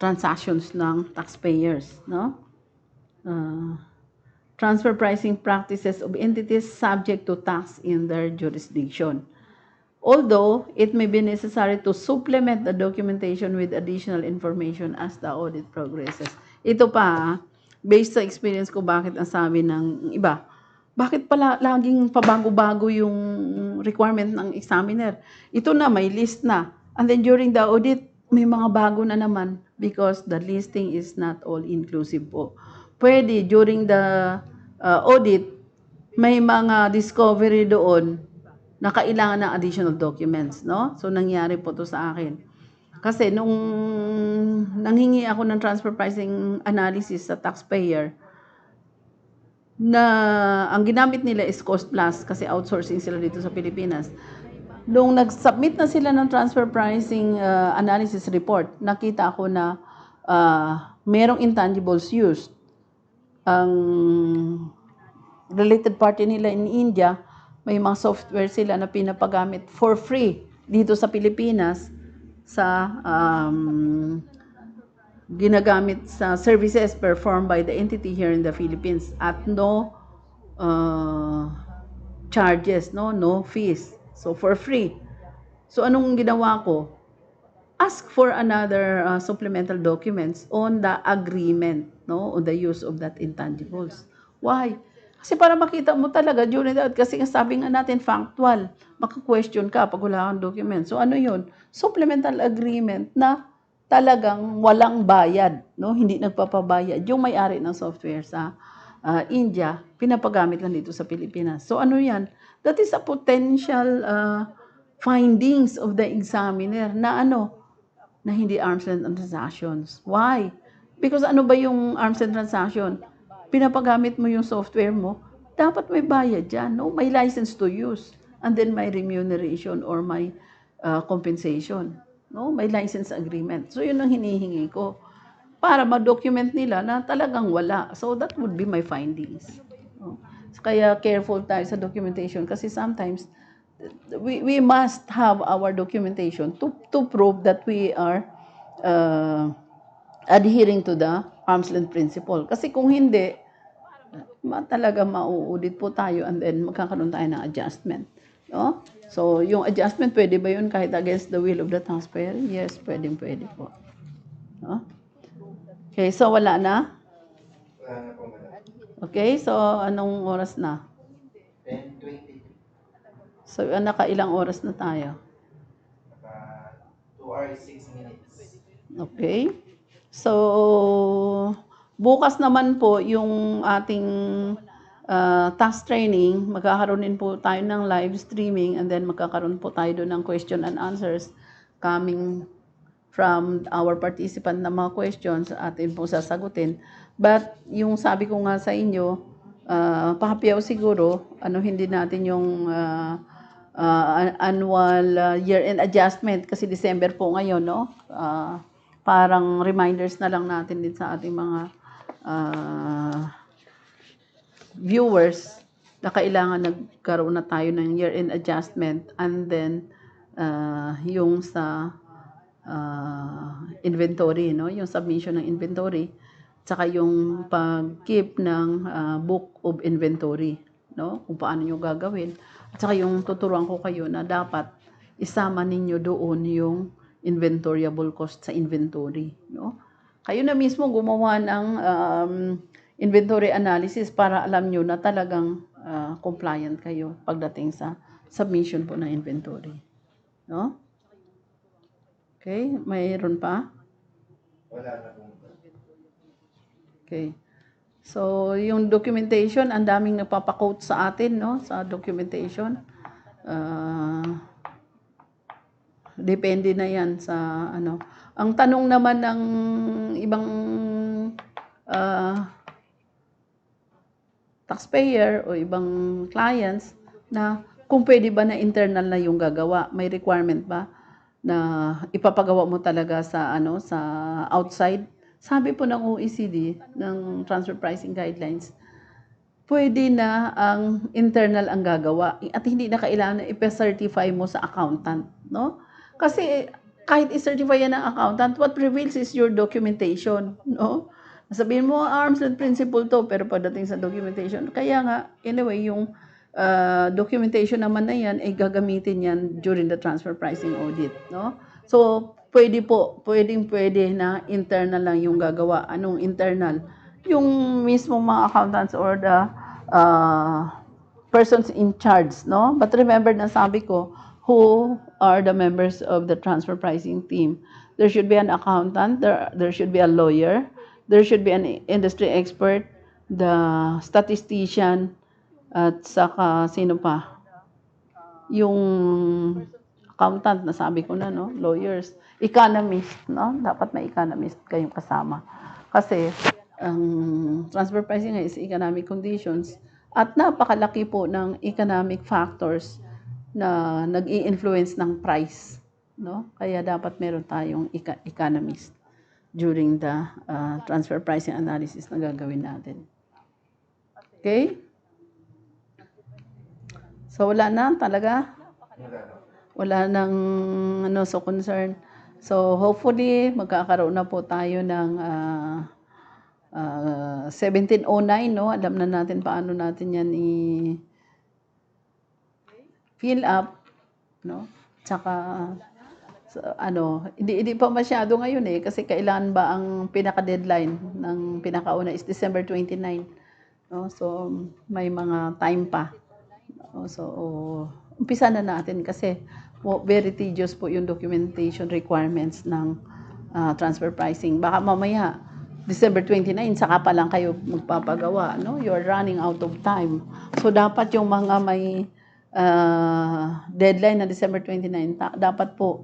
transactions ng taxpayers, no? Transfer pricing practices of entities subject to tax in their jurisdiction. Although it may be necessary to supplement the documentation with additional information as the audit progresses. Ito pa, based sa experience ko, bakit ang sabi ng iba, bakit pala laging pabago-bago yung requirement ng examiner? Ito na, may list na. And then during the audit, may mga bago na naman because the listing is not all inclusive po. Pwede, during the audit, may mga discovery doon na kailangan ng additional documents, no? So, nangyari po to sa akin. Kasi nung nanghingi ako ng transfer pricing analysis sa taxpayer, na ang ginamit nila is cost plus kasi outsourcing sila dito sa Pilipinas. Nung nag-submit na sila ng transfer pricing analysis report, nakita ko na merong intangibles used. Ang related party nila in India, may mga software sila na pinapagamit for free dito sa Pilipinas sa ginagamit sa services performed by the entity here in the Philippines at no charges, no fees. So for free. So anong ginawa ko? Ask for another supplemental documents on the agreement, no, on the use of that intangibles. Why? Kasi para makita mo talaga during that, kasi sabi nga natin factual, maka-question ka pag wala kang document. So ano yun? Supplemental agreement na talagang walang bayad, no? Hindi nagpapabayad yung may-ari ng software sa India, pinapagamit lang dito sa Pilipinas. So ano yan? That is a potential findings of the examiner na ano, na hindi arm's length transactions. Why? Because ano ba yung arm's length transaction? Pinapagamit mo yung software mo, dapat may bayad dyan, no? May license to use. And then may remuneration or may compensation. No? May license agreement. So yun ang hinihingi ko para ma-document nila na talagang wala. So that would be my findings. No? So, kaya careful tayo sa documentation kasi sometimes we must have our documentation to prove that we are adhering to the arm's length principle. Kasi kung hindi, talaga mauudit po tayo and then magkakaroon tayo ng adjustment. No? So, yung adjustment, pwede ba yun kahit against the will of the taxpayer? Yes, pwede po. No? Okay, so wala na? Wala na po, madam. Okay, so anong oras na? 10:20. So, nakailang oras na tayo? 2 hours, 6 minutes. Okay. So, bukas naman po yung ating task training, magkakaroon din po tayo ng live streaming and then magkakaroon po tayo doon ng question and answers coming from our participant na mga questions atin po sasagutin. But yung sabi ko nga sa inyo, pahapiyaw siguro, hindi natin yung annual year-end adjustment kasi December po ngayon, no? Parang reminders na lang natin din sa ating mga viewers na kailangan nagkaroon na tayo ng year-end adjustment and then yung sa inventory, no? Yung submission ng inventory, tsaka yung pag-keep ng book of inventory, no? Kung paano nyo gagawin. At saka yung tuturuan ko kayo na dapat isama ninyo doon yung inventoriable cost sa inventory, no? Kayo na mismo gumawa ng inventory analysis para alam nyo na talagang compliant kayo pagdating sa submission po ng inventory, no? Okay, mayroon pa? Wala na po. Okay. So, yung documentation, ang daming nagpapakote sa atin, no? Sa documentation. Depende na yan sa ano. Ang tanong naman ng ibang taxpayer o ibang clients na kung pwede ba na internal na yung gagawa. May requirement ba na ipapagawa mo talaga sa sa outside? Sabi po ng OECD, ng Transfer Pricing Guidelines, pwede na ang internal ang gagawa at hindi na kailangan i-certify mo sa accountant, no? Kasi kahit i-certify yan ng accountant, what prevails is your documentation, no? Sabihin mo, arm's length principle to, pero pagdating sa documentation, kaya nga, anyway, yung documentation naman na yan, ay gagamitin yan during the transfer pricing audit, no? So, pwede na internal lang yung gagawa. Anong internal? Yung mismo mga accountants or the persons in charge, no? But remember na sabi ko, who are the members of the transfer pricing team? There should be an accountant, there should be a lawyer, there should be an industry expert, the statistician, at saka sino pa? Yung accountant, nasabi ko na, no? Lawyers, economist, no? Dapat may economist kayong kasama. Kasi, ang transfer pricing is economic conditions at napakalaki po ng economic factors na nag-i-influence ng price, no? Kaya dapat meron tayong economist during the transfer pricing analysis na gagawin natin. Okay? So wala na talaga. Wala nang so concern. So hopefully magkakaroon na po tayo ng 1709, no? Alam na natin paano natin yan fill up, no? Tsaka hindi pa masyado ngayon kasi kailan ba ang pinaka-deadline ng pinakauna is December 29. No? So may mga time pa. No? So umpisa na natin kasi very tedious po yung documentation requirements ng transfer pricing. Baka mamaya December 29 saka pa lang kayo magpapagawa, no? You're running out of time. So dapat yung mga may deadline na December 29, dapat po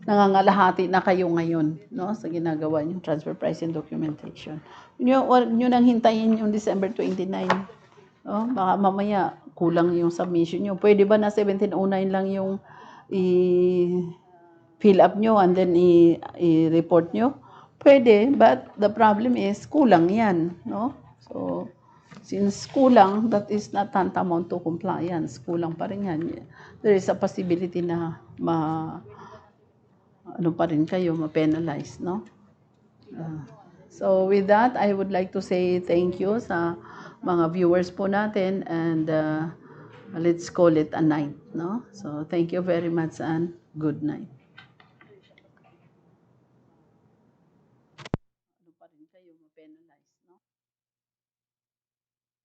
nangangalahati na kayo ngayon, no, sa ginagawa niyo transfer pricing documentation. Huwag nyo nang hintayin yung December 29. No? Baka mamaya kulang yung submission nyo. Pwede ba na 1709 lang yung i-fill up nyo and then i-report nyo? Pwede, but the problem is kulang yan, no? So, since kulang, that is not tantamount to compliance. Kulang pa rin yan. There is a possibility na pa rin kayo, ma-penalize, no? So with that, I would like to say thank you sa mga viewers po natin and let's call it a night, no? So thank you very much and good night. Pa rin kayo, ma-penalize, no?